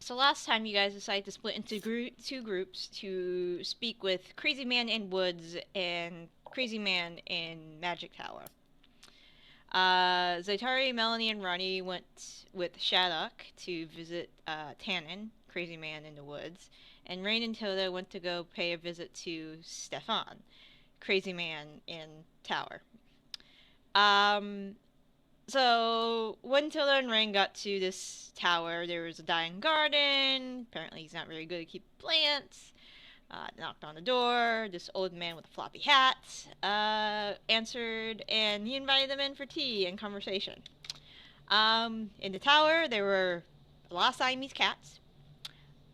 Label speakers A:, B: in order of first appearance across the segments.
A: So last time you guys decided to split into two groups to speak with Crazy Man in Woods and Crazy Man in Magic Tower. Zaitari, Melanie, and Ronny went with Shaddoc to visit Tannin, Crazy Man in the Woods, and Raine and Tilda went to go pay a visit to Stephan, Crazy Man in Tower. Um, so when Tilda and Raine got to this tower, there was a dying garden. Apparently, he's not very good at keeping plants. Knocked on the door. This old man with a floppy hat answered, and he invited them in for tea and conversation. In the tower, there were a lot of Siamese cats.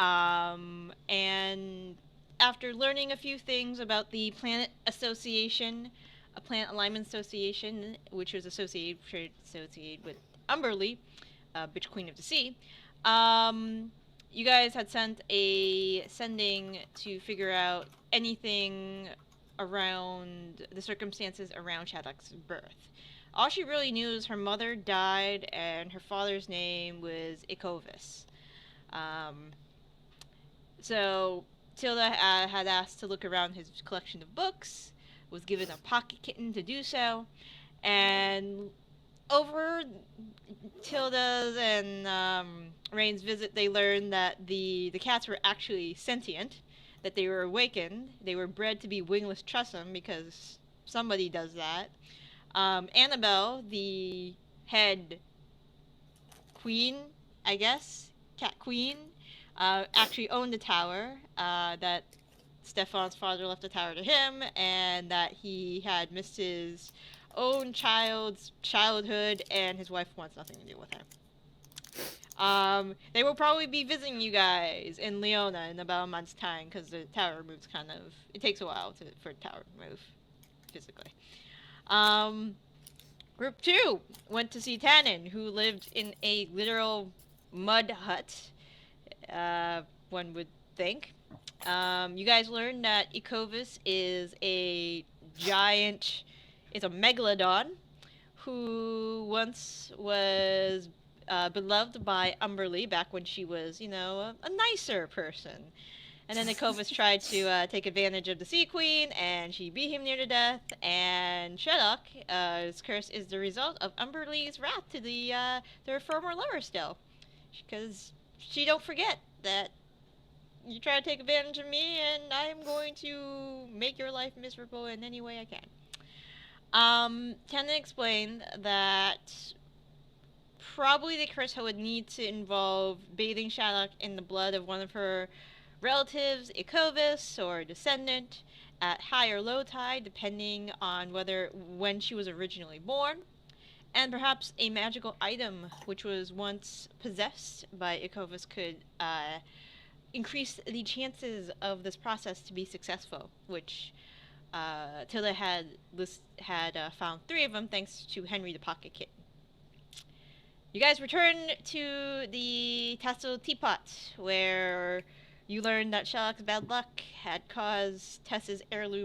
A: And after learning a few things about the Planet Association, a Planet Alignment Association, which was associated with Umberlee, Bitch Queen of the Sea, you guys had sent a sending to figure out anything around the circumstances around Shaddoc's birth. All she really knew is her mother died and her father's name was Iakhovas. Um, so Tilda had asked to look around his collection of books, was given a pocket kitten to do so, and over Tilda's and Raine's visit, they learned that the cats were actually sentient, that they were awakened, they were bred to be wingless tressyms because somebody does that. Annabelle, the head queen, I guess, cat queen, actually owned the tower, that Stephan's father left the tower to him, and that he had missed his own child's childhood, and his wife wants nothing to do with him. They will probably be visiting you guys in Leona in about a month's time, because the tower moves it takes a while for the tower to move, physically. Group 2 went to see Tannin, who lived in a literal mud hut, one would think. You guys learned that Iakhovas is a megalodon who once was beloved by Umberlee back when she was, a nicer person. And then Iakhovas tried to take advantage of the Sea Queen, and she beat him near to death. And Shaddoc, his curse is the result of Umberlee's wrath to their former lover still, because she don't forget that you try to take advantage of me, and I'm going to make your life miserable in any way I can. Tannin explained that probably the curse would need to involve bathing Shaddoc in the blood of one of her relatives, Iakhovas, or a descendant, at high or low tide, depending on when she was originally born, and perhaps a magical item which was once possessed by Iakhovas could increase the chances of this process to be successful, which Tilda had found 3 of them thanks to Henry the Pocket Kitten. You guys return to the Tassel Teapot, where you learned that Sherlock's bad luck had caused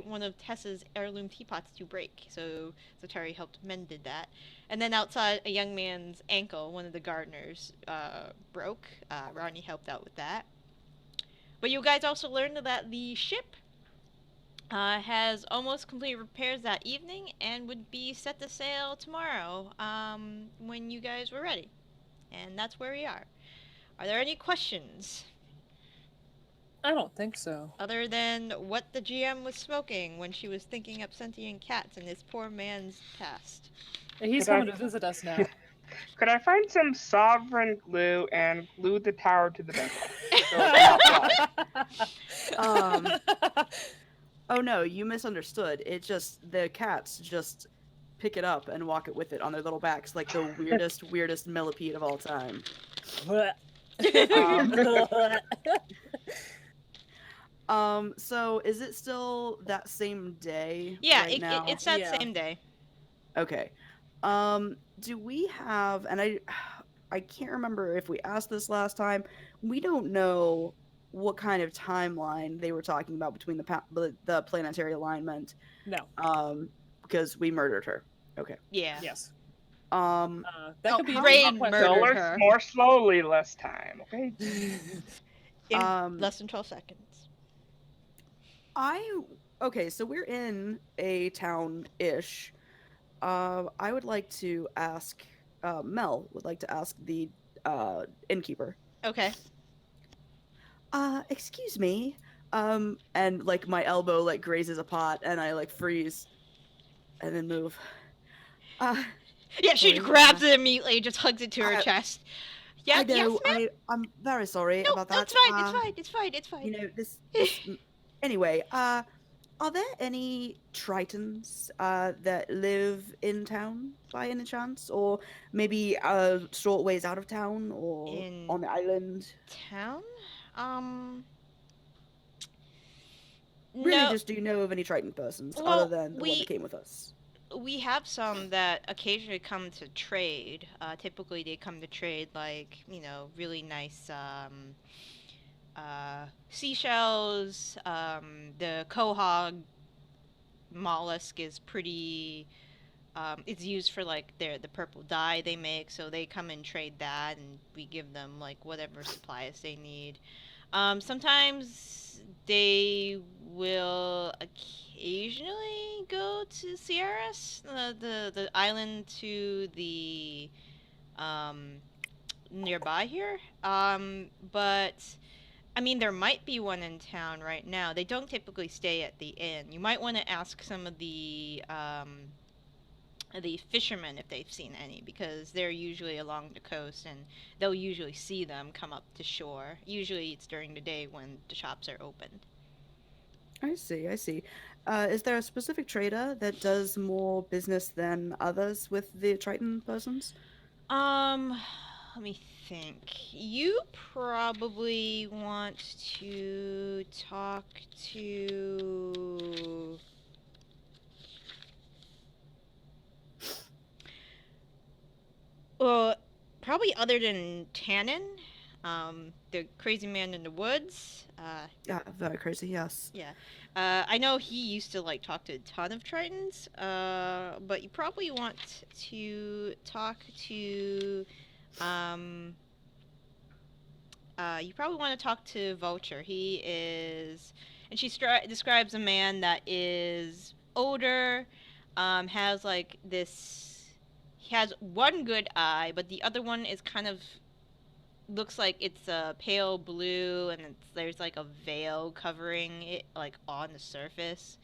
A: one of Tessa's heirloom teapots to break, so Zaitari helped mended that. And then outside, a young man's ankle, one of the gardeners, broke. Ronny helped out with that. But you guys also learned that the ship has almost complete repairs that evening and would be set to sail tomorrow when you guys were ready. And that's where we are. Are there any questions?
B: I don't think so.
A: Other than what the GM was smoking when she was thinking up sentient cats in this poor man's past.
B: He's coming to visit us now.
C: Could I find some sovereign glue and glue the tower to the bed?
D: Oh no, you misunderstood. It just, the cats just pick it up and walk it with it on their little backs like the weirdest millipede of all time. So is it still that same day?
A: Yeah,
D: right now?
A: it's that same day.
D: Okay. Do we have, and I can't remember if we asked this last time, we don't know what kind of timeline they were talking about between the planetary alignment.
B: No.
D: Because we murdered her. Okay.
A: Yeah.
B: Yes. That could be a
A: Raine
B: plot
A: murdered
B: twist.
C: Dollars
A: her.
C: more slowly less time, okay?
A: In less than 12 seconds.
D: Okay, so we're in a town-ish. I would like to ask, Mel would like to ask the innkeeper.
A: Okay.
D: Excuse me. And like my elbow like grazes a pot, and I like freeze, and then move.
A: Yeah, she
D: Sorry,
A: grabs it immediately, just hugs it to her chest. Yeah,
D: I know.
A: yes, ma'am?
D: I'm very sorry
A: No,
D: about
A: no,
D: that.
A: it's fine, it's fine, it's fine, it's fine.
D: You know this. Anyway, are there any tritons that live in town by any chance, or maybe short ways out of town, or
A: In
D: on the island?
A: town?
D: Really,
A: No.
D: just do you know of any triton persons other
A: Well,
D: than the one that came with us?
A: we have some that occasionally come to trade. Typically, they come to trade, like, really nice seashells. The quahog mollusk is pretty. It's used for like the purple dye they make, so they come and trade that, and we give them like whatever supplies they need. Sometimes they will occasionally go to Sierras, the island to the um, nearby here. But I mean, there might be one in town right now. They don't typically stay at the inn. You might want to ask some of the fishermen if they've seen any, because they're usually along the coast and they'll usually see them come up to shore. Usually it's during the day when the shops are opened.
D: I see, I see. Is there a specific trader that does more business than others with the Triton persons?
A: Let me think. You probably want to talk to probably other than Tannin, the crazy man in the woods.
D: Yeah, very crazy, yes.
A: Yeah. I know he used to like talk to a ton of Tritons, but you probably want to talk to, you probably want to talk to Vulture. He is, and she describes a man that is older, has like this, he has one good eye, but the other one is kind of looks like it's a pale blue, and there's like a veil covering it like on the surface.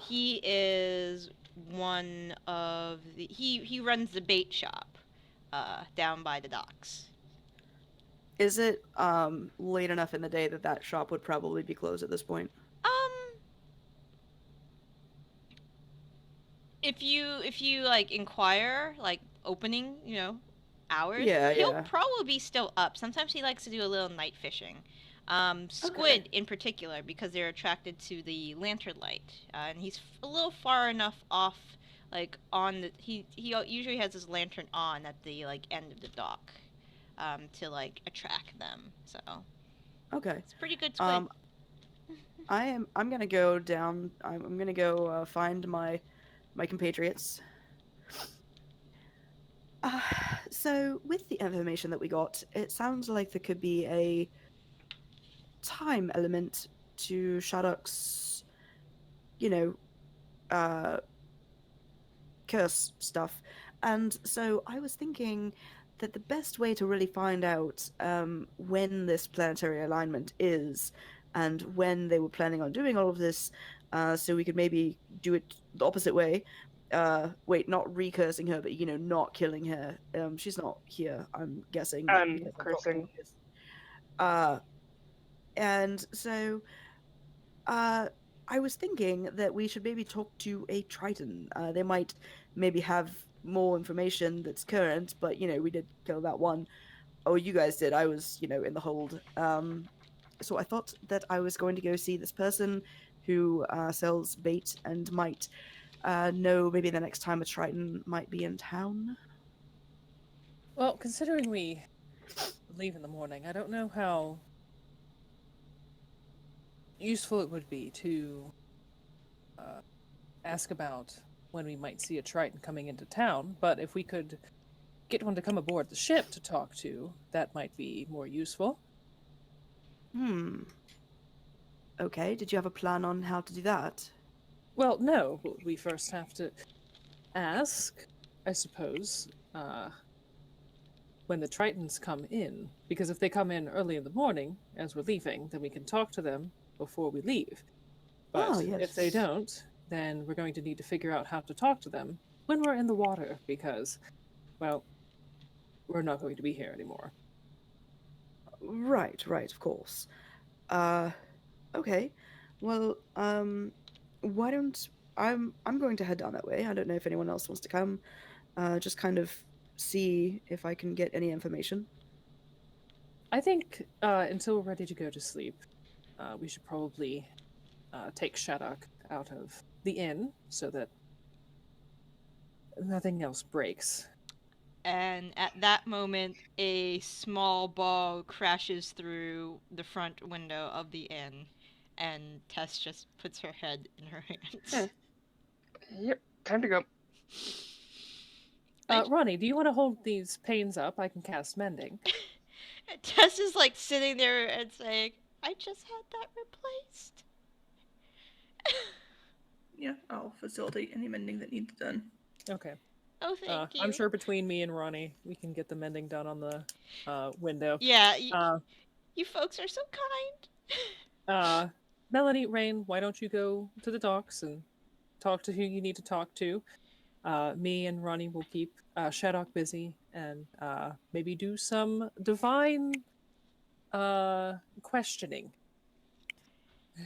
A: He is one of he runs the bait shop down by the docks.
D: Is it late enough in the day that that shop would probably be closed at this point?
A: If you like inquire like opening, hours,
D: Yeah,
A: he'll
D: yeah.
A: probably be still up. Sometimes he likes to do a little night fishing. Squid
D: Okay.
A: in particular, because they're attracted to the lantern light, and he's a little far enough off, like on the he usually has his lantern on at the like end of the dock, to like attract them. So
D: Okay.
A: it's a pretty good squid.
D: I'm gonna go down. I'm gonna go find my compatriots. So with the information that we got, it sounds like there could be a time element to Shaddoc's, you know, curse stuff. And so I was thinking that the best way to really find out when this planetary alignment is and when they were planning on doing all of this, so we could maybe do it the opposite way. Wait, not recursing her, but not killing her. She's not here, I'm guessing.
C: And
D: because I'm
C: cursing.
D: talking this. And so I was thinking that we should maybe talk to a Triton. They might maybe have more information that's current, but we did kill that one. Oh, you guys did. I was, in the hold. So I thought that I was going to go see this person who sells bait and might know maybe the next time a Triton might be in town.
B: Well, considering we leave in the morning, I don't know how useful it would be to ask about when we might see a Triton coming into town, but if we could get one to come aboard the ship to talk to, that might be more useful.
D: Okay, did you have a plan on how to do that?
B: Well, no. We first have to ask, I suppose, when the Tritons come in. Because if they come in early in the morning, as we're leaving, then we can talk to them before we leave. But
D: Oh, yes.
B: if they don't, then we're going to need to figure out how to talk to them when we're in the water, because, well, we're not going to be here anymore.
D: Right, of course. Okay. Well, why don't I'm going to head down that way. I don't know if anyone else wants to come. Just kind of see if I can get any information.
B: I think until we're ready to go to sleep, we should probably take Shaddoc out of the inn so that nothing else breaks.
A: And at that moment, a small ball crashes through the front window of the inn, and Tess just puts her head in her hands.
C: Yep, time to go.
B: Ronny, do you want to hold these panes up? I can cast mending.
A: And Tess is like sitting there and saying, I just had that replaced.
E: Yeah, I'll facilitate any mending that needs done.
B: Okay.
A: Oh, thank you.
B: I'm sure between me and Ronny, we can get the mending done on the window.
A: Yeah, you folks are so kind.
B: Melanie, Raine, why don't you go to the docks and talk to who you need to talk to? Me and Ronny will keep Shaddoc busy and maybe do some divine questioning.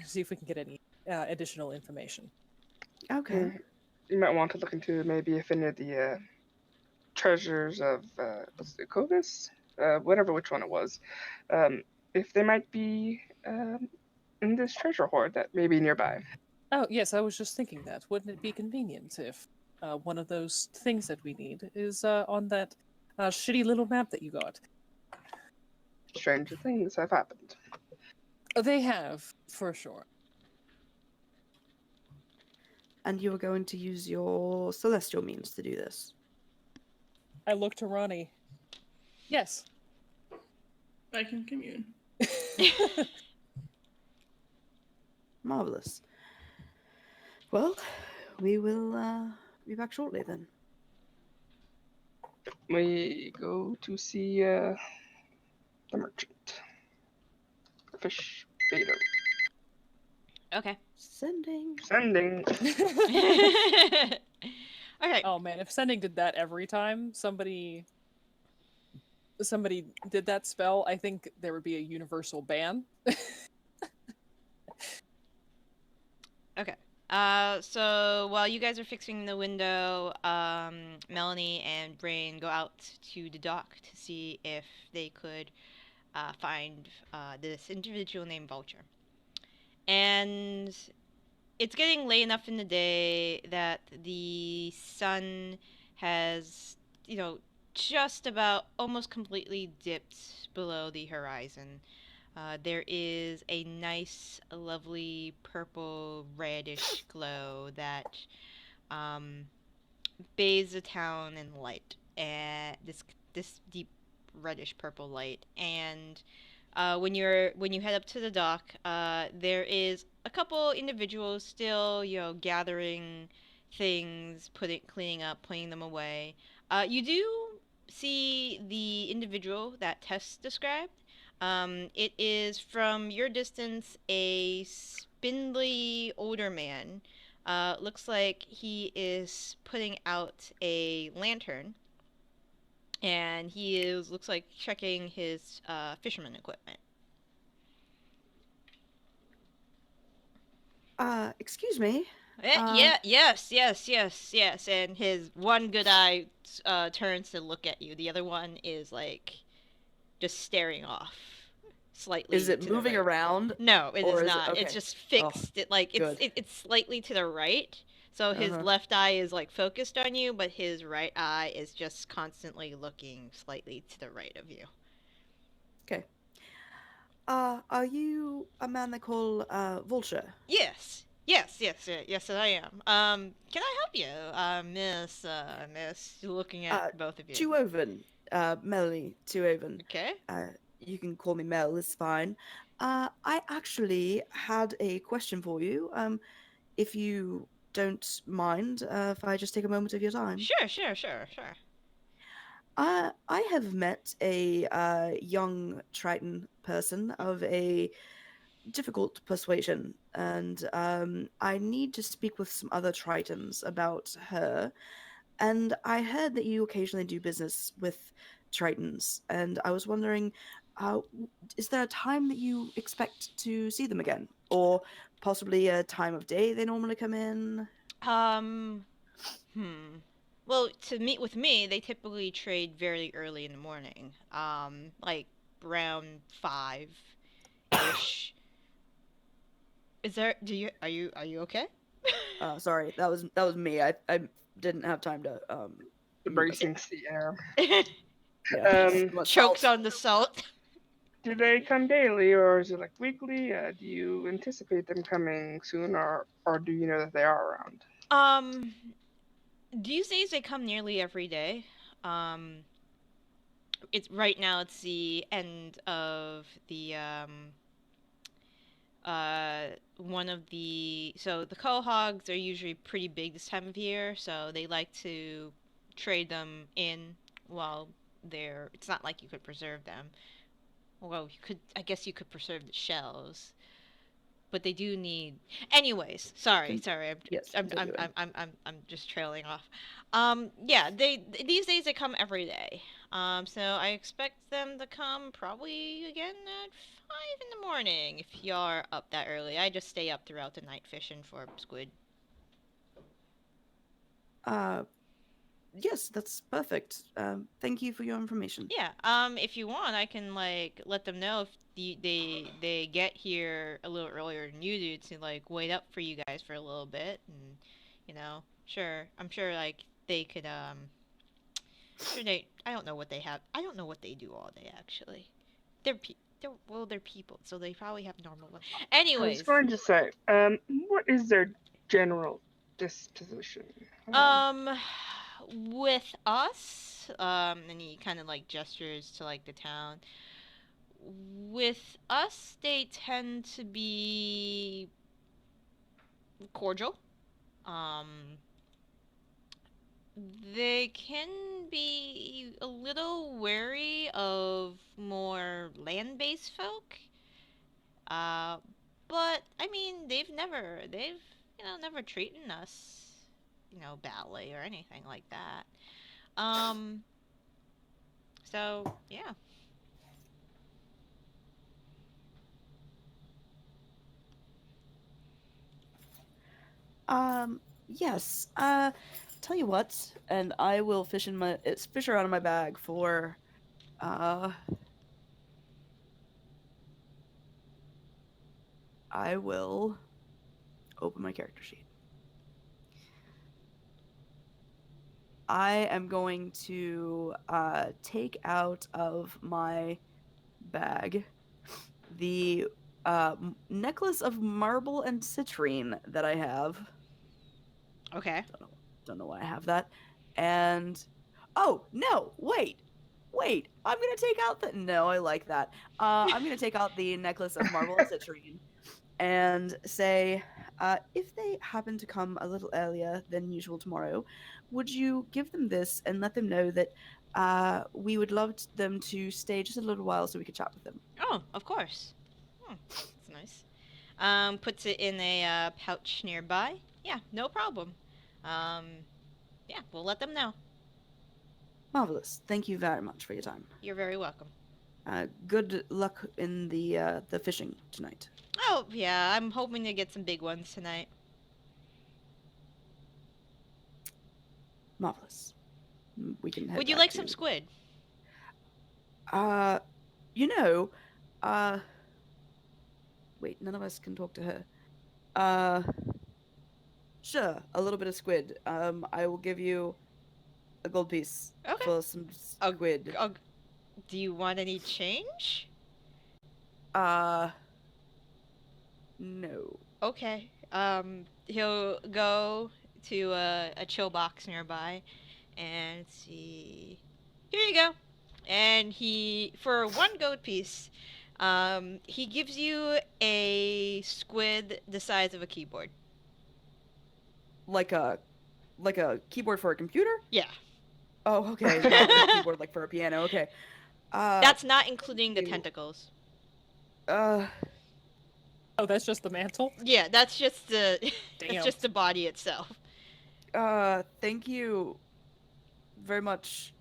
B: See if we can get any additional information.
D: Okay.
C: You might want to look into maybe if any of the treasures of was it Iakhovas? Whatever which one it was. If they might be in this treasure hoard that may be nearby.
B: Oh, yes, I was just thinking that. Wouldn't it be convenient if one of those things that we need is on that shitty little map that you got?
C: Stranger things have happened.
B: They have, for sure.
D: And you were going to use your celestial means to do this?
B: I look to Ronny. Yes.
E: I can commune.
D: Marvelous. Well, we will be back shortly then.
C: We go to see the merchant. Fish Vader.
A: Okay.
D: Sending.
A: Okay.
B: Oh man, if sending did that every time somebody did that spell, I think there would be a universal ban.
A: Okay. So while you guys are fixing the window, Melanie and Raine go out to the dock to see if they could find this individual named Vulture. And it's getting late enough in the day that the sun has, just about almost completely dipped below the horizon. There is a nice, lovely purple reddish glow that bathes the town in light, and this deep reddish purple light. And when you head up to the dock, there is a couple individuals still, gathering things, cleaning up, putting them away. You do see the individual that Tess described. It is from your distance a spindly older man. Looks like he is putting out a lantern, and looks like checking his fisherman equipment.
D: Excuse me.
A: Yes. And his one good eye turns to look at you. The other one is like just staring off slightly.
D: Is it
A: to the
D: moving
A: right.
D: around?
A: No, it
D: Or
A: is
D: is it-
A: not.
D: okay.
A: It's just fixed.
D: Good.
A: It's slightly to the right. So his
D: Uh-huh.
A: left eye is like focused on you, but his right eye is just constantly looking slightly to the right of you.
D: Are you a man they call Vulture?
A: Yes, Yes, I am. Can I help you? Miss, looking at both of you.
D: Tuoven, Melanie Tuoven.
A: Okay.
D: You can call me Mel, it's fine. I actually had a question for you. If you don't mind, if I just take a moment of your time.
A: Sure.
D: I have met a young Triton person of a difficult persuasion, and I need to speak with some other Tritons about her. And I heard that you occasionally do business with Tritons, and I was wondering, is there a time that you expect to see them again, or possibly a time of day they normally come in?
A: Well, to meet with me, they typically trade very early in the morning. Like around 5-ish. Are you okay?
D: Sorry, that was me. I didn't have time to
C: The bracing sea air.
D: yeah,
A: Chokes on the salt.
C: Do they come daily, or is it like weekly? Do you anticipate them coming soon, or do you know that they are around?
A: These days they come nearly every day. It's right now. It's the end of the one of the the quahogs are usually pretty big this time of year, so they like to trade them in while they're. It's not like you could preserve them. Well, I guess you could preserve the shells, but they do need. Anyways, sorry. I'm just trailing off. Yeah, these days they come every day. So I expect them to come probably again at 5 in the morning if you're up that early. I just stay up throughout the night fishing for squid.
D: Yes, that's perfect. Thank you for your information.
A: Yeah. If you want, I can let them know if they get here a little earlier than you do to wait up for you guys for a little bit, and sure, I'm sure they could sure I don't know what they have. I don't know what they do all day actually. They're people, so they probably have normal ones. Anyways,
C: I was going to say, what is their general disposition?
A: With us, and he kind of gestures to the town. With us, they tend to be cordial. They can be a little wary of more land-based folk. But I mean, they've never treated us, badly or anything like that. So yeah.
D: Yes. Tell you what, and I will fish around in my bag for I will open my character sheet. I am going to take out of my bag the necklace of marble and citrine that I have.
A: Okay.
D: Don't know why I have that. And oh no, wait. I'm gonna take out the. No, I like that. I'm gonna take out the necklace of marble and citrine, and say, if they happen to come a little earlier than usual tomorrow, would you give them this and let them know that we would love them to stay just a little while so we could chat with them?
A: Oh, of course. That's nice. Puts it in a pouch nearby. Yeah, no problem. Yeah, we'll let them know.
D: Marvelous. Thank you very much for your time.
A: You're very welcome.
D: Good luck in the fishing tonight.
A: Oh, yeah, I'm hoping to get some big ones tonight.
D: Marvelous. We can head
A: Would you
D: back
A: like
D: to...
A: some squid?
D: Wait, none of us can talk to her. Sure, a little bit of squid. I will give you a gold piece for some squid.
A: Do you want any change?
D: No.
A: Okay. He'll go to a chill box nearby, and let's see. Here you go. And he, for 1 gold piece, he gives you a squid the size of a keyboard.
D: Like a keyboard for a computer?
A: Yeah.
D: Oh, okay. Not like a keyboard like for a piano. Okay.
A: That's not including the
D: you.
A: tentacles.
D: Uh,
B: Oh, that's just the mantle?
A: Yeah, that's just the
B: Damn.
A: that's just the body itself.
D: thank you very much.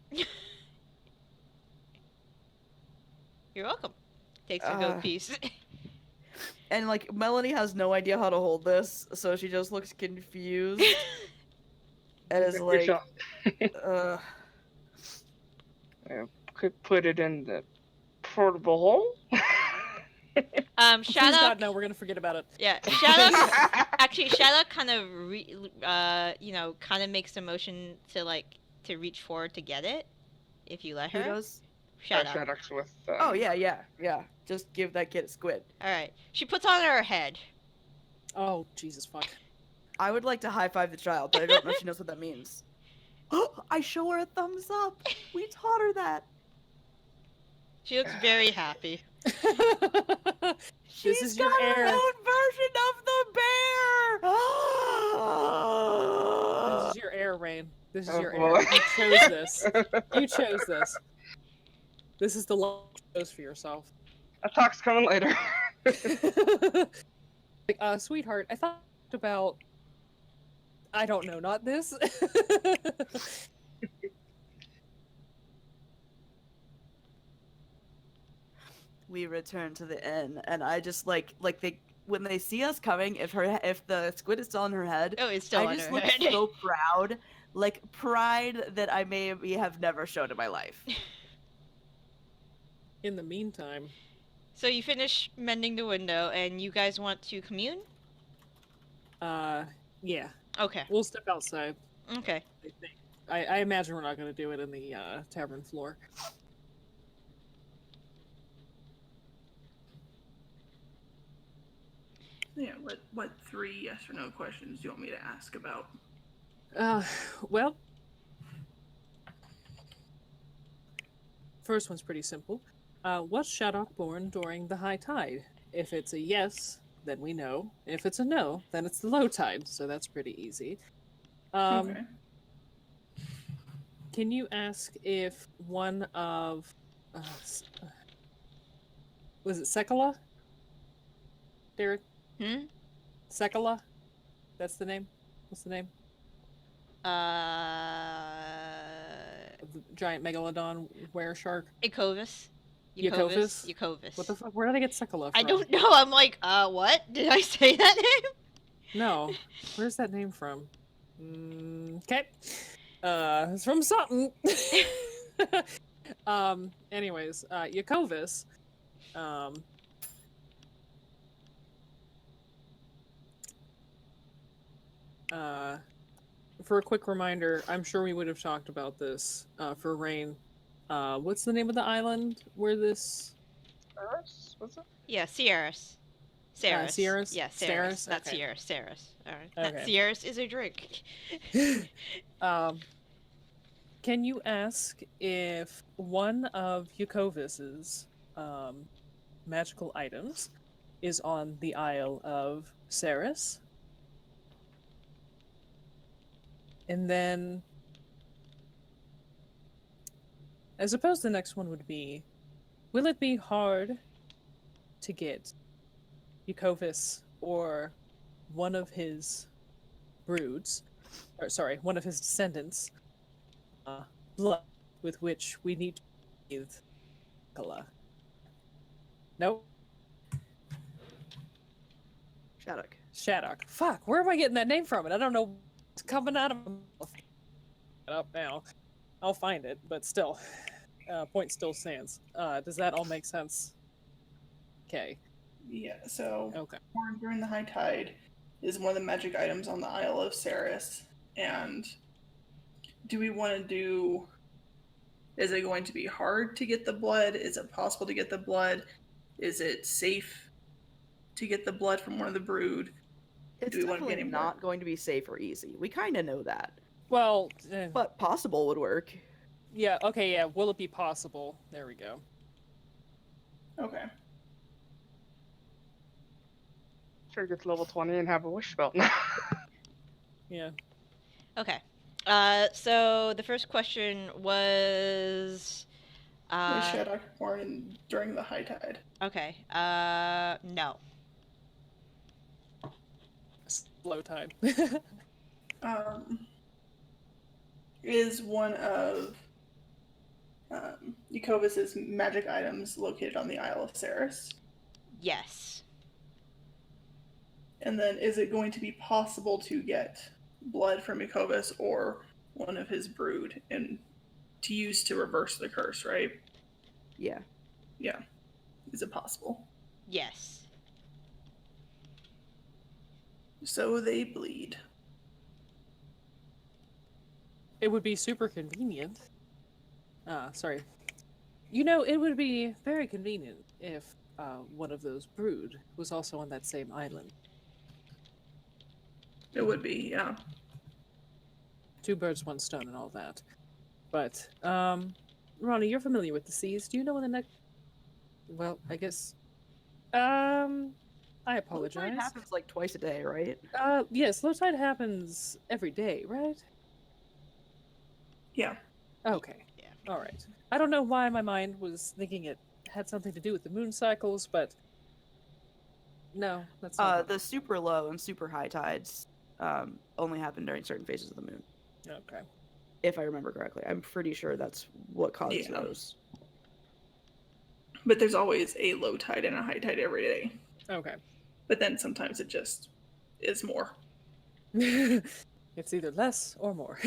A: You're welcome. Takes a gold piece.
D: And like Melanie has no idea how to hold this, so she just looks confused and is
C: Good
D: like,
C: shot. Could put it in the portable hole.
B: Please God,
A: Shaddoc.
B: no, we're gonna forget about it.
A: Yeah, Shaddoc. Actually, Shaddoc kind of, kind of makes a motion to reach forward to get it, if you let
D: who
A: her.
D: does?
A: Shaddoc.
C: Shaddocs with.
D: Oh yeah. Just give that kid a squid.
A: All right. She puts on her head.
B: Oh, Jesus fuck.
D: I would like to high five the child, but I don't know if she knows what that means. I show her a thumbs up. We taught her that.
A: She looks very happy.
D: She's
B: is your
D: got
B: heir.
D: her own version of the bear.
B: This is your heir, Raine. This is
C: Oh,
B: your
C: boy.
B: heir. You chose this. You chose this. This is the life you chose for yourself.
C: A talk's coming later.
B: Like, sweetheart, I thought about... I don't know, not this.
D: We return to the inn, and I just like when they see us coming, if the squid is still on her head,
A: Oh, it's still
D: I
A: on
D: just
A: her
D: look
A: head.
D: so proud, like pride that I maybe have never shown in my life.
B: In the meantime...
A: So you finish mending the window, and you guys want to commune?
B: Yeah.
A: Okay.
B: We'll step outside.
A: Okay.
B: I think. I imagine we're not going to do it in the tavern floor.
E: Yeah, what 3 yes or no questions do you want me to ask about?
B: Well... First one's pretty simple. Was Shaddoc born during the high tide? If it's a yes, then we know. If it's a no, then it's the low tide, so that's pretty easy.
E: Okay.
B: Can you ask if one of... was it Sekala? Derek? Sekala? That's the name? What's the name? Of the giant megalodon were shark?
A: Iakhovas.
B: Iakhovas?
A: Iakhovas.
B: What the fuck? Where did I get Sekala from?
A: I don't know. I'm like, what? Did I say that name?
B: No. Where's that name from? Okay. It's from something. Anyways, Iakhovas. For a quick reminder, I'm sure we would have talked about this for Raine. What's the name of the island where this...
C: Eris? What's it?
A: Yeah, Sierras. Sierras.
B: Sierras?
A: Yeah, Sierras.
B: Sierras?
A: Not
B: Okay.
A: Sierras. Sierras. Alright.
B: Okay.
A: Sierras is a drink.
B: Can you ask if one of Iakhovas's magical items is on the Isle of Ceres? And then I suppose the next one would be, will it be hard to get Iakhovas or one of his broods, or sorry, one of his descendants, blood with which we need to bathe Kala? Nope. Shaddoc. Fuck, where am I getting that name from? And I don't know what's coming out of my mouth. It up now. I'll find it, but still. Point still stands. Does that all make sense? Okay.
E: Yeah, so
B: Okay.
E: born during the high tide is one of the magic items on the Isle of Ceres. And do we want to do... Is it going to be hard to get the blood? Is it possible to get the blood? Is it safe to get the blood from one of the brood?
D: It's
E: Do we want to get
D: definitely
E: any more?
D: not going to be safe or easy. We kind of know that.
B: Well,
D: But possible would work.
B: yeah, okay, yeah. Will it be possible? There we go.
E: Okay.
C: Sure, get to level 20 and have a wish spell now.
B: Yeah.
A: Okay. So the first question was.
E: Was Shaddoc born during the high tide?
A: Okay. No.
B: Slow tide.
E: Is one of Iakhovas' magic items located on the Isle of Ceres?
A: Yes.
E: And then is it going to be possible to get blood from Iakhovas or one of his brood and to use to reverse the curse, right?
D: Yeah.
E: Yeah. Is it possible?
A: Yes.
E: So they bleed.
B: It would be super convenient. Sorry. You know, it would be very convenient if one of those brood was also on that same island.
E: It would be, yeah.
B: Two birds, one stone, and all that. But, Ronny, you're familiar with the seas. Do you know when the next... Well, I guess... I
D: Low
B: apologize.
D: tide happens like twice a day, right?
B: Yes, low tide happens every day, right?
E: Yeah.
B: Okay.
A: Yeah.
B: All right. I don't know why my mind was thinking it had something to do with the moon cycles, but no, that's not.
D: The super low and super high tides only happen during certain phases of the moon,
B: Okay.
D: if I remember correctly. I'm pretty sure that's what causes
E: Yeah.
D: those.
E: But there's always a low tide and a high tide every day.
B: Okay.
E: But then sometimes it just is more.
B: It's either less or more.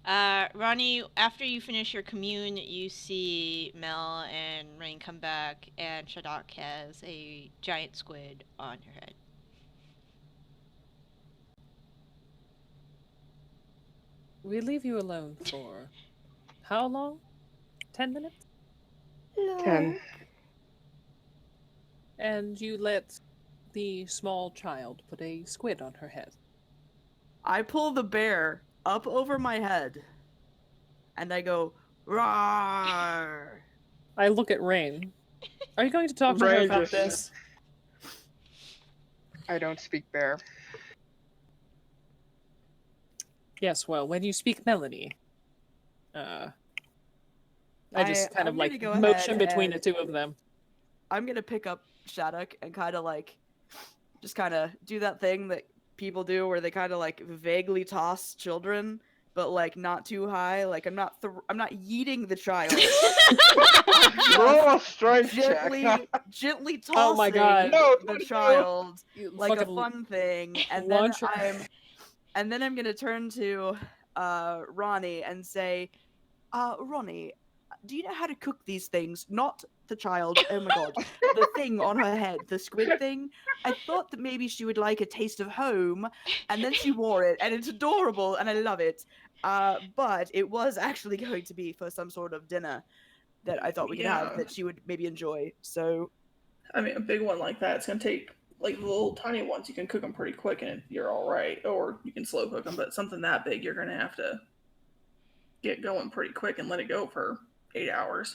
A: Ronny, after you finish your commune, you see Mel and Raine come back, and Shaddoc has a giant squid on her head.
B: We leave you alone for how long? 10 minutes?
C: 10.
B: And you let the small child put a squid on her head.
D: I pull the bear up over my head, and I go, "Roar!"
B: I look at Raine. Are you going to talk to her
C: Raine
B: about
C: just-
B: this?
C: I don't speak bear.
B: Yes, well, when you speak Melanie, I just kind of
D: I'm
B: like
D: gonna go
B: motion
D: ahead
B: between the
D: and-
B: two of them.
D: I'm gonna pick up Shaddoc and kind of like, just kind of do that thing that people do where they kind of like vaguely toss children, but like not too high. Like I'm not yeeting the child.
C: Roll a strength
D: gently,
C: check.
D: gently tossing
B: Oh my God.
C: No,
D: the
C: no.
D: child
B: You
D: like a
B: fucking
D: fun thing, and then
B: launch her-
D: I'm gonna turn to Ronny and say, Ronny, do you know how to cook these things? Not the child. Oh my god, the thing on her head, the squid thing. I thought that maybe she would like a taste of home, and then she wore it, and it's adorable, and I love it. But it was actually going to be for some sort of dinner that I thought we could have
E: Yeah.
D: that she would maybe enjoy. So
E: I mean, a big one like that, it's going to take, like, the little tiny ones, you can cook them pretty quick and you're all right. Or you can slow cook them, but something that big, you're going to have to get going pretty quick and let it go for 8 hours.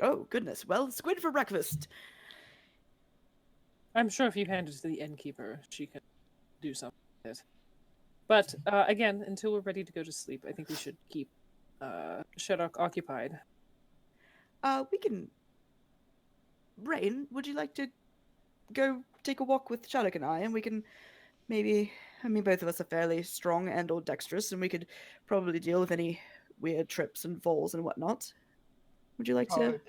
D: oh goodness, well, squid for breakfast.
B: I'm sure if you hand it to the innkeeper, she can do something with it. But again, until we're ready to go to sleep, I think we should keep Shaddoc occupied.
D: We can. Raine, would you like to go take a walk with Shaddoc and I, and we can maybe. I mean, both of us are fairly strong and/or dexterous, and we could probably deal with any weird trips and falls and whatnot. Would you like to?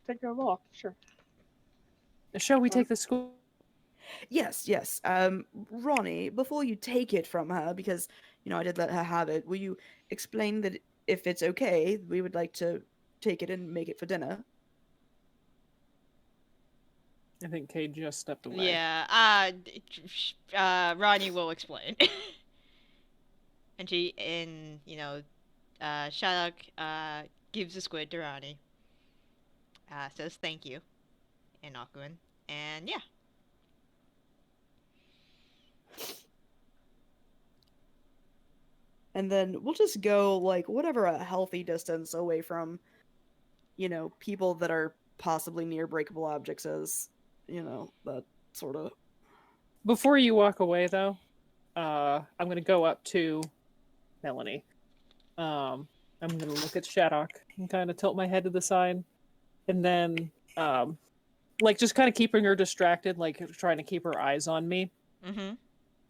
C: Take a walk, sure.
B: Shall we take the school?
D: Yes, yes. Ronny, before you take it from her, because I did let her have it. Will you explain that if it's okay, we would like to take it and make it for dinner?
B: I think Kay just stepped away.
A: Yeah, Ronny will explain. Shaddoc gives the squid to Ronny. Says thank you in Alcuin. And yeah,
D: And then we'll just go, like, whatever a healthy distance away from, people that are possibly near breakable objects is. That sort of...
B: Before you walk away, though, I'm going to go up to Melanie. I'm going to look at Shaddoc and kind of tilt my head to the side. And then, just kind of keeping her distracted, like trying to keep her eyes on me.
A: Mm-hmm.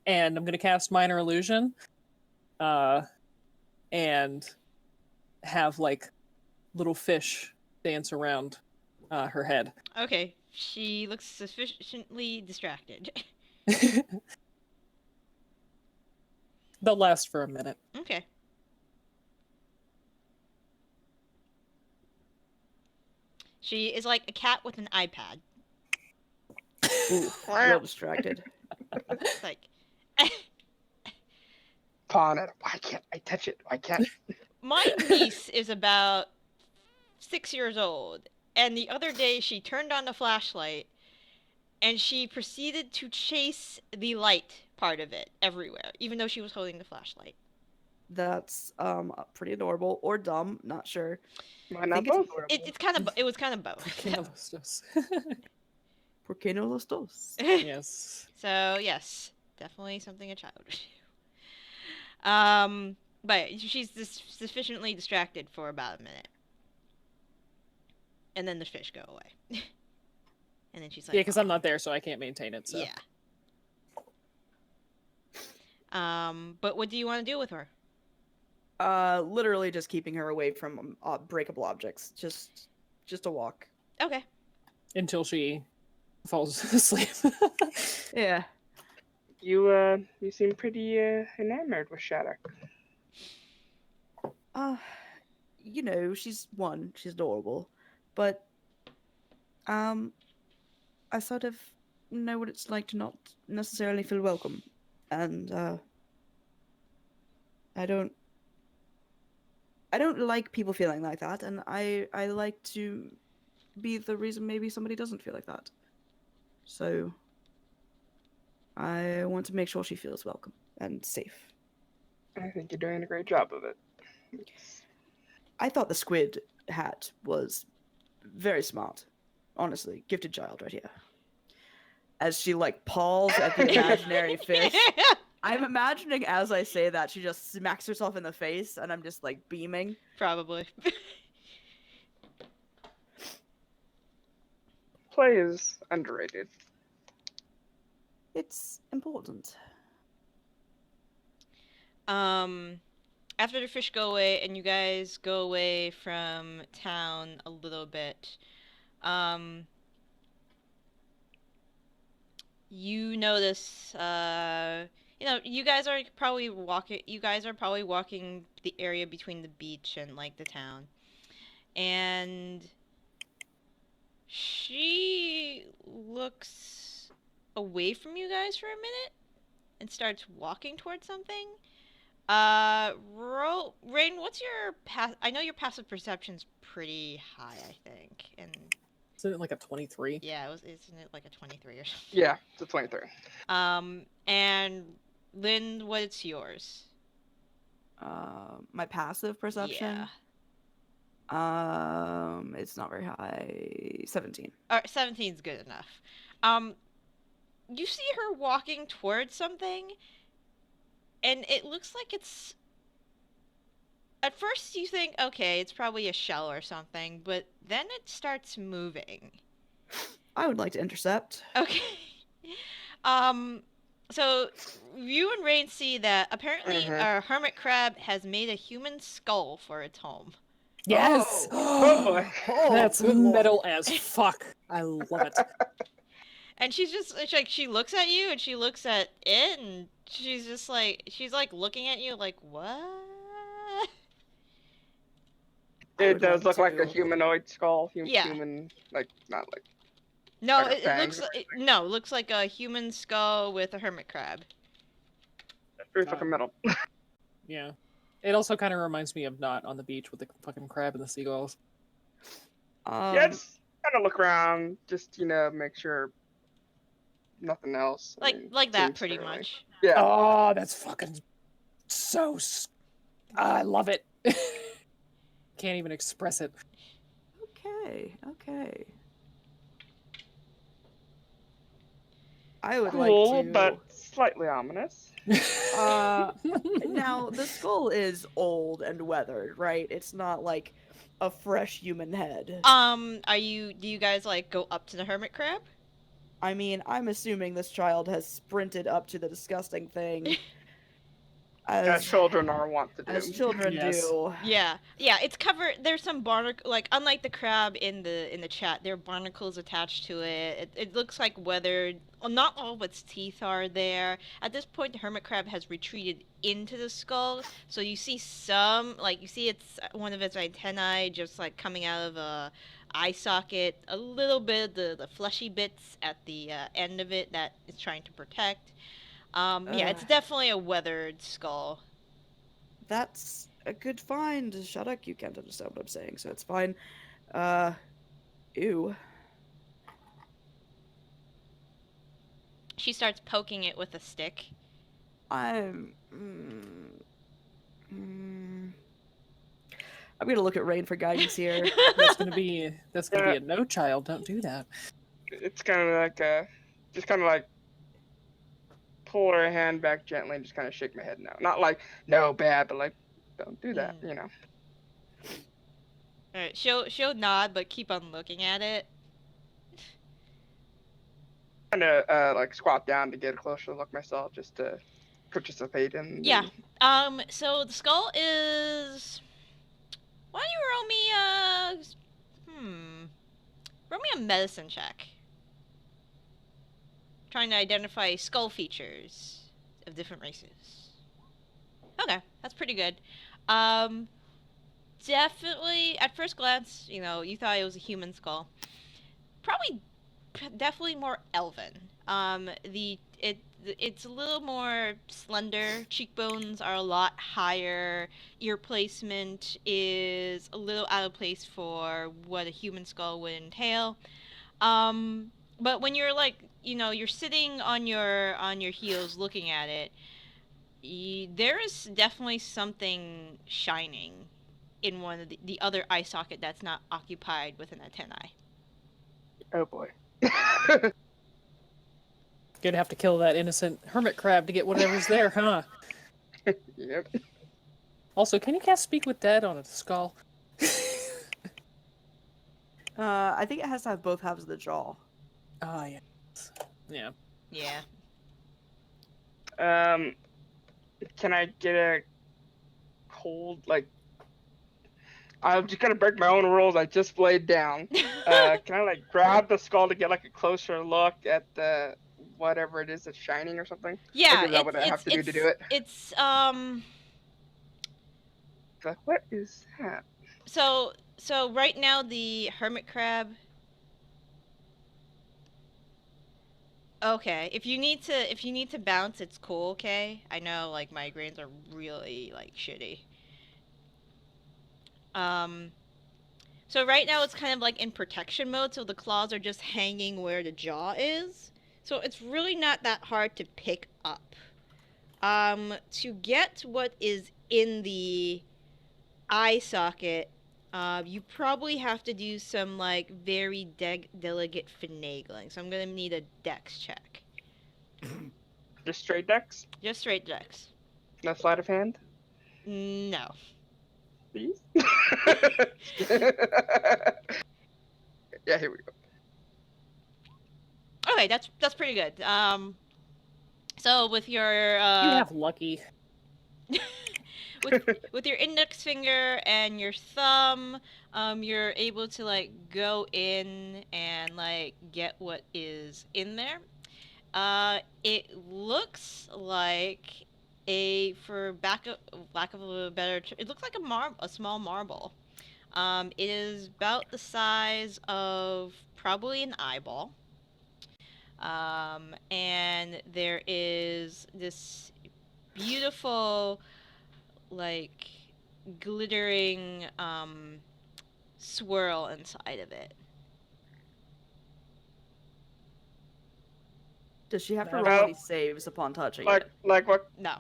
B: And I'm going to cast Minor Illusion. And have, like, little fish dance around her head.
A: Okay, she looks sufficiently distracted.
B: They'll last for a minute.
A: Okay. She is like a cat with an iPad.
D: Ooh, real distracted.
A: It's like...
C: Pawn it. Why can't I touch it? Why can't?
A: My niece is about 6 years old, and the other day she turned on the flashlight, and she proceeded to chase the light part of it everywhere, even though she was holding the flashlight.
D: That's pretty adorable or dumb, not sure.
C: Why not
D: think it's-
C: both?
A: It was kind of both.
D: ¿Por qué no los dos?
B: Yes.
A: So yes, definitely something a child would do. But she's sufficiently distracted for about a minute, and then the fish go away. And then she's like,
B: Yeah, because I'm not there, so I can't maintain it. So.
A: Yeah. But what do you want to do with her?
D: Literally just keeping her away from breakable objects. Just a walk.
A: Okay.
B: Until she falls asleep.
D: Yeah.
C: You seem pretty enamored with Shaddoc.
D: She's adorable, but I sort of know what it's like to not necessarily feel welcome, and I don't like people feeling like that, and I like to be the reason maybe somebody doesn't feel like that. So I want to make sure she feels welcome and safe.
C: I think you're doing a great job of it.
D: I thought the squid hat was very smart. Honestly, gifted child right here. As she, like, paws at the imaginary fish. I'm imagining as I say that, she just smacks herself in the face, and I'm just, like, beaming.
A: Probably.
C: Play is underrated.
D: It's important.
A: After the fish go away and you guys go away from town a little bit, you notice, you guys are probably walking the area between the beach and, like, the town. And she looks away from you guys for a minute and starts walking towards something. Raine, what's your I know your passive perception's pretty high, I think. And
B: Isn't it like a 23?
A: yeah, isn't it like a 23 or something?
C: Yeah, it's a 23.
A: And Lynn, what's yours?
D: My passive perception?
A: Yeah.
D: It's not very high. 17.
A: 17's good enough. You see her walking towards something, and it looks like it's... At first you think, okay, it's probably a shell or something, but then it starts moving.
D: I would like to intercept.
A: Okay. So you and Raine see that apparently a hermit crab has made a human skull for its home.
B: Yes!
C: Oh boy.
B: That's
D: good lord.
B: metal as fuck. I love it.
A: And it's like, she looks at you and she looks at it, and she's like looking at you like, what?
C: It does look like a
D: to-
C: humanoid skull.
A: Yeah.
C: Human, like, not like.
A: No,
C: Like a
A: it
C: fang
A: looks
C: or
A: like, looks like a human skull with a hermit crab.
C: It's like a metal.
B: Yeah. It also kind of reminds me of Not on the beach with the fucking crab and the seagulls.
C: Yeah, just kind of look around, just, make sure nothing else.
A: Like that
C: seems
A: pretty
C: fairly-
A: much.
C: Yeah.
B: Oh, that's fucking so I love it. Can't even express it.
D: Okay, okay. I would
C: Cool,
D: like to.
C: but slightly ominous.
D: Now the skull is old and weathered, right? It's not like a fresh human head.
A: Do you guys like go up to the hermit crab?
D: I mean, I'm assuming this child has sprinted up to the disgusting thing
C: As children are wont to do.
D: as children
B: Yes.
D: do.
A: Yeah, it's covered. There's some barnacle, like unlike the crab in the chat, there are barnacles attached to it. It looks like weathered. Well, not all of its teeth are there. At this point, the hermit crab has retreated into the skull, so you see some, like you see its one of its antennae just like coming out of a eye socket. A little bit of the fleshy bits at the end of it that it's trying to protect. Yeah, it's
D: Ugh.
A: definitely a weathered skull.
D: That's a good find. Shaddoc, you can't understand what I'm saying, so it's fine. Ew.
A: She starts poking it with a stick.
D: I'm gonna look at Raine for guidance here.
B: That's gonna be a no, child. Don't do that.
C: It's kind of like just kind of like pull her hand back gently and just kind of shake my head no. Not like no bad, but like don't do that, you know.
A: Alright, she'll nod, but keep on looking at it.
C: Kind of like squat down to get a closer look myself, just to participate in.
A: Yeah. So the skull is. Why don't you roll me a medicine check. Trying to identify skull features of different races. Okay, that's pretty good. Definitely, at first glance, you know, you thought it was a human skull. Definitely more elven. It's a little more slender. Cheekbones are a lot higher. Ear placement is a little out of place for what a human skull would entail. But when you're like, you know, you're sitting on your heels looking at it, there is definitely something shining in one of the other eye socket that's not occupied with an antennae.
C: Oh boy.
B: Gonna have to kill that innocent hermit crab to get whatever's there, huh?
C: Yep.
B: Also, can you cast Speak with Dead on a skull?
D: I think it has to have both halves of the jaw.
B: Ah, yes. Yeah.
A: Yeah.
C: Can I get a cold, like, I'm just gonna break my own rules I just laid down. Can I like grab the skull to get like a closer look at the whatever it is that's shining or something?
A: Yeah,
C: Or is that what I have to do to do it?
A: It's
C: Like, what is that?
A: so right now the hermit crab. Okay, if you need to bounce, it's cool. Okay, I know like migraines are really like shitty. So right now it's kind of like in protection mode, so the claws are just hanging where the jaw is. So it's really not that hard to pick up. To get what is in the eye socket, you probably have to do some like very delicate finagling. So I'm gonna need a dex check.
C: Just straight decks?
A: Just straight dex.
C: No sleight of hand?
A: No.
C: Please? Yeah, here we go.
A: Okay, that's pretty good. So with your
B: You have lucky.
A: with your index finger and your thumb, you're able to like go in and like get what is in there. It looks like lack of a better, it looks like a small marble. It is about the size of probably an eyeball. And there is this beautiful, like, glittering, swirl inside of it.
D: Does she have to
B: No.
D: roll any saves upon touching it?
C: Like what?
A: No.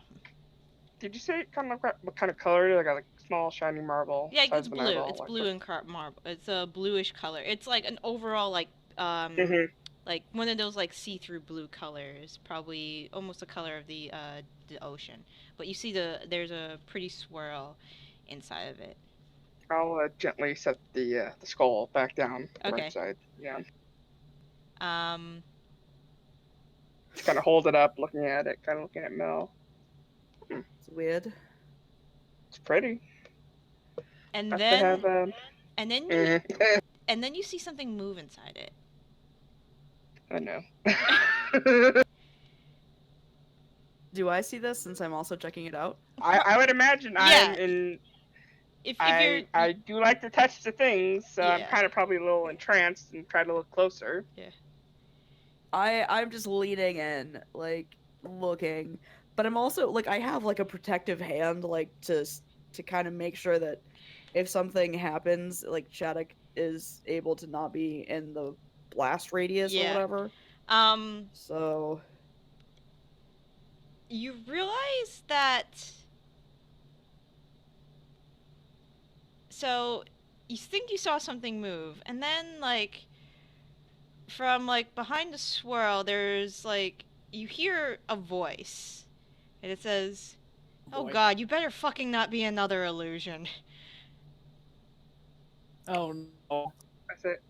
C: Did you say kind of what kind of color? Like a small shiny marble.
A: Yeah,
C: size
A: it's
C: of an
A: blue.
C: eyeball,
A: It's
C: like
A: blue and marble. It's a bluish color. It's like an overall
C: Mhm.
A: like one of those like see-through blue colors, probably almost the color of the ocean. But you see there's a pretty swirl inside of it.
C: I'll gently set the skull back down the
A: Okay.
C: right side. Yeah.
A: Um,
C: Just kind of hold it up, looking at it, kind of looking at Mel.
D: It's weird.
C: It's pretty.
A: and
C: Have to
A: then
C: have
A: and then you
C: mhm.
A: and then you see something move inside it.
C: I know.
D: Do I see this since I'm also checking it out?
C: I would imagine
A: Yeah.
C: I'm in.
A: If you're
C: I do like to touch the things, so I'm
A: Yeah.
C: kind of probably a little entranced and try to look closer.
D: I'm just leaning in, like looking, but I'm also like I have like a protective hand, like to kind of make sure that if something happens, like Shaddoc is able to not be in the blast radius or
A: Yeah.
D: whatever. So
A: you realize that. So you think you saw something move, and then like from like behind the swirl, there's like you hear a voice, and it says, "Oh
B: Boy.
A: God, you better fucking not be another illusion."
B: Oh no.
C: That's it.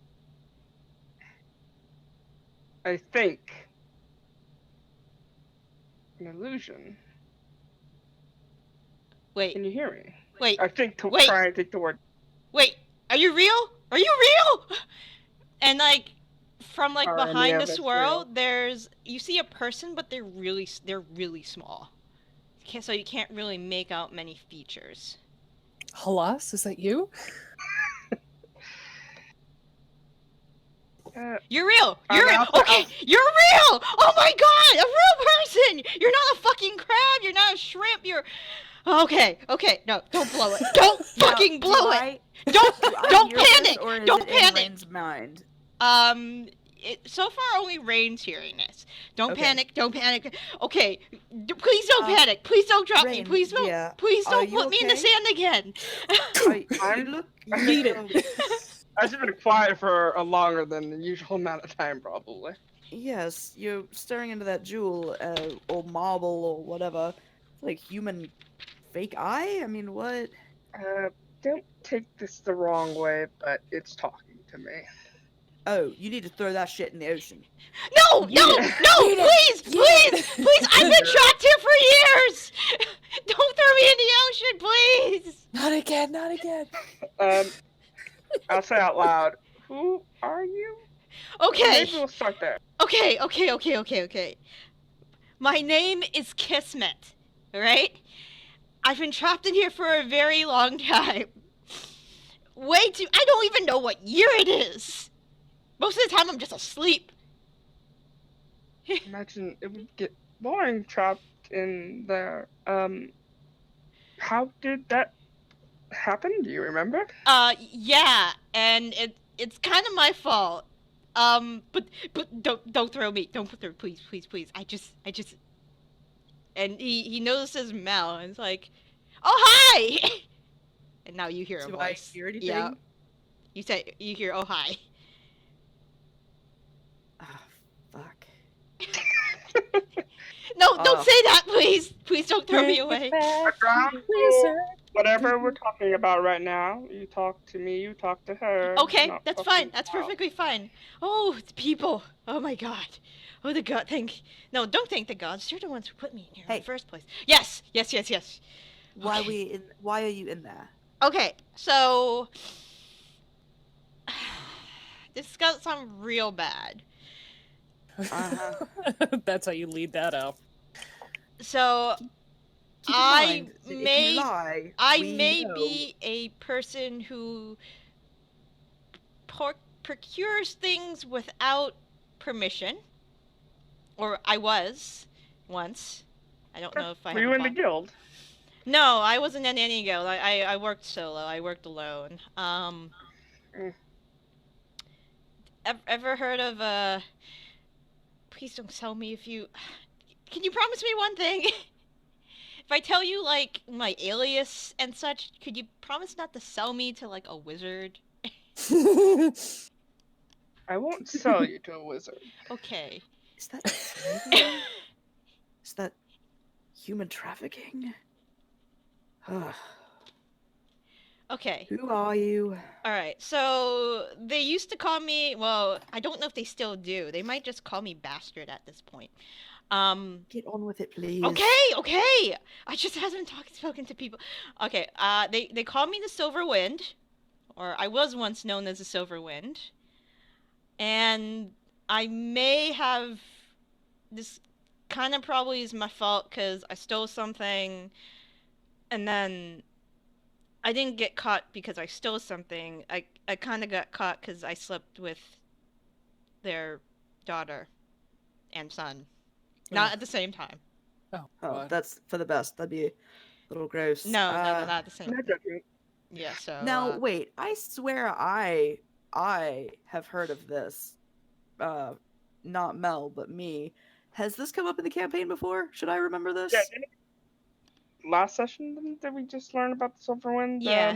C: I think an illusion.
A: Wait,
C: Can you hear me?
A: wait,
C: I think to
A: Wait.
C: try and think the word.
A: wait. Are you real? Are you real? And like from like
C: Are any
A: behind the
C: of us
A: swirl,
C: real?
A: you see a person, but they're really small. So you can't really make out many features.
B: Halas, is that you?
A: You're real.
C: I'm
A: You're real.
C: out to-
A: Okay, you're real. Oh my God, a real person. You're not a fucking crab. You're not a shrimp. You're okay. No, don't blow it. Don't fucking blow it. Don't
D: hear this,
A: panic.
D: or is
A: Don't
D: it in
A: panic.
D: Raine's mind?
A: So far only Raine's hearing this. Don't
D: Okay.
A: panic. Don't panic. Okay, please don't panic. Please don't drop me.
D: Raine,
A: Please don't.
D: yeah.
A: Please
D: Are
A: don't
D: you
A: put me in the
D: okay?
A: sand again.
C: I'm-
D: You look.
C: I
D: You
B: Need
D: look,
B: it.
C: I've just been quiet for a longer than the usual amount of time, probably.
D: Yes, you're staring into that jewel, or marble, or whatever. Like human fake eye? I mean, what?
C: Don't take this the wrong way, but it's talking to me.
D: Oh, you need to throw that shit in the ocean.
A: No, please, I've been trapped here for years. Don't throw me in the ocean, please.
B: Not again, not again.
C: I'll say out loud, who are you?
A: Okay.
C: Maybe we'll start there.
A: Okay. My name is Kismet, alright? I've been trapped in here for a very long time. I don't even know what year it is. Most of the time I'm just asleep.
C: Imagine it would get boring trapped in there. How did that happen? Do you remember?
A: Yeah, and it's kind of my fault. But don't throw me. Don't throw, please. I just. And he notices Mel and it's like, "Oh hi!" And now you hear a
D: Do
A: voice.
D: I hear anything?
A: Yeah. You hear, "Oh hi."
D: Ah, fuck.
A: No, don't
D: Oh.
A: say that, please. Please don't throw me away.
C: Whatever we're talking about right now, you talk to me, you talk to her.
A: Okay,
C: not
A: that's
C: fucking
A: fine. That's
C: out.
A: perfectly fine. Oh, it's people. Oh my God. Oh, the God. No, don't thank the gods. You're the ones who put me in here in
D: Hey.
A: the first place. Yes.
D: Why
A: Okay.
D: Why are you in there?
A: Okay, so this is gonna sound real bad.
D: Uh-huh.
B: That's how you lead that up.
A: So
D: Keep in
A: I
D: mind that if
A: may-
D: you lie,
A: I
D: we
A: may
D: know.
A: be a person who procures things without permission, or I was once. I don't know if I
C: Were
A: have
C: you
A: a
C: in the
A: bomb.
C: guild?
A: No, I wasn't in any guild. I worked solo. I worked alone. Ever heard of Please don't tell me if you. Can you promise me one thing? if I tell you like my alias and such, could you promise not to sell me to like a wizard?
C: I won't sell you to a wizard.
A: Okay.
D: Is that slavery? Is that human trafficking?
A: Okay.
D: Who are you?
A: All right. So they used to call me. Well, I don't know if they still do. They might just call me bastard at this point.
D: Get on with it, please.
A: Okay. I just haven't spoken to people. Okay. They call me the Silver Wind, or I was once known as the Silver Wind, and I may have this. Kind of probably is my fault because I stole something, and then I didn't get caught because I stole something. I kind of got caught because I slept with their daughter and son. Not at the same time.
B: Oh,
D: Oh,
B: God.
D: that's for the best. That'd be a little gross.
A: No, not at the same
C: No
A: time.
C: judgment.
A: Yeah, so...
D: Now, wait. I swear I have heard of this. Not Mel, but me. Has this come up in the campaign before? Should I remember this?
C: Yeah, last session, did we just learn about the Silverwind?
A: Yeah.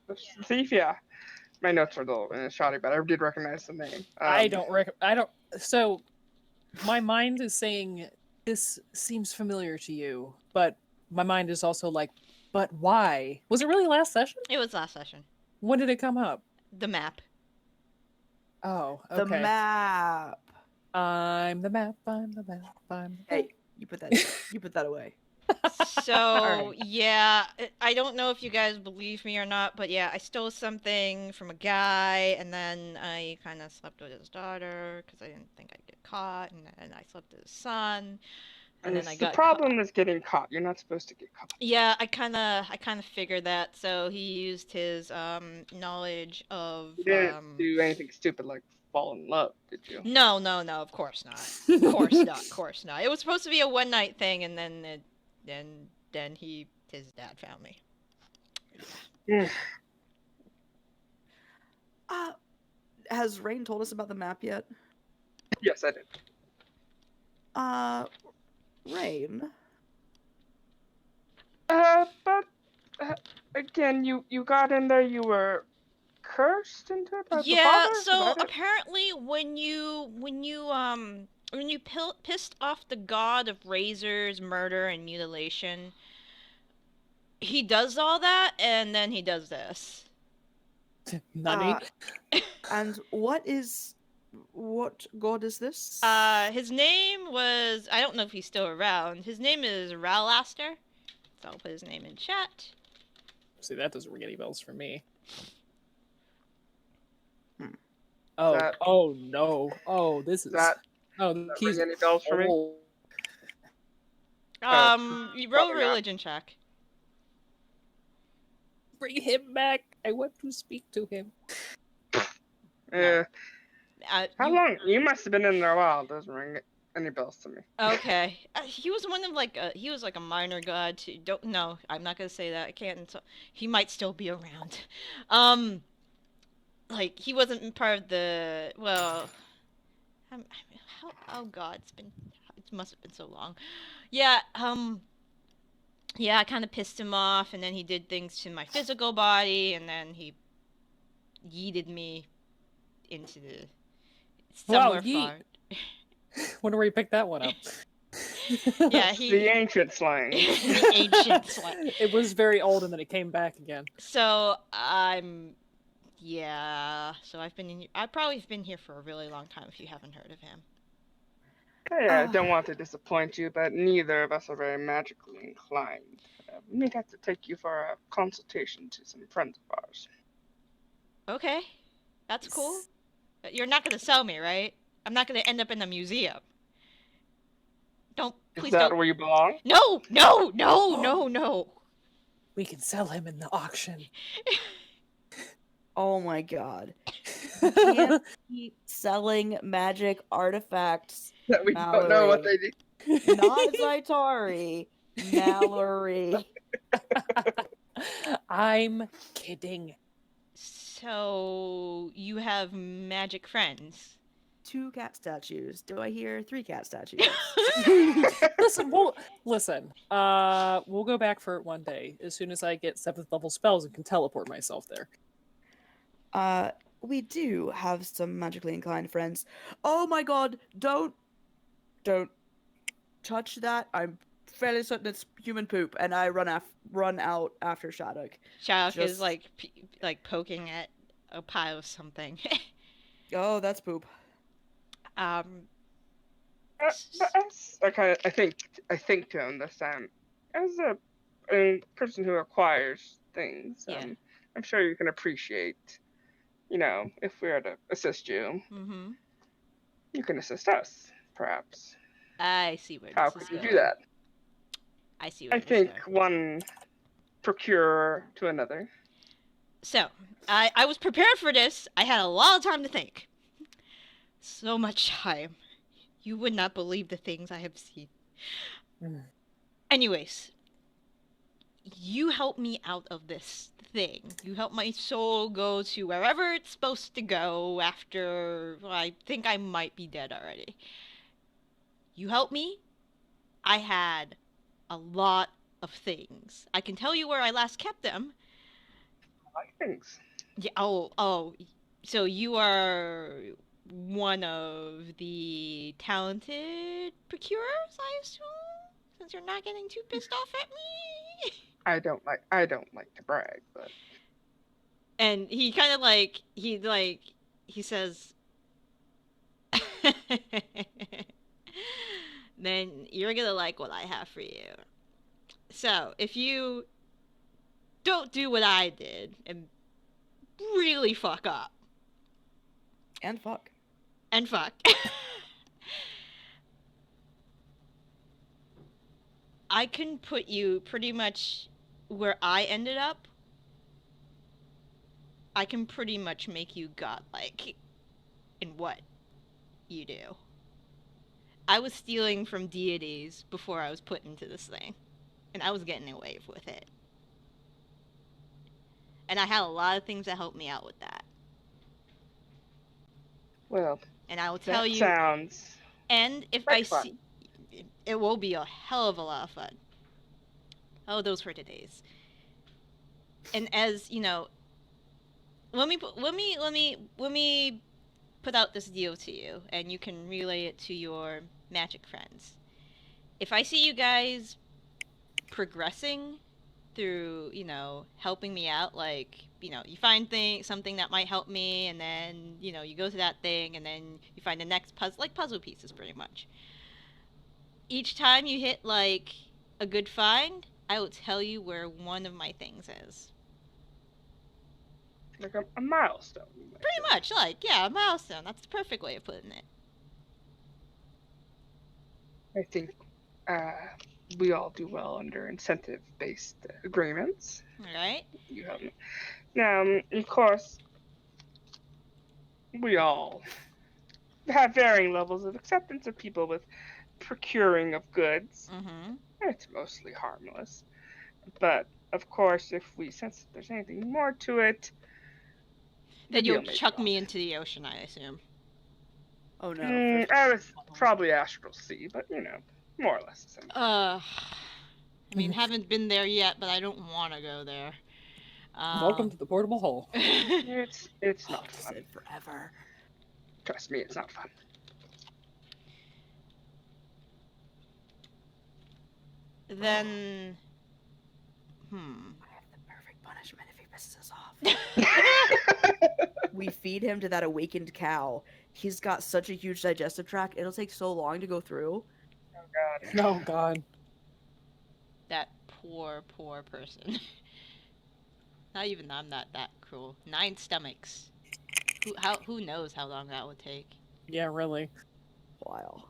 C: The thief? Yeah. My notes are a little shoddy, but I did recognize the name.
B: I don't. So, my mind is saying this seems familiar to you, but my mind is also like, but why? Was it really last session?
A: It was last session.
B: When did it come up?
A: The map.
B: Oh,
D: The
B: okay.
D: map.
B: I'm the map. I'm the map. I'm.
D: Hey, you put that. You put that away.
A: So,
D: Alright.
A: yeah, I don't know if you guys believe me or not, but yeah, I stole something from a guy, and then I kind of slept with his daughter, because I didn't think I'd get caught, and then I slept with his son, and then I got
C: the problem is getting caught. You're not supposed to get caught.
A: Yeah, I kind of figured that, so he used his, knowledge of,
C: You didn't do anything stupid like fall in love, did you?
A: No, of course not. Of course not. It was supposed to be a one-night thing, and then his dad found me.
C: Yeah.
D: Has Raine told us about the map yet?
C: Yes, I did.
D: Raine.
C: But again, you got in there. You were cursed into it by the
A: Yeah,
C: father? Is
A: so
C: that it?
A: apparently when you pissed off the god of razors, murder, and mutilation, he does all that, and then he does this.
B: Nani?
D: And what god is this?
A: His name was, I don't know if he's still around. His name is Ralaster. So I'll put his name in chat.
B: See, that doesn't ring any bells for me.
D: Hmm.
B: Oh,
C: That-
B: oh no! Oh, this is.
C: That
B: Oh,
C: ring
B: he's.
C: any bells for me?
B: Oh,
A: You roll a
C: probably not.
A: religion check.
B: bring him back! I want to speak to him.
C: Yeah. How
A: You-
C: long? You must have been in there a while. It doesn't ring any bells to me.
A: Okay. He was one of he was like a minor god too. No, I'm not gonna say that. I can't. He might still be around. Like he wasn't part of the. Well, oh god, it must have been so long. Yeah. Yeah, I kind of pissed him off, and then he did things to my physical body, and then he yeeted me into the somewhere far.
B: Wonder where you picked that one up.
A: Yeah,
C: The ancient slang.
A: the ancient slang.
B: It was very old, and then it came back again.
A: So so I've probably been here for a really long time if you haven't heard of him.
C: Yeah, I don't want to disappoint you, but neither of us are very magically inclined. We may have to take you for a consultation to some friends of ours.
A: Okay, that's cool. You're not gonna sell me, right? I'm not gonna end up in a museum.
C: Is
A: Please
C: that
A: don't.
C: where you belong?
A: No.
B: We can sell him in the auction.
D: Oh my god. You can't keep selling magic artifacts.
C: That we don't know what they do.
D: Not Zaitari. Mallory.
B: I'm kidding.
A: So you have magic friends.
D: 2 cat statues? Do I hear 3 cat statues?
B: Listen. We'll go back for it one day as soon as I get 7th level spells and can teleport myself there.
D: We do have some magically inclined friends. Oh my god! Don't touch that. I'm fairly certain it's human poop, and I run out after Shaddoc.
A: Shaddoc is
D: Just-
A: like poking at a pile of something.
D: Oh, that's poop.
C: But as I think to understand, as a person who acquires things,
A: Yeah.
C: I'm sure you can appreciate, if we are to assist you,
A: Mm-hmm.
C: you can assist us, perhaps.
A: I see where
C: How
A: this is
C: could you
A: going.
C: do that?
A: I see where
C: I
A: this
C: think
A: is going.
C: one procurer to another.
A: So, I was prepared for this. I had a lot of time to think. So much time. You would not believe the things I have seen.
B: Mm.
A: Anyways, you help me out of this thing. You help my soul go to wherever it's supposed to go after I think I might be dead already. You help me. I had a lot of things. I can tell you where I last kept them.
C: I like things.
A: Yeah. Oh. So you are one of the talented procurers, I assume, since you're not getting too pissed off at me.
C: I don't like to brag, but
A: And he kind of he says, then you're gonna like what I have for you. So if you don't do what I did and really fuck up
D: And fuck.
A: and fuck. I can put you pretty much where I ended up. I can pretty much make you godlike in what you do. I was stealing from deities before I was put into this thing, and I was getting away with it. And I had a lot of things that helped me out with that.
C: well,
A: And I will tell
C: that
A: you,
C: sounds
A: and if
C: quite
A: I
C: fun.
A: see, it will be a hell of a lot of fun. Oh, those were today's. And as you know, let me put out this deal to you, and you can relay it to your magic friends. If I see you guys progressing through, helping me out, like, you find something that might help me, and then, you go to that thing, and then you find the next puzzle pieces, pretty much. Each time you hit, like, a good find, I will tell you where one of my things is.
C: Like a milestone. you might
A: Pretty
C: say.
A: much, like, yeah, a milestone. That's the perfect way of putting it.
C: I think we all do well under incentive-based agreements.
A: Alright?
C: You help me. Now, of course, we all have varying levels of acceptance of people with procuring of goods.
A: Mm-hmm.
C: It's mostly harmless. But, of course, if we sense that there's anything more to it,
A: Then
C: the
A: you'll
C: deal may be
A: chuck
C: off.
A: me into the ocean, I assume.
D: Oh no.
C: I was probably Astral Sea, but, more or less the same.
A: I mean, haven't been there yet, but I don't want to go there.
B: Welcome to the portable hole.
C: It's not fun.
D: Said forever.
C: Trust me, it's not fun.
A: Then,
D: I have the perfect punishment if he pisses us off. We feed him to that awakened cow. He's got such a huge digestive tract, it'll take so long to go through.
C: Oh god.
B: Oh god.
A: that poor person. Not even I'm not that cruel. 9 stomachs. Who knows how long that would take?
B: Yeah, really.
D: Wow.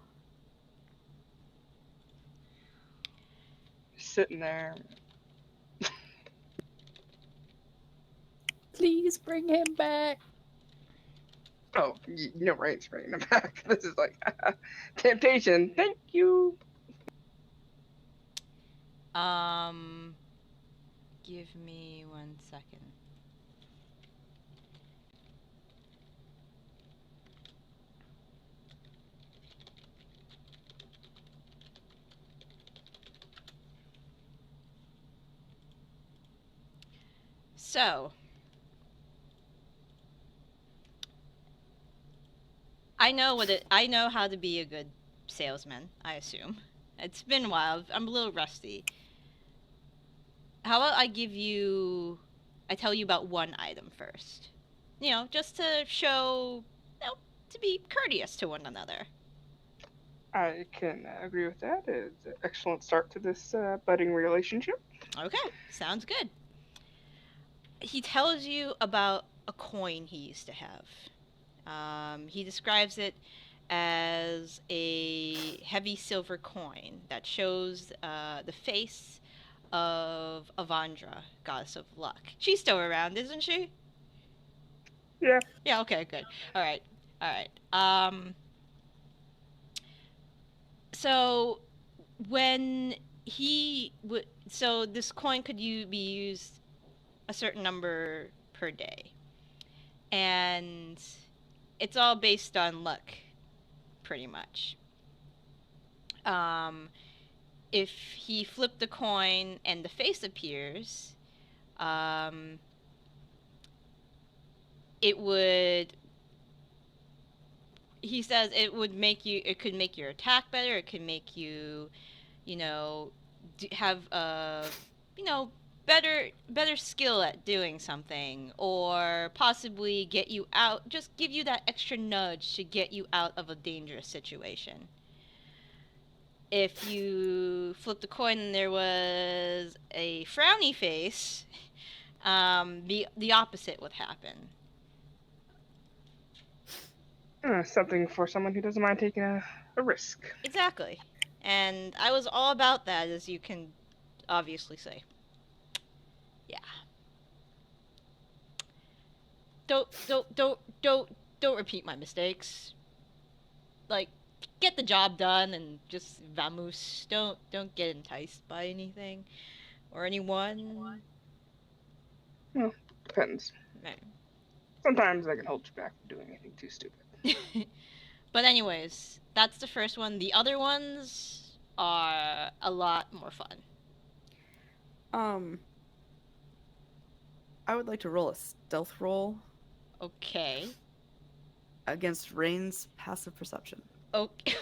C: Sitting there.
B: Please bring him back.
C: Oh, Raine's bringing him back. This is like temptation. Thank you.
A: Give me 1 second. So, I know how to be a good salesman, I assume. It's been a while. I'm a little rusty. How about I tell you about one item first. Just to show, to be courteous to one another.
C: I can agree with that. It's an excellent start to this budding relationship.
A: Okay, sounds good. He tells you about a coin he used to have. He describes it as a heavy silver coin that shows the face of Avandra, goddess of luck. She's still around, isn't she?
C: Yeah.
A: Yeah, okay, good. All right. So when so this coin could be used a certain number per day. And it's all based on luck, pretty much. If he flipped the coin and the face appears, it would. He says it could make your attack better. It could make you, have better skill at doing something, or possibly get you out. Just give you that extra nudge to get you out of a dangerous situation. If you flip the coin and there was a frowny face, the opposite would happen.
C: Something for someone who doesn't mind taking a risk.
A: Exactly. And I was all about that, as you can obviously see. Yeah. Don't repeat my mistakes. Like, get the job done and just vamoose. Don't get enticed by anything or anyone.
C: Well, depends.
A: Right.
C: Sometimes I can hold you back from doing anything too stupid.
A: But anyways, that's the first one. The other ones are a lot more fun.
D: I would like to roll a stealth roll
A: Okay.
D: against Raine's passive perception.
A: Okay.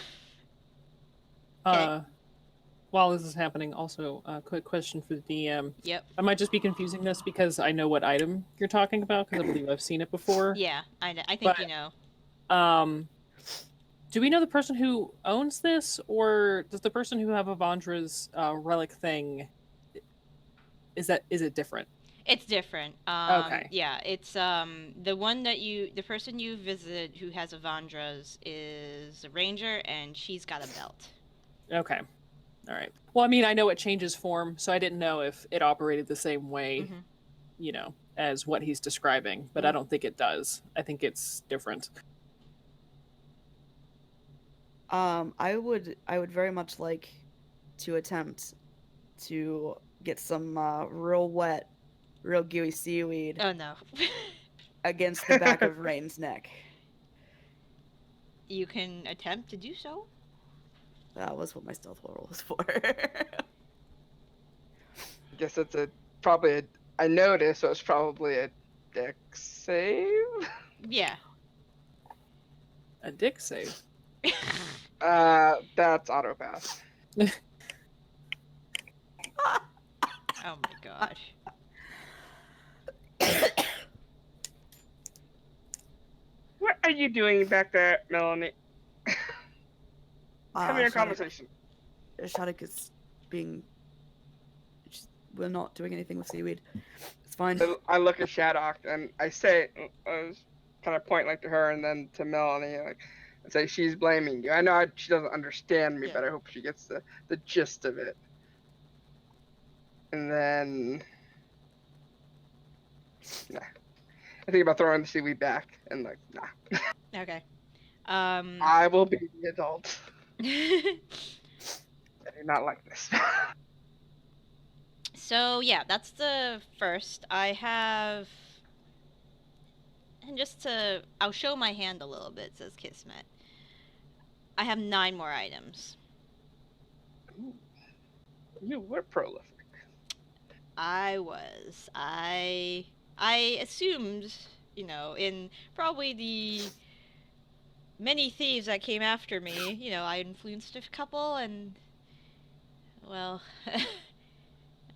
B: While this is happening, also a quick question for the DM.
A: Yep.
B: I might just be confusing this because I know what item you're talking about, because I believe I've seen it before.
A: Yeah, I think
B: But,
A: you know.
B: Do we know the person who owns this, or does the person who have Avandra's relic thing, is it different?
A: It's different.
B: Okay.
A: Yeah, it's the person you visited who has Avandra's is a ranger, and she's got a belt.
B: Okay. All right. Well, I mean, I know it changes form, so I didn't know if it operated the same way, as what he's describing, but I don't think it does. I think it's different.
D: I would very much like to attempt to get some real wet, real gooey seaweed
A: Oh no.
D: against the back of Raine's neck.
A: You can attempt to do so.
D: That was what my stealth roll was for.
C: I guess it's I noticed, so it's probably a dex save.
A: Yeah.
B: A dick save.
C: That's auto pass.
A: Oh my god.
C: What are you doing back there, Melanie? Come here, conversation.
D: Shaddoc is we're not doing anything with seaweed. It's fine.
C: I look at Shaddoc and I say, I kind of point to her and then to Melanie, and say she's blaming you. I know she doesn't understand me, but I hope she gets the gist of it. And then, I think about throwing the seaweed back and nah.
A: Okay.
C: I will be the adult. I do not like this.
A: So yeah, that's the first. I have, and I'll show my hand a little bit, says Kismet. I have 9 more items.
C: Ooh. You were prolific.
A: I was. I I assumed, in probably the many thieves that came after me, I influenced a couple, and, well,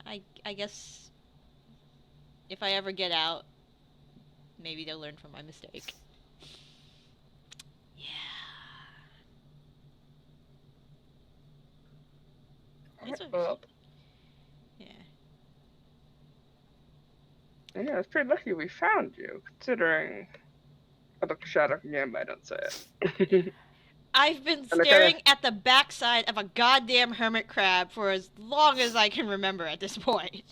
A: I guess if I ever get out, maybe they'll learn from my mistake. Yeah. That's what,
C: Well,
A: yeah.
C: yeah, it's pretty lucky we found you, considering I look Shaddoc again, but I don't say it.
A: I've been
C: And
A: staring at the backside of a goddamn hermit crab for as long as I can remember at this point.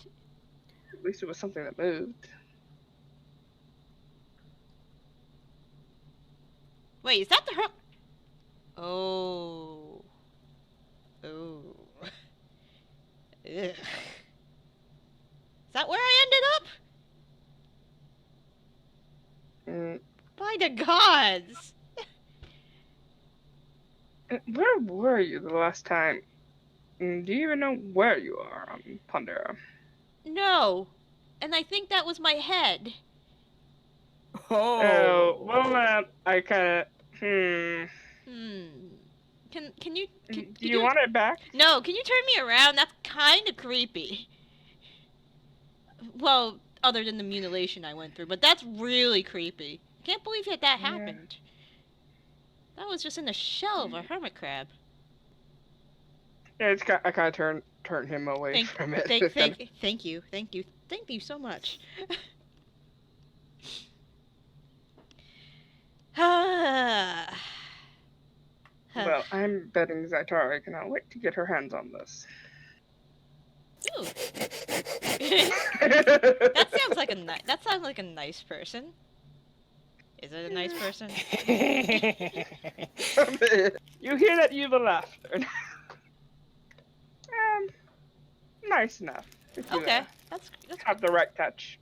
C: At least it was something that moved.
A: Wait, is that the hermit? Oh. Oh. Ugh. Is that where I ended up?
C: Mm,
A: By the gods!
C: where were you the last time? Do you even know where you are on Pondera?
A: No. And I think that was my head.
C: Oh, well, I kind of.
A: Can you...
C: Do you want it back?
A: No, can you turn me around? That's kind of creepy. Well, other than the mutilation I went through, but that's really creepy. Can't believe that
C: Yeah.
A: happened. That was just in the shell of a hermit crab.
C: Yeah, I kind of turn him away from it.
A: Thank you so much.
C: Well, I'm betting Zaitari cannot wait to get her hands on this.
A: Ooh. That sounds like a nice person. Is it a nice person?
C: You hear that evil laughter? Nice enough. If you,
A: Okay, that's
C: have the right touch.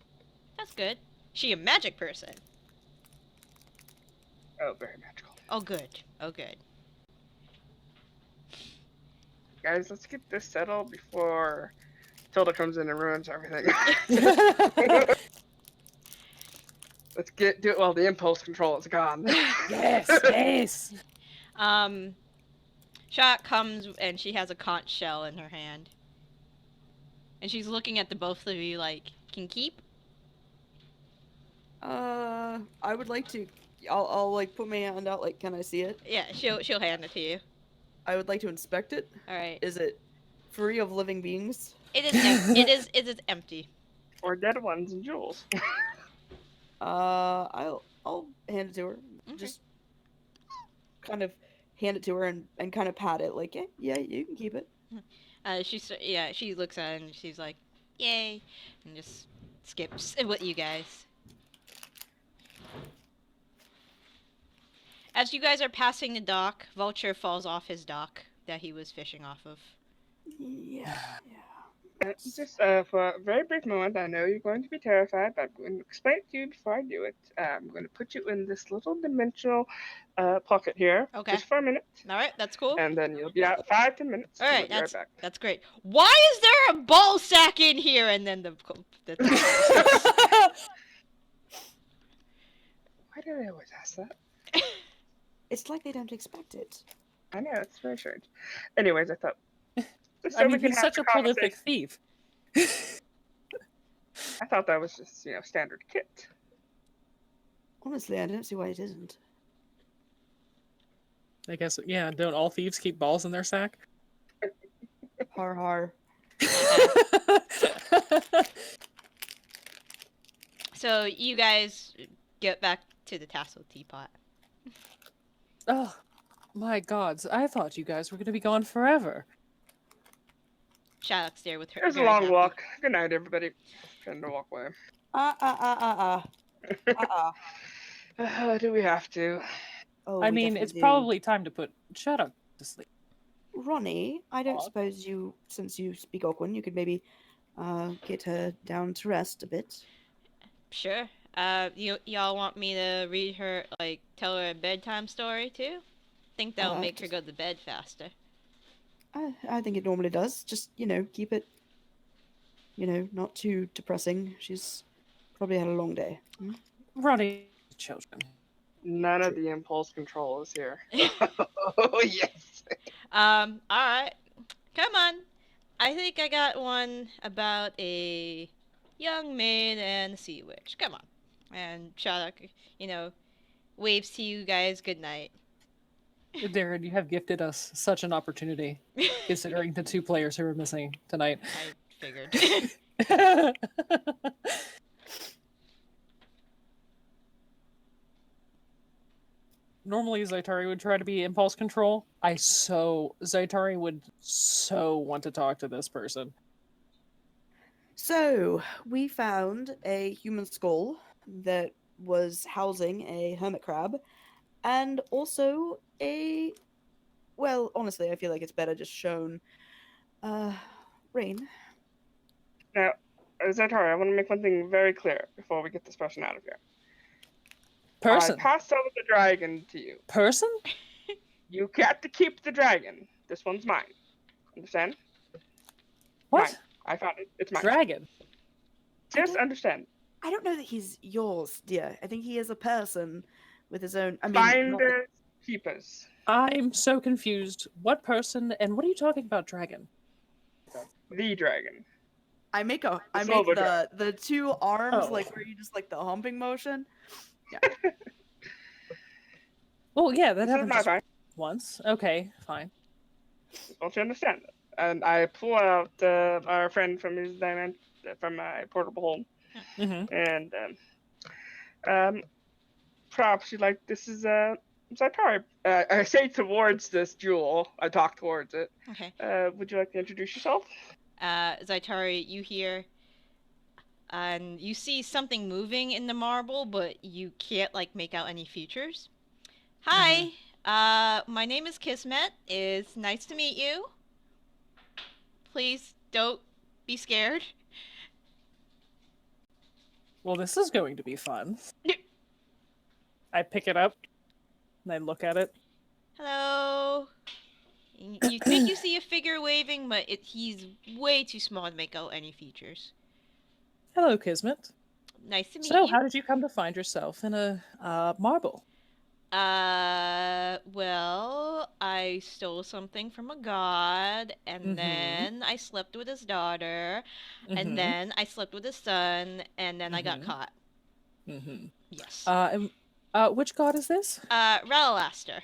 A: That's good. She a magic person.
C: Oh, very magical.
A: Oh good. Oh good.
C: Guys, let's get this settled before Tilda comes in and ruins everything. Let's do it while the impulse control is gone.
B: Yes.
A: Shot comes and she has a conch shell in her hand. And she's looking at the both of you like, can keep?
D: I would like to. I'll like put my hand out. Like, can I see it?
A: Yeah, she'll hand it to you.
D: I would like to inspect it.
A: All right.
D: Is it free of living beings?
A: It is empty.
C: Or dead ones and jewels.
D: I'll hand it to her.
A: Okay.
D: Just kind of hand it to her and kind of pat it. Like, yeah, you can keep it.
A: She looks at it and she's like, yay, and just skips with you guys. As you guys are passing the dock, Vulture falls off his dock that he was fishing off of.
D: Yeah.
C: Just for a very brief moment, I know you're going to be terrified, but I'm going to explain it to you before I do it. I'm going to put you in this little dimensional pocket here,
A: Okay.
C: just for a minute,
A: All right, that's cool.
C: and then you'll be out 5 to 10 minutes.
A: All right,
C: We'll be right back.
A: that's great. Why is there a ball sack in here? And then the
C: Why do they always ask that?
D: It's like they don't expect it.
C: I know, it's very strange. Anyways, I thought.
B: I mean, he's such a prolific thief.
C: I thought that was just, standard kit.
D: Honestly, I don't see why it isn't.
B: I guess, yeah, don't all thieves keep balls in their sack?
D: Har har.
A: So you guys get back to the tassel teapot.
B: Oh, my gods. I thought you guys were going to be gone forever.
A: Shaddoc's there with her.
C: It was a
A: very
C: long
A: happy.
C: walk. Good night, everybody. Trying to walk away. Do we have to?
D: Oh,
B: I
D: we
B: mean,
D: definitely
B: it's
D: do.
B: probably time to put Shaddoc to sleep.
D: Ronny, I don't
B: Aw.
D: suppose you, since you speak Okwin, you could maybe get her down to rest a bit.
A: Sure. Y'all want me to read her, tell her a bedtime story too? Think that'll make her go to bed faster.
D: I think it normally does. Just, keep it, not too depressing. She's Probably had a long day.
B: Running children.
C: None of the impulse control is here. Oh, yes.
A: Alright. Come on. I think I got one about a young maid and a sea witch. Come on. And Shaddoc, waves to you guys good night.
B: Darren, you have gifted us such an opportunity, considering the 2 players who are missing tonight.
A: I figured.
B: Normally, Zaitari would try to be impulse control. Zaitari would so want to talk to this person.
D: So, we found a human skull that was housing a hermit crab, and also well, honestly, I feel like it's better just shown, Raine.
C: Now, Zaitari, I want to make one thing very clear before we get this person out of here.
B: Person?
C: I passed over the dragon to you.
B: Person?
C: You get to keep the dragon. This one's mine. Understand?
B: What?
C: Mine. I found it. It's mine.
B: Dragon?
C: Just understand.
D: I don't know that he's yours, dear. I think he is a person with his own. I mean,
C: Finders, keepers.
B: I'm so confused. What person, and what are you talking about, dragon?
C: The dragon.
D: I make
C: silver
D: the 2 arms
B: Oh.
D: like where you just like the humping motion.
B: Well, yeah, that
C: This is
B: happened
C: my
B: just
C: fine.
B: once. Okay, fine.
C: Don't you understand it? And I pull out our friend from his diamond from my portable home,
B: Mm-hmm.
C: and props. You like this is Zaitari. I say towards this jewel. I talk towards it.
A: Okay.
C: Would you like to introduce yourself?
A: Zaitari, you hear, and you see something moving in the marble, but you can't, make out any features. Hi, my name is Kismet. It's nice to meet you. Please don't be scared.
B: Well, this is going to be fun. I pick it up, and I look at it.
A: Hello. You think you see a figure waving, but he's way too small to make out any features.
B: Hello, Kismet.
A: Nice to meet
B: So,
A: you.
B: how did you come to find yourself in a marble?
A: Well, I stole something from a god, and then I slept with his daughter, and then I slept with his son, and then I got caught.
B: Mm-hmm.
A: Yes.
B: Which god is this?
A: Relalaster.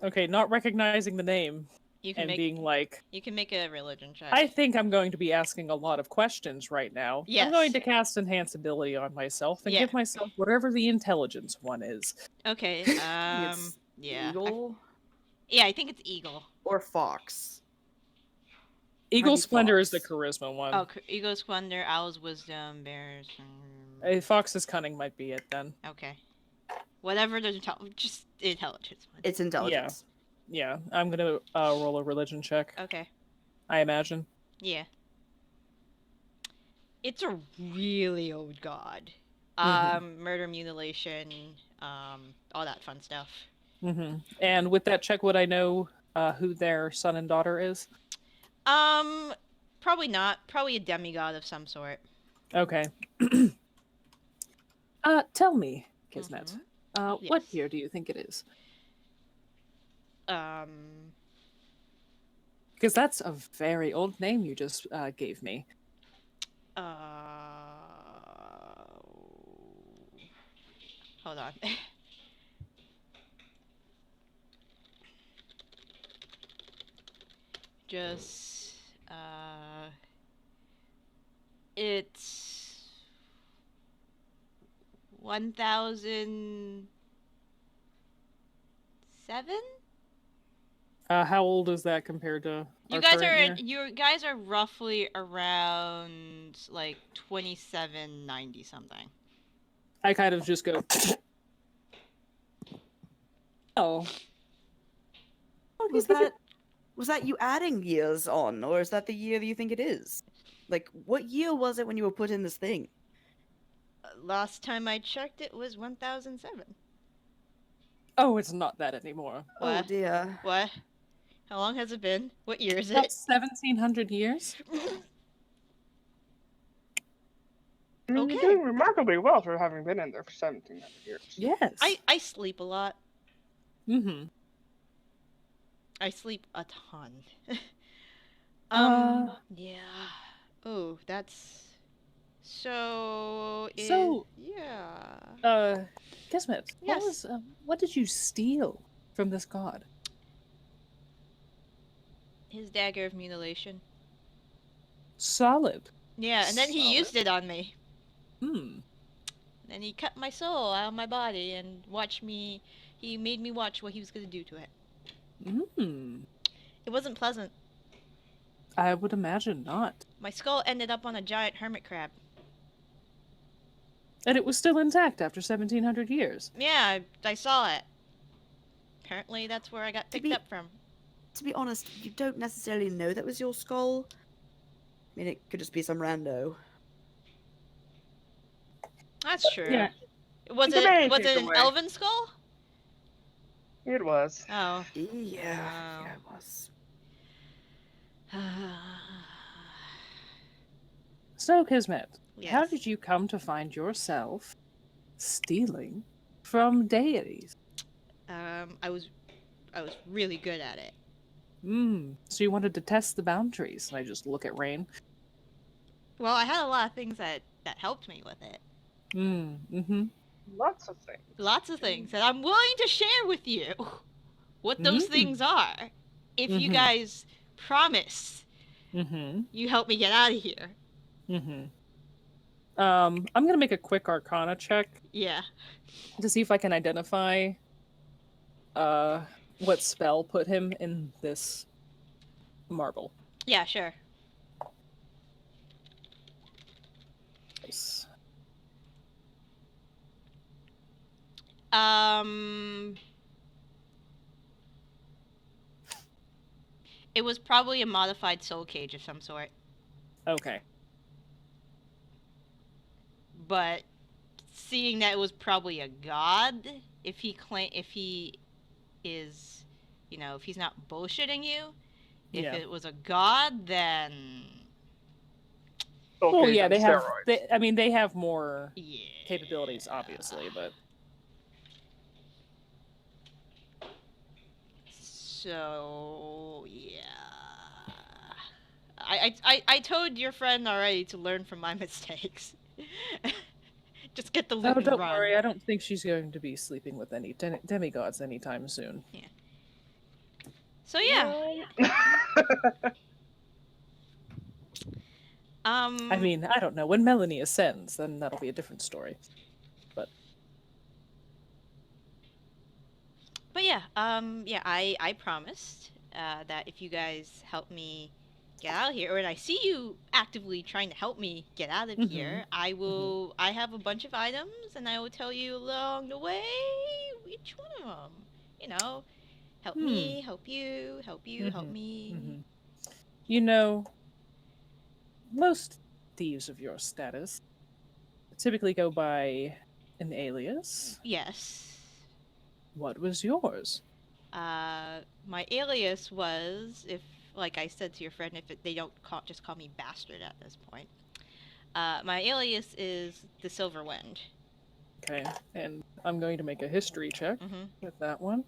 B: Okay, not recognizing the name
A: You can
B: and
A: make
B: being like,
A: you can make a religion check.
B: I think I'm going to be asking a lot of questions right now.
A: Yes.
B: I'm going to cast Enhance Ability on myself and
A: Yeah.
B: give myself whatever the intelligence one is.
A: Okay.
D: It's
A: Yeah.
D: Eagle
A: Yeah, I think it's eagle.
D: or fox.
B: Eagle
D: Maybe
B: Splendor is
D: Fox.
B: the charisma one.
A: Oh, eagle splendor, owl's wisdom, bears.
B: Fox's Cunning might be it then.
A: Okay. Whatever the just intelligence one.
D: It's intelligence.
B: Yeah, I'm gonna roll a religion check,
A: Okay.
B: I imagine.
A: Yeah. It's a really old god. Murder, mutilation, all that fun stuff.
B: Mm-hmm. And with that check, would I know who their son and daughter is?
A: Probably not. Probably a demigod of some sort.
B: Okay. Tell me, Kismet. What
A: Yes.
B: year do you think it is? Because that's a very old name you just gave me.
A: Hold on. Just, it's 1007?
B: How old is that compared to
A: You
B: our
A: guys
B: current
A: are
B: year?
A: you guys are roughly around 2790 something.
B: I kind of just go. Oh.
D: Was that you adding years on, or is that the year that you think it is? Like, what year was it when you were put in this thing?
A: Last time I checked, it was 1007.
B: Oh, it's not that anymore.
D: Oh
A: What?
D: dear.
A: What? How long has it been? What year is
B: About
A: it?
B: 1700 years.
C: I mean, you're doing remarkably well for having been in there for 1,700 years.
B: Yes.
A: I sleep a lot.
B: Mm-hmm.
A: I sleep a ton.
B: Uh,
A: Yeah. Oh, that's so. Yeah.
B: Kismet,
A: Yes.
B: what did you steal from this god?
A: His dagger of mutilation.
B: Solid.
A: Yeah, and then he
B: Solid.
A: used it on me.
B: Hmm.
A: Then he cut my soul out of my body and watched me. He made me watch what he was going to do to it.
B: Hmm.
A: It wasn't pleasant.
B: I would imagine not.
A: My skull ended up on a giant hermit crab.
B: And it was still intact after 1,700 years.
A: Yeah, I saw it. Apparently, that's where I got picked up from.
D: To be honest, you don't necessarily know that was your skull. I mean, it could just be some rando.
A: That's true.
B: Yeah.
A: Was
C: The
A: it
C: main
A: an
C: takeaway.
A: elven skull?
C: It was.
A: Oh.
D: Yeah,
A: Wow.
D: yeah, it was.
B: So, Kismet,
A: Yes.
B: how did you come to find yourself stealing from deities?
A: I was really good at it.
B: So you wanted to test the boundaries. And I just look at Raine.
A: Well, I had a lot of things that helped me with it.
B: Mm-hmm.
C: Lots of things.
A: Lots of things that I'm willing to share with you what those things are. If you guys promise you help me get out of here.
B: I'm gonna make a quick Arcana check
A: Yeah.
B: to see if I can identify what spell put him in this marble.
A: Yeah, sure.
B: Nice.
A: It was probably a modified soul cage of some sort.
B: Okay.
A: But seeing that it was probably a god, if he is, if he's not bullshitting you, if it was a god, then
B: Oh
C: Okay,
B: yeah,
C: then
B: they have.
C: steroids.
B: They have more
A: yeah.
B: capabilities, obviously, but
A: So yeah. I told your friend already to learn from my mistakes. Just get the loot and
B: don't
A: run.
B: worry. I don't think she's going to be sleeping with any demigods anytime soon.
A: So yeah.
B: I mean, I don't know. When Melanie ascends, then that'll be a different story.
A: But yeah, I promised that if you guys help me get out of here, or I see you actively trying to help me get out of here, I will. I have a bunch of items, and I will tell you along the way each one of them. Help me, help you, help you, help me.
B: You know, most thieves of your status typically go by an alias.
A: Yes.
B: What was yours?
A: My alias was, if, like I said to your friend, they don't just call me bastard at this point. My alias is the Silver Wind.
B: Okay, and I'm going to make a history check with that one.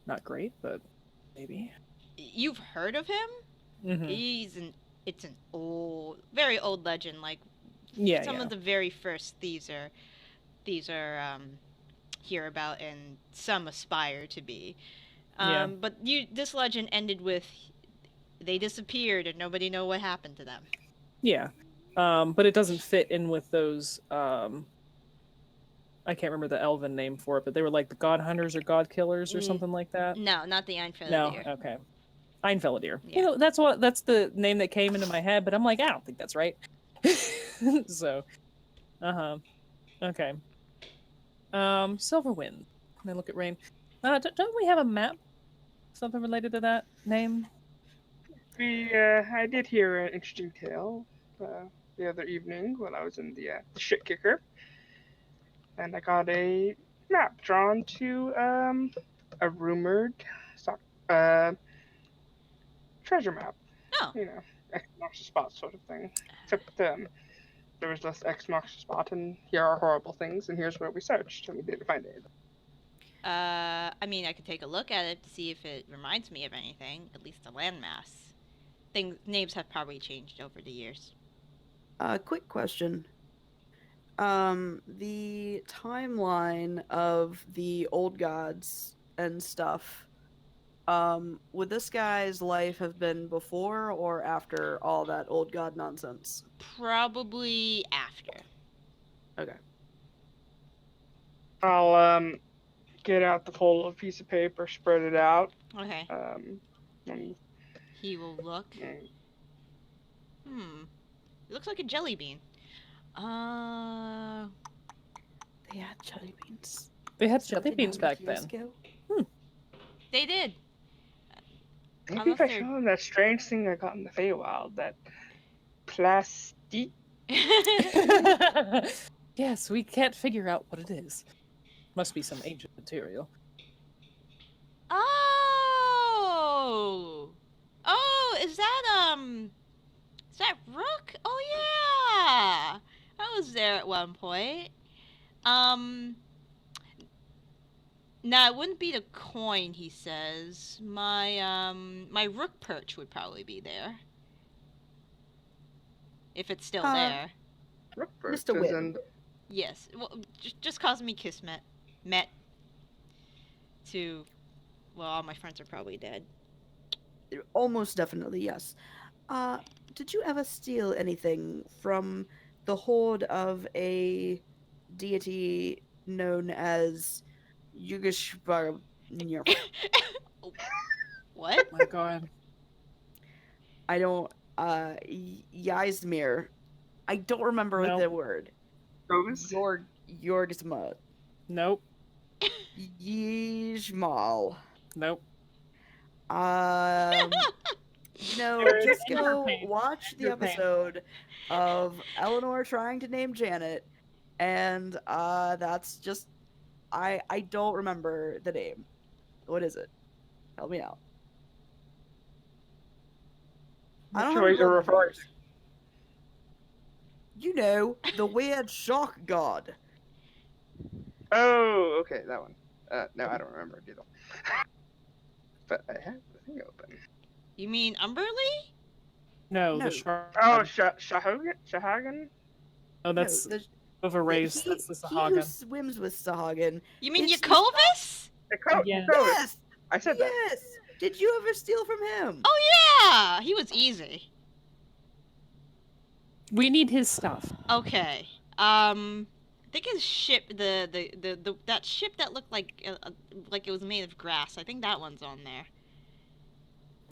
B: Not great, but maybe.
A: You've heard of him? It's an very old legend. Like some of the very first thieves are hear about, and some aspire to be. But this legend ended with they disappeared and nobody know what happened to them.
B: Yeah, but it doesn't fit in with those. I can't remember the elven name for it, but they were like the god hunters or god killers or something like that.
A: No, not the Einfelder.
B: No, okay. Einfelder.
A: Yeah.
B: That's the name that came into my head, but I'm like, I don't think that's right. So, okay. Silverwind. And I look at Raine. Don't we have a map? Something related to that name?
C: I did hear an interesting tale the other evening when I was in the shit kicker, and I got a map drawn to a rumored treasure map.
A: Oh.
C: X marks the spot sort of thing. Except there was less X marks the spot, and here are horrible things, and here's where we searched, and we didn't find anything.
A: I mean, I could take a look at it to see if it reminds me of anything, at least a landmass. Names have probably changed over the years.
D: Quick question. The timeline of the old gods and stuff, would this guy's life have been before or after all that old god nonsense?
A: Probably after.
D: Okay.
C: I'll get out the full piece of paper, spread it out.
A: Okay.
C: And,
A: He will look. It looks like a jelly bean.
D: They had jelly beans.
B: They had jelly beans back then.
A: They did.
C: maybe if I show him that strange thing I got in the Feywild, that plastique.
B: Yes, we can't figure out what it is. Must be some ancient material.
A: Oh! Oh, is that Rook? Oh yeah! I was there at one point. Now it wouldn't be the coin, he says. My Rook perch would probably be there. If it's still there.
D: Mr. Wynn.
A: Yes. Well, just cause me Kismet. Met. To... Well, all my friends are probably dead.
D: Almost definitely, yes. Did you ever steal anything from the horde of a deity known as Yugishbar?
A: What?
B: Oh my god.
D: I don't. Ysmir. I don't remember
B: Nope.
D: the word. Yorgsma.
B: Nope.
D: Yishmal.
B: Nope.
D: No, just go watch the episode of Eleanor trying to name Janet, and that's just I don't remember the name. What is it? Help me out. I don't
C: Sure,
D: have
C: you're referring to.
D: You know, the weird shock god.
C: Oh, okay, that one. No, I don't remember it either. But I have the thing open.
A: You mean Umberlee?
B: No,
D: No.
B: the shark.
C: Oh, Shahagan?
B: Oh, that's
D: No,
B: of a race. That's the
D: He who
B: Sahagan.
D: swims with Sahagan.
A: You mean
D: It's-
A: Iakhovas?
B: Yeah.
D: Yes!
C: I said that.
D: Yes! Did you ever steal from him?
A: Oh yeah! He was easy.
B: We need his stuff.
A: Okay. I think his ship, that ship that looked like it was made of grass. I think that one's on there.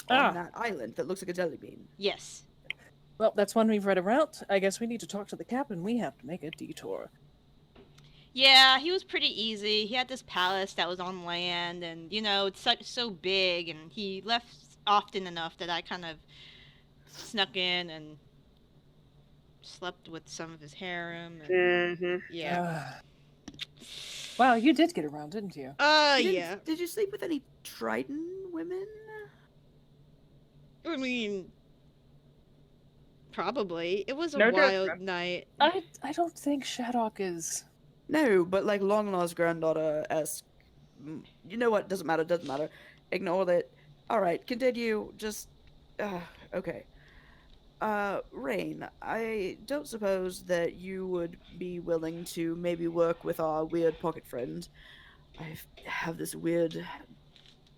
B: Ah.
D: On that island that looks like a jelly bean.
A: Yes.
B: Well, that's one we've read around. I guess we need to talk to the captain. We have to make a detour.
A: Yeah, he was pretty easy. He had this palace that was on land, and it's so big, and he left often enough that I kind of snuck in and slept with some of his harem. And,
C: Mm-hmm.
A: yeah.
B: Wow, you did get around, didn't you?
D: Did you sleep with any Triton women?
A: I mean, probably. It was a
C: No
A: wild
C: judgment.
A: night.
B: I don't think Shaddoc is.
D: No, but like long lost granddaughter-esque. You know what? Doesn't matter. Doesn't matter. Ignore that. All right, continue. Just okay. Raine, I don't suppose that you would be willing to maybe work with our weird pocket friend. I have this weird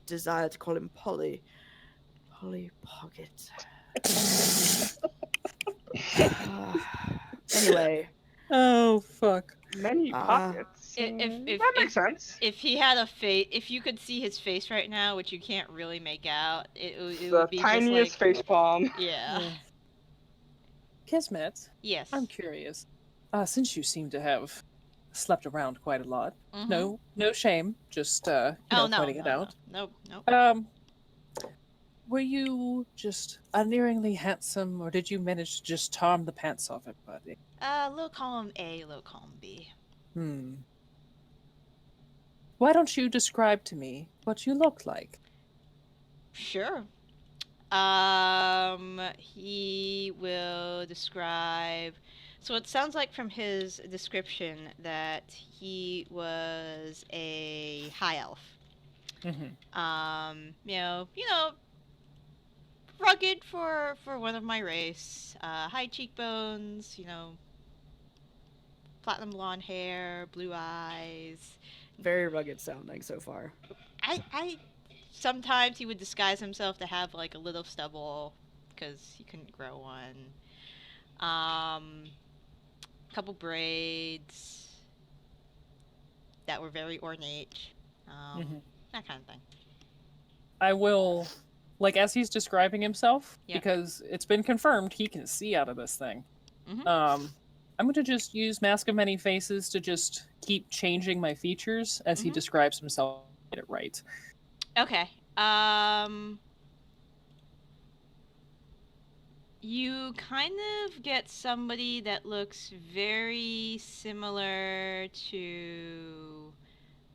D: desire to call him Polly. Polly Pocket. Anyway.
B: Oh fuck.
C: Many pockets.
A: If
C: That makes sense.
A: If he had a face, if you could see his face right now, which you can't really make out, it
C: The
A: would be
C: tiniest
A: just like,
C: face palm.
A: yeah.
B: Kismet,
A: Yes.
B: I'm curious. Since you seem to have slept around quite a lot,
A: Mhm.
B: no shame, just pointing it out.
A: No.
B: Were you just unerringly handsome, or did you manage to just charm the pants off everybody?
A: Low column A, low column B.
B: Why don't you describe to me what you look like?
A: Sure. He will describe. So it sounds like from his description that he was a high elf.
B: Mm-hmm.
A: Rugged for one of my race. High cheekbones. Platinum blonde hair, blue eyes.
D: Very rugged sounding so far.
A: I sometimes he would disguise himself to have like a little stubble because he couldn't grow one. Couple braids that were very ornate. That kind of thing.
B: I will, like, as he's describing himself,
A: Yeah.
B: because it's been confirmed he can see out of this thing.
A: Mhm.
B: I'm going to just use Mask of Many Faces to just keep changing my features as he
A: Mhm.
B: describes himself. Get it right.
A: Okay. You kind of get somebody that looks very similar to.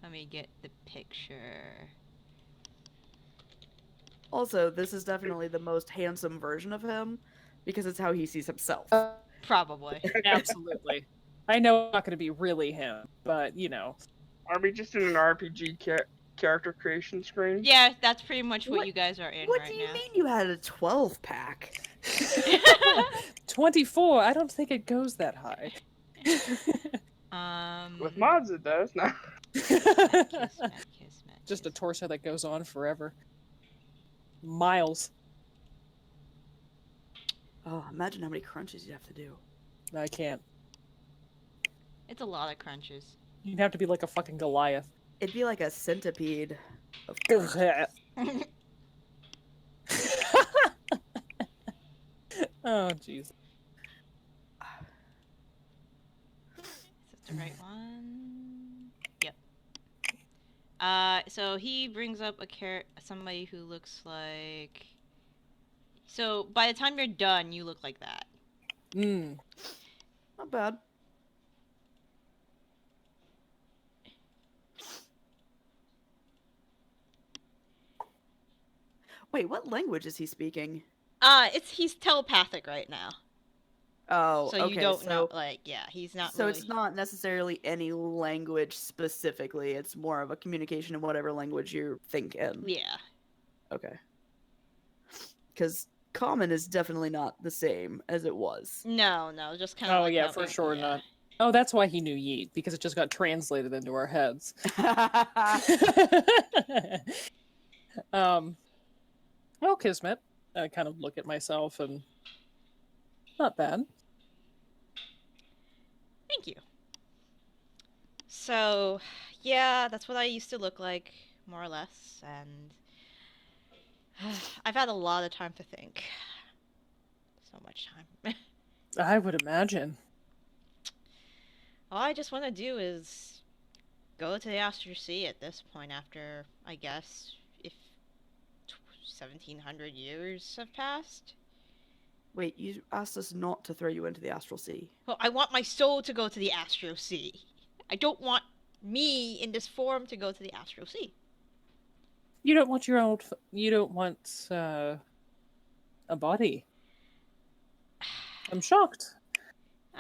A: Let me get the picture.
D: Also, this is definitely the most handsome version of him because it's how he sees himself.
A: Probably.
B: Absolutely. I know it's not going to be really him, but,
C: Are we just in an RPG character creation screen?
A: Yeah, that's pretty much what
D: What-
A: you guys are in
D: What
A: right
D: do you
A: now.
D: mean you had a 12 pack?
B: 24, I don't think it goes that high.
C: With mods, it does. No.
A: Kismet.
B: Just a torso that goes on forever. Miles.
D: Oh, imagine how many crunches you'd have to do.
B: I can't.
A: It's a lot of crunches.
B: You'd have to be like a fucking Goliath.
D: It'd be like a centipede. Of
B: Oh, jeez.
A: Is this the right one? Yep. So he brings up somebody who looks like. So by the time you're done, you look like that.
D: Not bad. Wait, what language is he speaking?
A: He's telepathic right now.
D: Oh,
A: So
D: okay.
A: you don't know, he's not.
D: So
A: really...
D: it's not necessarily any language specifically. It's more of a communication in whatever language you think in.
A: Yeah.
D: Okay. Because common is definitely not the same as it was.
A: No, just kind of.
B: Oh, yeah, for sure not. Oh, that's why he knew Yeet, because it just got translated into our heads. Well, Kismet. I kind of look at myself and not bad.
A: Thank you. So, yeah, that's what I used to look like, more or less, and I've had a lot of time to think. So much time.
B: I would imagine.
A: All I just want to do is go to the Astral Sea at this point after, I guess, if 1,700 years have passed.
D: Wait, you asked us not to throw you into the Astral Sea.
A: Well, I want my soul to go to the Astral Sea. I don't want me in this form to go to the Astral Sea.
B: You don't want you don't want a body. I'm shocked.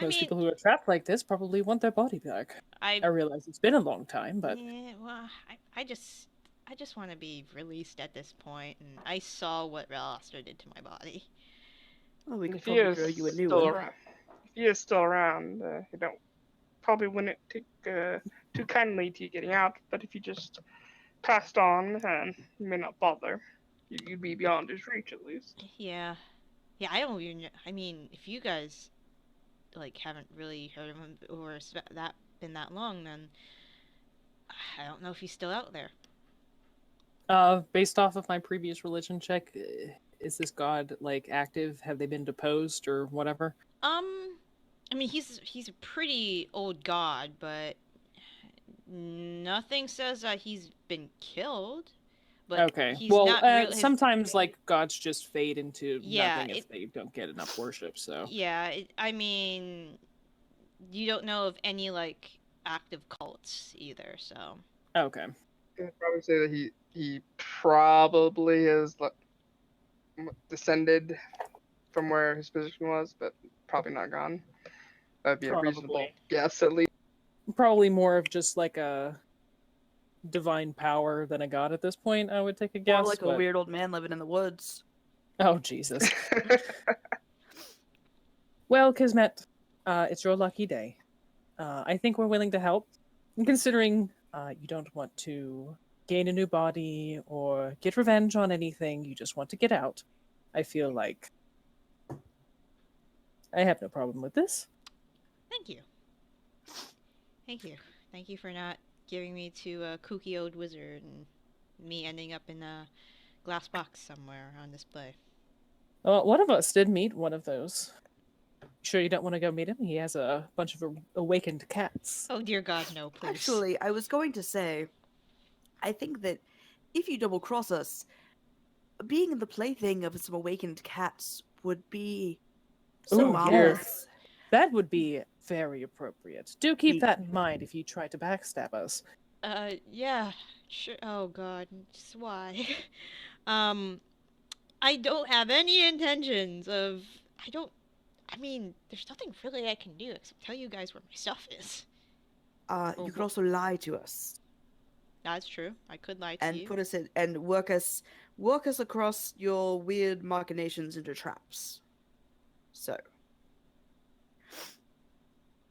B: Most people who are trapped like this probably want their body back. I realize it's been a long time, but
A: yeah, well, I just want to be released at this point, and I saw what Relastor did to my body.
D: Well, we could probably throw you a new one.
C: If he is still around, probably wouldn't take too kindly to you getting out. But if you just passed on, you may not bother. You'd be beyond his reach at least.
A: Yeah, I don't even. I mean, if you guys haven't really heard of him or been that long, then I don't know if he's still out there.
B: Based off of my previous religion check, is this god active? Have they been deposed or whatever?
A: I mean, he's a pretty old god, but nothing says that he's been killed. But
B: okay.
A: He's
B: well,
A: not
B: sometimes gods just fade into nothing if they don't get enough worship. So
A: yeah, I mean, you don't know of any active cults either. So
C: okay, I'd probably say that he probably is descended from where his position was, but probably not gone. That'd be a reasonable
B: Probably.
C: guess, at least.
B: Probably more of just like a divine power than a god at this point, I would take a
D: Or
B: guess.
D: like a
B: but...
D: weird old man living in the woods.
B: Oh, Jesus. Well, Kismet, it's your lucky day. I think we're willing to help. And considering you don't want to gain a new body or get revenge on anything, you just want to get out, I feel like I have no problem with this.
A: Thank you. Thank you. Thank you for not giving me to a kooky old wizard and me ending up in a glass box somewhere on display.
B: Well, one of us did meet one of those. Sure you don't want to go meet him? He has a bunch of awakened cats.
A: Oh dear God, no, please.
D: Actually, I was going to say, I think that if you double cross us, being the plaything of some awakened cats would be so
B: Ooh,
D: marvelous.
B: That would be very appropriate. Do keep
D: Ye-
B: that in mind if you try to backstab us.
A: Yeah, sure. Oh God, just why? I don't have any intentions of. I mean, there's nothing really I can do except tell you guys where my stuff is.
D: You could also lie to us
A: That's true. I could lie to
D: and
A: you.
D: put us in and work us across your weird machinations into traps. So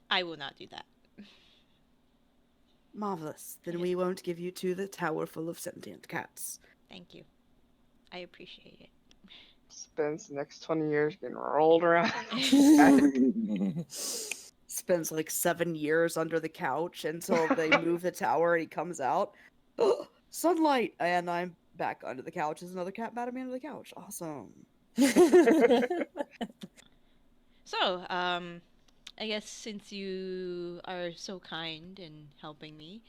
A: I will not do that.
D: marvelous. Then we won't give you to the tower full of sentient cats.
A: Thank you. I appreciate it.
C: Spends the next 20 years getting rolled around.
D: Spends like 7 years under the couch until they move the tower and he comes out. Sunlight! And I'm back under the couch. There's another cat batting me under the couch. Awesome.
A: So, I guess since you are so kind in helping me,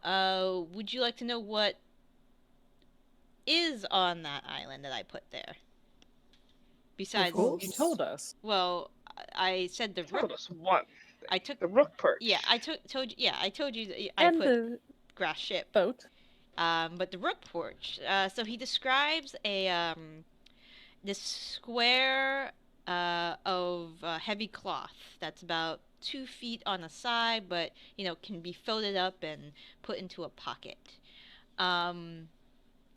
A: would you like to know what is on that island that I put there? Besides,
D: course.
B: You told us.
A: well, I said the
C: Told
A: rook.
C: us one.
A: I took
C: The rook perch.
A: Yeah, I told you. Yeah, I told you that I
B: And
A: put
B: the
A: grass ship.
B: boat.
A: But the rook porch. So he describes a this square of heavy cloth that's about 2 feet on the side, but can be folded up and put into a pocket.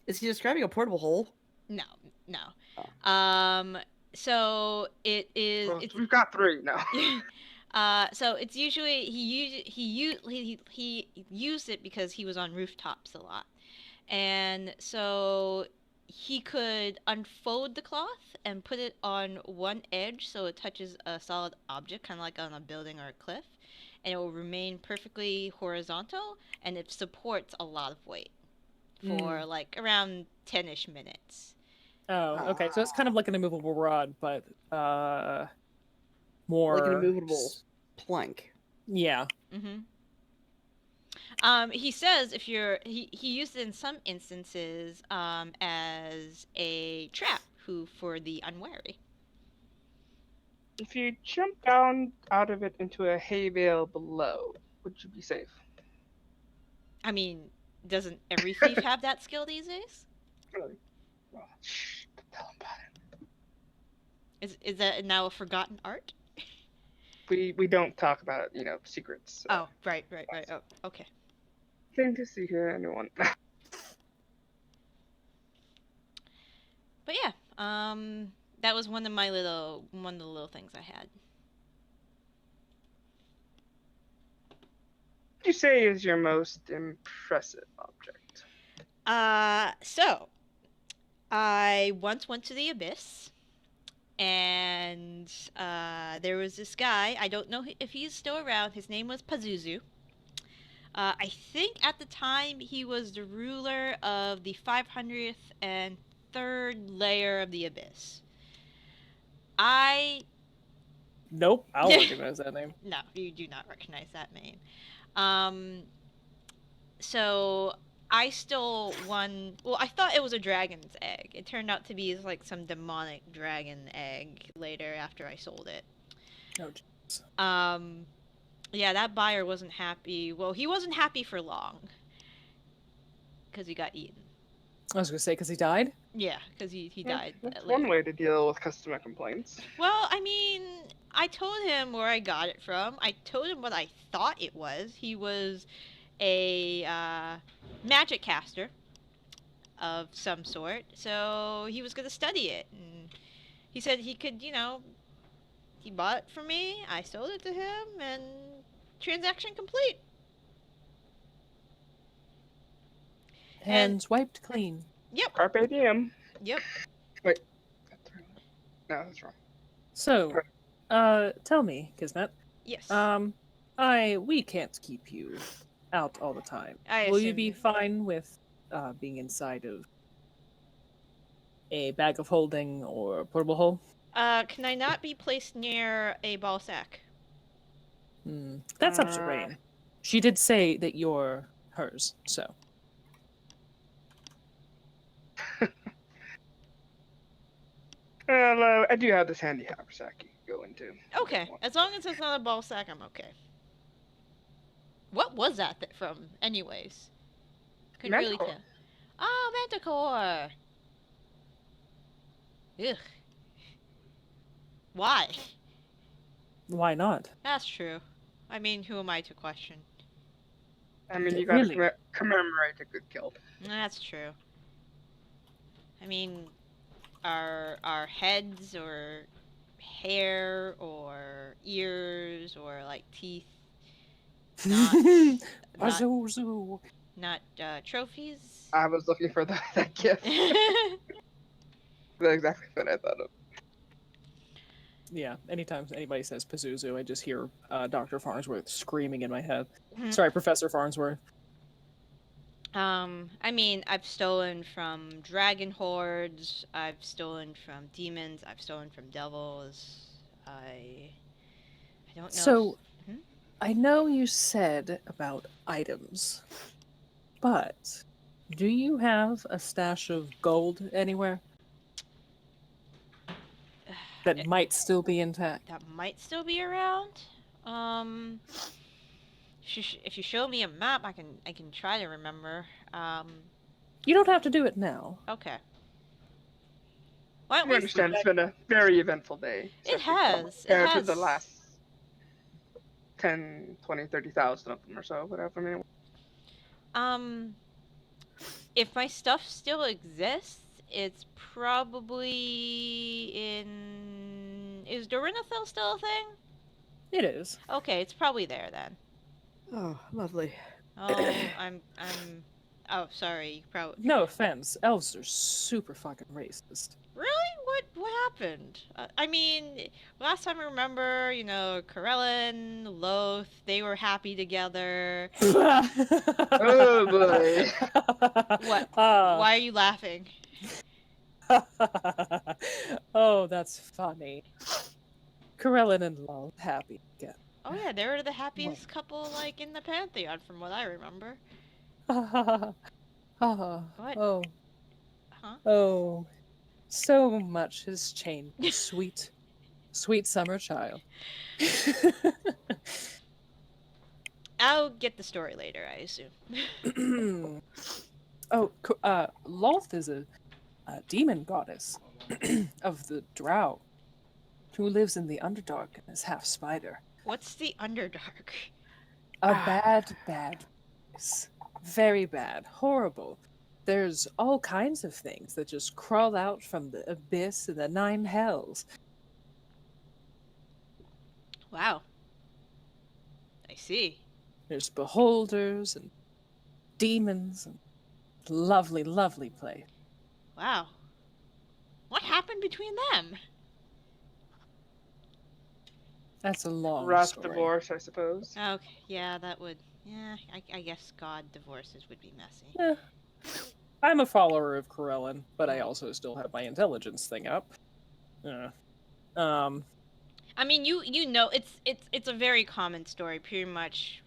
D: Is he describing a portable hole?
A: No.
D: Oh.
A: So it is.
C: Well,
A: It's,
C: we've got 3 now.
A: so it's usually he used it because he was on rooftops a lot, and so he could unfold the cloth and put it on one edge so it touches a solid object, kind of like on a building or a cliff, and it will remain perfectly horizontal, and it supports a lot of weight for like around 10-ish minutes.
B: Oh, okay. So it's kind of like an immovable rod, but more
D: Like an immovable plank.
B: Yeah.
A: He says if he used it in some instances as a trap for the unwary.
C: If you jump down out of it into a hay bale below, would you be safe?
A: I mean, doesn't every thief have that skill these days?
C: Really? Well, shh, don't tell him about it.
A: Is that now a forgotten art?
C: We don't talk about, secrets. So.
A: Oh, right. Oh, okay.
C: Thing to see here, anyone.
A: But yeah, that was one of the little things I had.
C: What would you say is your most impressive object?
A: So I once went to the Abyss, and there was this guy. I don't know if he's still around. His name was Pazuzu. I think at the time he was the ruler of the 503rd layer of the Abyss.
B: Nope, I'll recognize that name.
A: No, you do not recognize that name. So I stole one. Well, I thought it was a dragon's egg. It turned out to be like some demonic dragon egg later after I sold it.
B: Oh, jeez.
A: Yeah, that buyer wasn't happy. Well, he wasn't happy for long because he got eaten.
B: I was gonna say because he died.
A: Yeah, because he died.
C: That's
A: later.
C: one way to deal with customer complaints.
A: Well, I mean, I told him where I got it from. I told him what I thought it was. He was a magic caster of some sort, so he was going to study it. And he said he could, he bought it from me, I sold it to him, and transaction complete.
B: Hands wiped clean.
A: Yep,
C: Carpe diem.
A: yep.
C: Wait. No, that's wrong.
B: So, tell me, Kismet.
A: Yes.
B: We can't keep you out all the time.
A: I
B: Will you
A: assume-
B: be fine with being inside of a bag of holding or a portable hole?
A: Can I not be placed near a ball sack?
B: That's up to Raine. She did say that you're hers, so.
C: Well, I do have this handy haversack you can go into.
A: Okay, as long as it's not a ball sack, I'm okay. What was that from, anyways? Couldn't really
C: Manticore.
A: tell. Oh, Manticore! Ugh. Why?
B: Why not?
A: That's true. I mean, who am I to question?
C: I mean, you gotta
B: Really?
C: commemorate a good kill.
A: That's true. I mean, our heads or hair or ears or like teeth not
B: Azuzu.
A: not trophies?
C: I was looking for that gift. That's exactly what I thought of.
B: Yeah, anytime anybody says Pazuzu, I just hear Dr. Farnsworth screaming in my head.
A: Mhm.
B: Sorry, Professor Farnsworth.
A: I mean, I've stolen from dragon hordes, I've stolen from demons, I've stolen from devils. I don't know.
B: So,
A: Mhm.
B: I know you said about items, but do you have a stash of gold anywhere that might still be intact?
A: That might still be around. If you show me a map, I can try to remember.
B: You don't have to do it now.
A: Okay. Why don't
C: You
A: we?
C: understand, it's been a very eventful day.
A: It
C: especially
A: has.
C: Compared
A: It
C: to
A: has.
C: the last 10, 20, 30,000 of them or so, whatever. I mean,
A: If my stuff still exists, it's probably in. Is Dorinthel still a thing?
B: It is.
A: Okay, it's probably there then.
D: Oh, lovely.
A: Oh, I'm. Oh, sorry. You probably.
B: No offense, elves are super fucking racist.
A: Really? What happened? I mean, last time I remember, Corellin, Loth, they were happy together.
C: oh boy.
A: What? Why are you laughing?
B: Oh, that's funny. Corellin and Love happy again.
A: Oh yeah, they were the happiest couple like in the Pantheon, from what I remember. What?
B: Oh,
A: Huh?
B: oh, so much has changed. Sweet, sweet summer child.
A: I'll get the story later, I assume.
B: Loth is a demon goddess of the Drow who lives in the Underdark and is half spider.
A: What's the Underdark?
B: A bad place. Very bad. Horrible. There's all kinds of things that just crawl out from the abyss and the nine hells.
A: Wow. I see.
B: There's beholders and demons and lovely, lovely place.
A: Wow. What happened between them?
B: That's a long
C: Wrath
B: story.
C: divorce, I suppose.
A: Okay, yeah, that would. Yeah, I guess God divorces would be messy.
B: Yeah. I'm a follower of Corellin, but I also still have my intelligence thing up.
A: I mean, you know, it's a very common story, pretty much.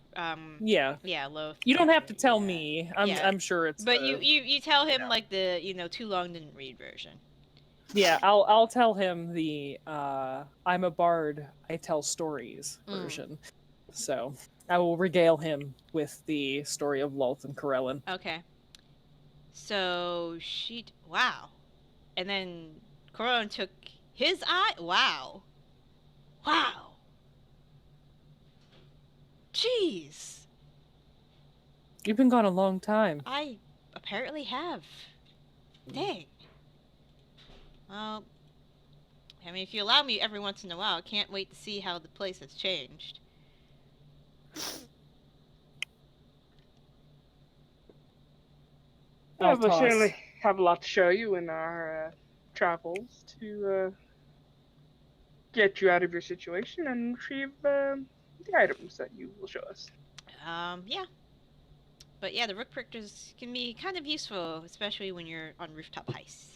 B: Yeah.
A: Yeah, Loth.
B: You don't have to tell
A: yeah.
B: me.
A: Yeah.
B: I'm sure it's.
A: But
B: the-
A: you tell him
B: yeah.
A: like the too long didn't read version.
B: Yeah, I'll tell him the I'm a bard, I tell stories version. So I will regale him with the story of Lolth and Corellin.
A: Okay. So wow. And then Coron took his eye? Wow. Wow. Jeez.
B: You've been gone a long time.
A: I apparently have. Dang. Well, I mean, if you allow me every once in a while, I can't wait to see how the place has changed.
C: Yeah,
B: I'll
C: we'll
B: toss.
C: certainly have a lot to show you in our travels to get you out of your situation and retrieve the items that you will show us.
A: Yeah. But yeah, the rook prickers can be kind of useful, especially when you're on rooftop heists.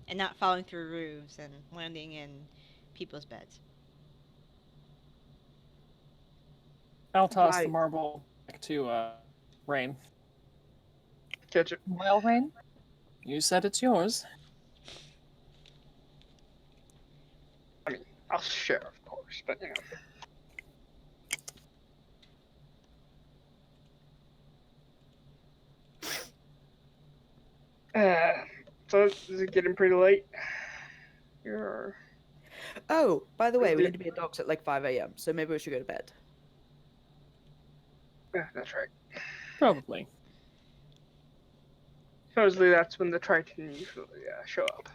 A: And not falling through roofs and landing in people's beds.
B: I'll toss the
D: Right.
B: marble back to Raine.
C: Catch it.
B: Well, Raine, you said it's yours.
C: I mean, I'll share, of course, but you know. So is it getting pretty late? You're...
D: Oh, by the way, we
C: Yeah.
D: need to be at docks at like 5 a.m., so maybe we should go to bed.
C: Yeah, that's right.
B: Probably.
C: Supposedly that's when the Triton usually show up.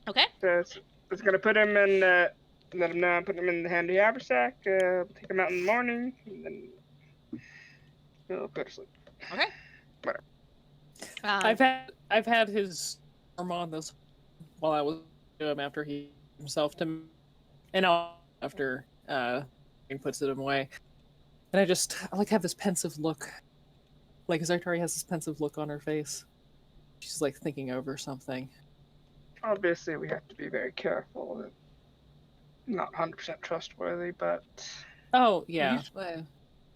A: Okay.
C: So it's gonna put him in, let him know I'm putting him in the handy haversack, take him out in the morning, and then he'll go to sleep.
A: Okay.
C: Whatever.
B: I've had his arm on this while I was with him after he himself to me, and after he puts it away, and I like have this pensive look, like Zaitari has this pensive look on her face. She's like thinking over something.
C: Obviously, we have to be very careful. Not 100% trustworthy, but
B: Oh yeah,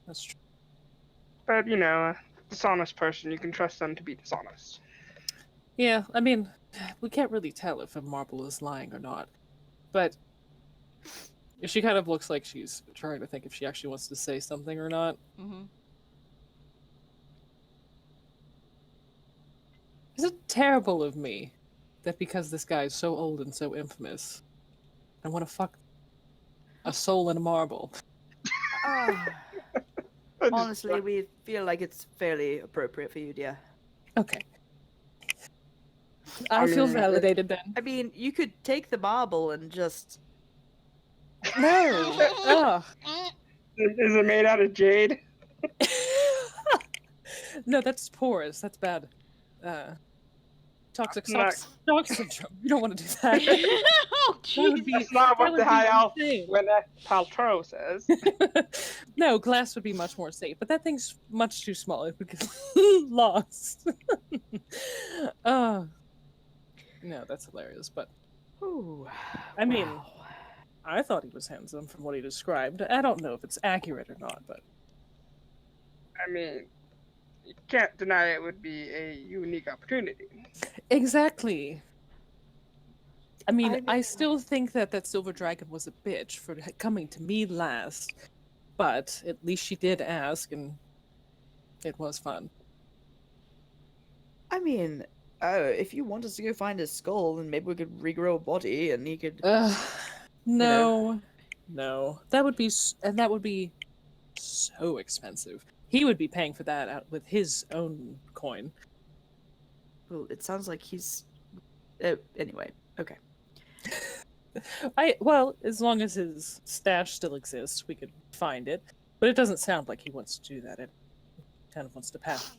B: that's true.
C: but you know, a dishonest person, you can trust them to be dishonest.
B: Yeah, I mean, we can't really tell if a marble is lying or not, but she kind of looks like she's trying to think if she actually wants to say something or not.
A: Mm-hmm.
B: Is it terrible of me that because this guy is so old and so infamous, I want to fuck a soul in a marble?
D: Honestly, we feel like it's fairly appropriate for you, dear.
B: Okay. I feel
C: mean,
B: validated then.
D: I mean, you could take the marble and just...
B: No! Ugh.
C: Is it made out of jade?
B: No, that's porous. That's bad. Toxic
C: Not-
B: shock syndrome. You don't want to do that.
A: Oh,
B: That would
A: jeez.
B: be,
C: That's not
B: that
C: what
B: would
C: the
B: be
C: high elf
B: insane.
C: Gwyneth Paltrow says.
B: No, glass would be much more safe, but that thing's much too small. It would get lost. No, that's hilarious. But
D: Ooh,
B: I mean,
D: wow.
B: I thought he was handsome from what he described. I don't know if it's accurate or not, but
C: I mean, you can't deny it would be a unique opportunity.
B: exactly. I mean, I
D: mean-
B: still think that silver dragon was a bitch for coming to me last, but at least she did ask, and it was fun.
D: I mean, if you want us to go find his skull, then maybe we could regrow a body, and he could...
B: No, that would be so expensive. He would be paying for that out with his own coin.
D: Well, it sounds like he's... anyway, okay.
B: Well, as long as his stash still exists, we could find it. But it doesn't sound like he wants to do that. It kind of wants to pass.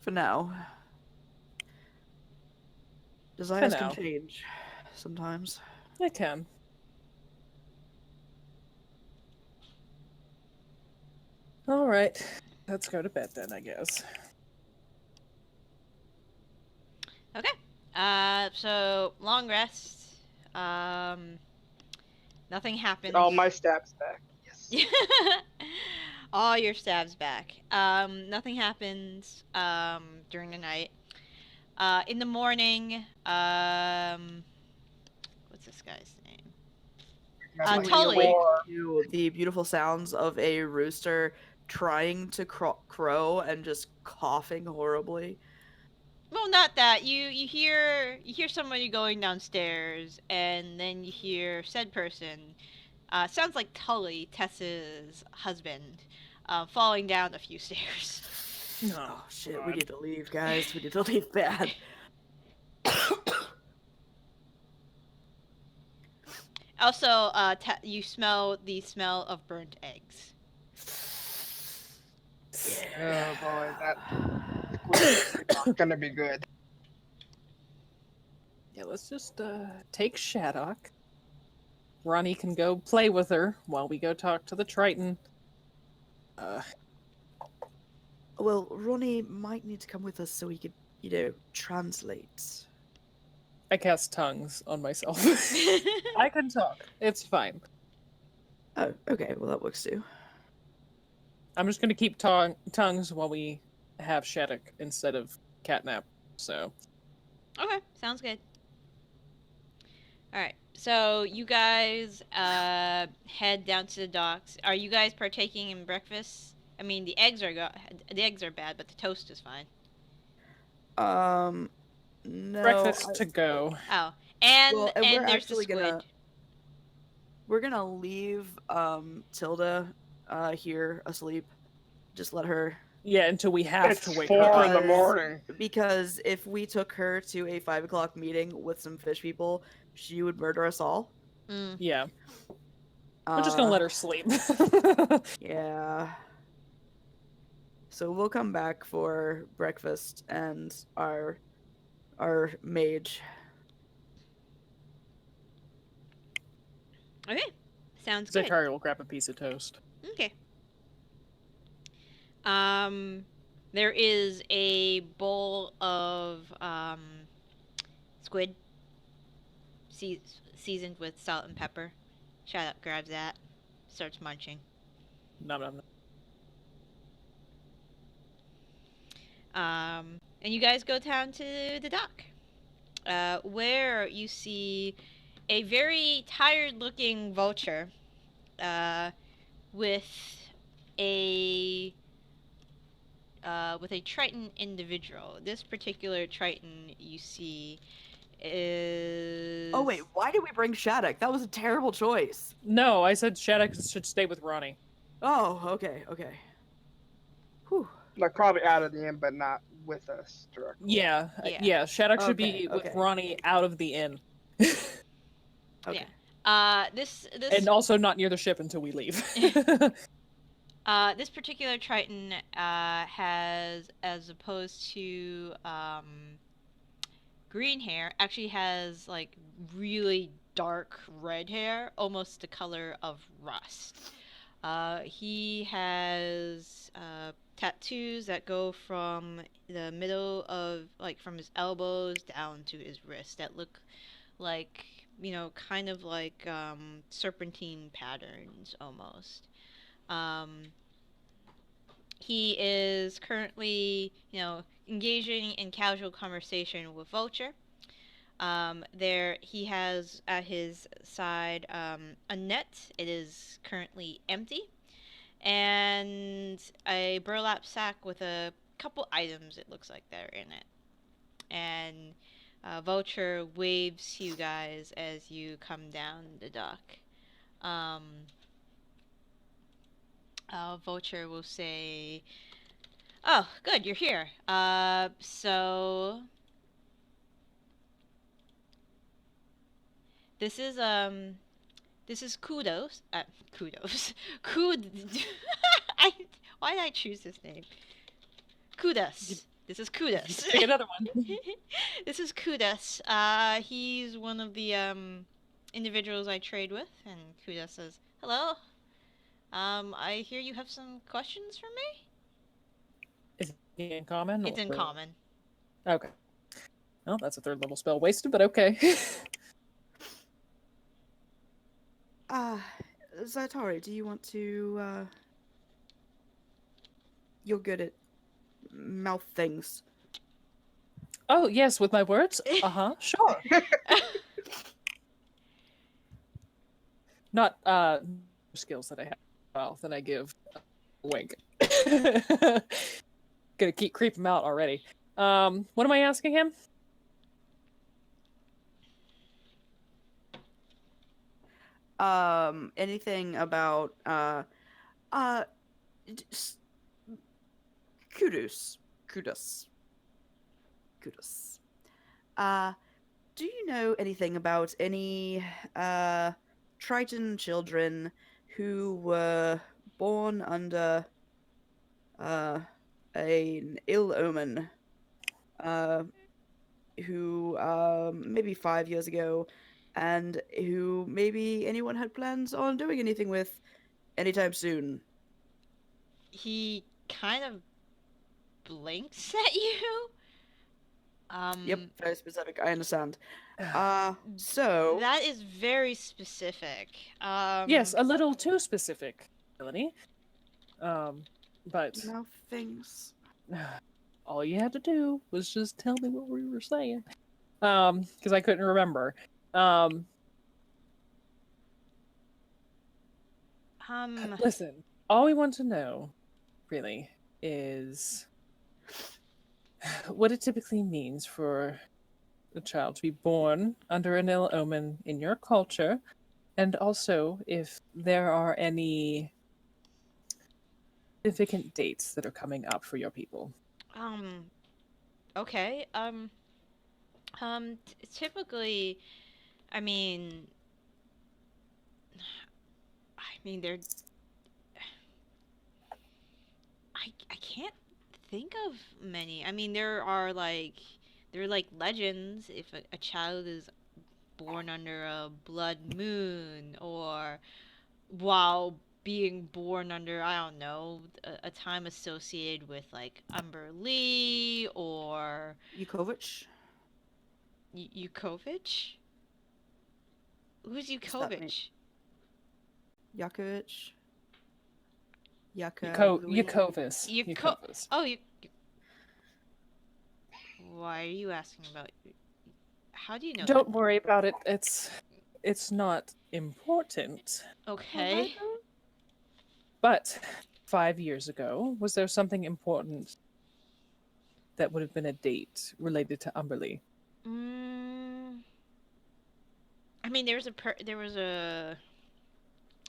D: For now. Desires can
B: now.
D: change sometimes.
B: It can. All right, let's go to bed then, I guess.
A: Okay. So long rest. Nothing happens.
C: All my stabs back. Yes.
A: All your stabs back. Nothing happens during the night. In the morning, what's this guy's name?
C: That's
A: Tully.
C: war.
D: The beautiful sounds of a rooster trying to crow and just coughing horribly?
A: Well, not that. You hear somebody going downstairs, and then you hear said person. Sounds like Tully, Tessa's husband, falling down a few stairs.
D: Oh shit, we need to leave, guys. We need to leave bad.
A: Also, you smell the smell of burnt eggs.
C: Oh boy, that's not gonna be good.
B: Yeah, let's just take Shaddoc. Ronny can go play with her while we go talk to the Triton.
D: Well, Ronny might need to come with us so he could, translate.
B: I cast tongues on myself. I can talk. It's fine.
D: Oh, okay. Well, that works too.
B: I'm just gonna keep tongues while we have Shaddoc instead of Catnap. So.
A: Okay, sounds good. Alright, so you guys head down to the docks. Are you guys partaking in breakfast? I mean, the eggs are bad, but the toast is fine.
D: No.
B: Breakfast to go.
A: Oh, and
D: we're
A: there's the
D: actually
A: squid.
D: We're gonna leave Tilda here asleep. Just let her.
B: Yeah, until we have
C: It's
B: to wake
C: 4
B: her
C: in the
B: up.
C: morning.
D: Because if we took her to a 5 o'clock meeting with some fish people, she would murder us all.
A: Mm.
B: Yeah. We're just gonna let her sleep.
D: Yeah. So we'll come back for breakfast and our mage.
A: Okay, sounds good.
B: Zaitari will grab a piece of toast.
A: Okay. There is a bowl of squid, seasoned with salt and pepper. Shaddoc grabs that, starts munching.
B: Nom nom nom.
A: And you guys go down to the dock, where you see a very tired-looking vulture, with a Triton individual. This particular Triton you see is...
D: Oh wait, why did we bring Shaddoc? That was a terrible choice.
B: No, I said Shaddoc should stay with Ronny.
D: Oh, okay. Whew.
C: Like probably out of the inn, but not with us directly.
B: Yeah,
A: Yeah.
B: yeah. Shaddoc should be
D: Okay.
B: with Ronny out of the inn.
D: Okay.
A: Yeah. This
B: And also not near the ship until we leave.
A: This particular Triton has, as opposed to green hair, actually has like really dark red hair, almost the color of rust. He has tattoos that go from the middle of, like, from his elbows down to his wrist that look like, kind of like serpentine patterns almost. He is currently, engaging in casual conversation with Vulture. There, he has at his side a net. It is currently empty, and a burlap sack with a couple items, it looks like, that are in it. And Vulture waves to you guys as you come down the dock. Vulture will say, "Oh, good, you're here. So this is Kudos. Kudos. Why did I choose this name? Kudos. This is Kudos.
B: Pick another one.
A: This is Kudos. He's one of the individuals I trade with, and Kudos says, "Hello. I hear you have some questions for me?"
B: Is it in common?
A: It's in
B: or-
A: common.
B: Okay. Well, that's a 3rd level spell wasted, but okay.
D: Zaitari, do you want to, you're good at mouth things.
B: Oh, yes, with my words? Sure. Not skills that I have. Well, then I give a wink. Gonna keep creep him out already. What am I asking him?
D: Anything about uh s- kudos. Do you know anything about any Triton children who were born under an ill omen? Who maybe 5 years ago, and who maybe anyone had plans on doing anything with anytime soon.
A: He kind of blinks at you.
D: Yep, very specific. I understand. So
A: That is very specific.
B: Yes, a little too specific, Melanie. But
D: mouth things.
B: all you had to do was just tell me what we were saying. Because I couldn't remember. Listen, all we want to know, really, is what it typically means for a child to be born under an ill omen in your culture, and also if there are any significant dates that are coming up for your people.
A: Okay. Typically, I mean, they're. I can't think of many. I mean, there are like legends. If a child is born under a blood moon, or while being born under, I don't know, a time associated with like Umberlee or
D: Iakhovas?
A: Iakhovas? Who's
D: Does that mean
A: Iakhovas?
D: Iakhovas?
B: Iakhovas.
A: Iakhovas. Oh, why are you asking about? How do you know
B: Don't
A: that?
B: worry about it. It's not important.
A: Okay.
B: But 5 years ago, was there something important that would have been a date related to Umberlee?
A: I mean, there was a.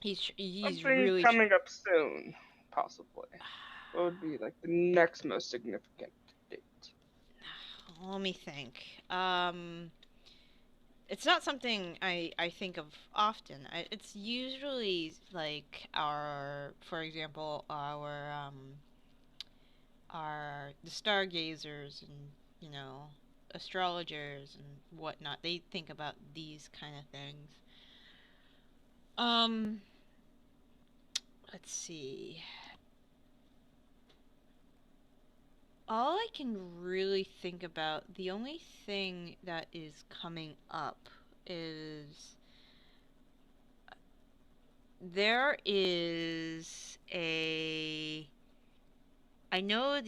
A: He's
C: Something
A: really
C: coming up soon, possibly. What would be like the next most significant date?
A: Let me think. It's not something I think of often. It's usually like for example, the stargazers and astrologers and whatnot. They think about these kind of things. Let's see. All I can really think about, the only thing that is coming up is there is a. I know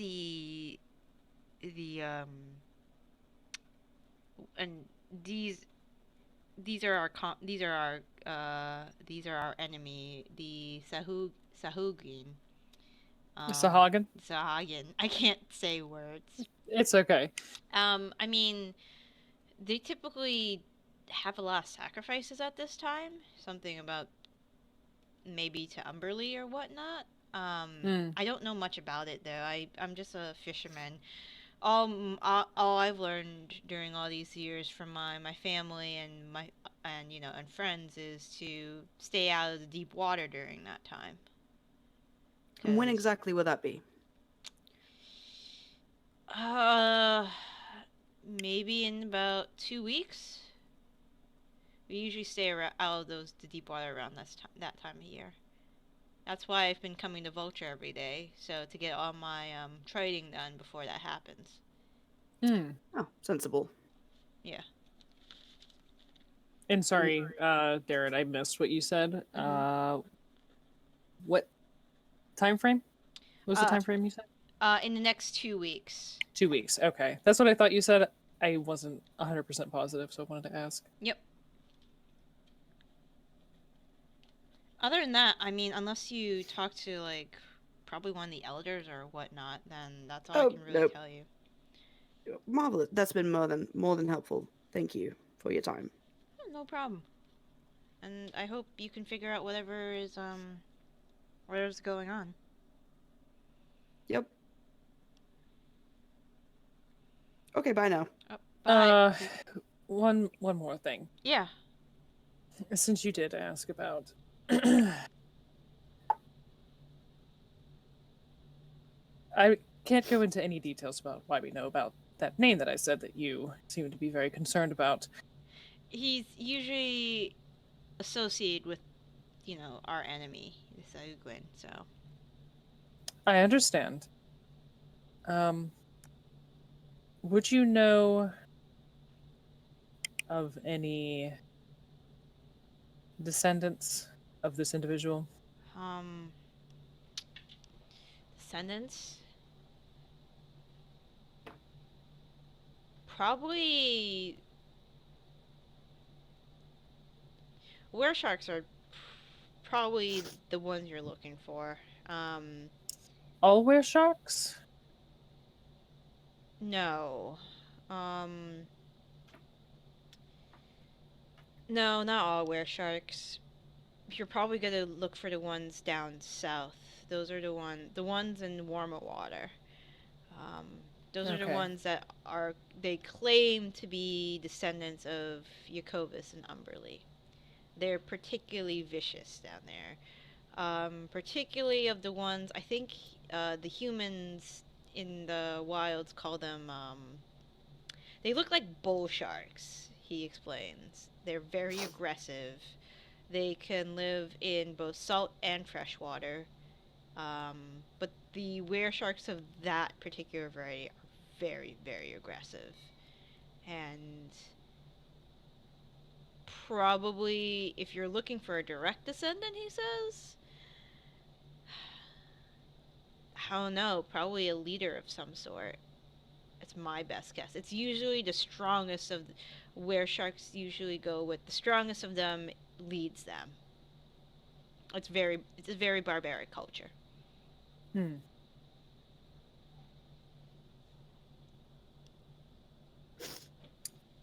A: and these are our enemy, the Sahugin.
B: Sahagin?
A: Sahagin. I can't say words.
B: It's okay.
A: I mean, they typically have a lot of sacrifices at this time. Something about maybe to Umberlee or whatnot. I don't know much about it though. I'm just a fisherman. All I've learned during all these years from my family and and friends is to stay out of the deep water during that time.
D: And when exactly would that be?
A: Maybe in about 2 weeks. We usually stay out of the deep water around that time of year. That's why I've been coming to Vulture every day, so to get all my trading done before that happens.
D: Oh, sensible.
A: Yeah.
B: And sorry, Darren, I missed what you said. What time frame? What was the time frame you said?
A: In the next 2 weeks.
B: 2 weeks. Okay, that's what I thought you said. I wasn't 100% positive, so I wanted to ask.
A: Yep. Other than that, I mean, unless you talk to like probably one of the elders or whatnot, then that's all I
D: Oh,
A: can really
D: nope.
A: tell you.
D: Marvelous. That's been more than helpful. Thank you for your time.
A: No problem. And I hope you can figure out whatever's going on.
D: Yep. Okay, bye now.
A: Oh, bye.
B: One more thing.
A: Yeah.
B: Since you did ask about I can't go into any details about why we know about that name that I said that you seem to be very concerned about.
A: He's usually associated with, our enemy, the Saugwin, so.
B: I understand. Would you know of any descendants of this individual?
A: Descendants? Probably... Weresharks are probably the ones you're looking for.
B: All weresharks?
A: No. No, not all weresharks. You're probably gonna look for the ones down south. Those are the ones in warmer water. Those are the
B: Okay.
A: ones that they claim to be descendants of Iakhovas and Umberlee. They're particularly vicious down there. Particularly of the ones, I think the humans in the wilds call them, they look like bull sharks, he explains. They're very aggressive. They can live in both salt and fresh water. But the weresharks of that particular variety are very, very aggressive. And probably, if you're looking for a direct descendant, he says, I don't know, probably a leader of some sort. That's my best guess. It's usually the strongest of where sharks usually go with. The strongest of them leads them. It's a very barbaric culture.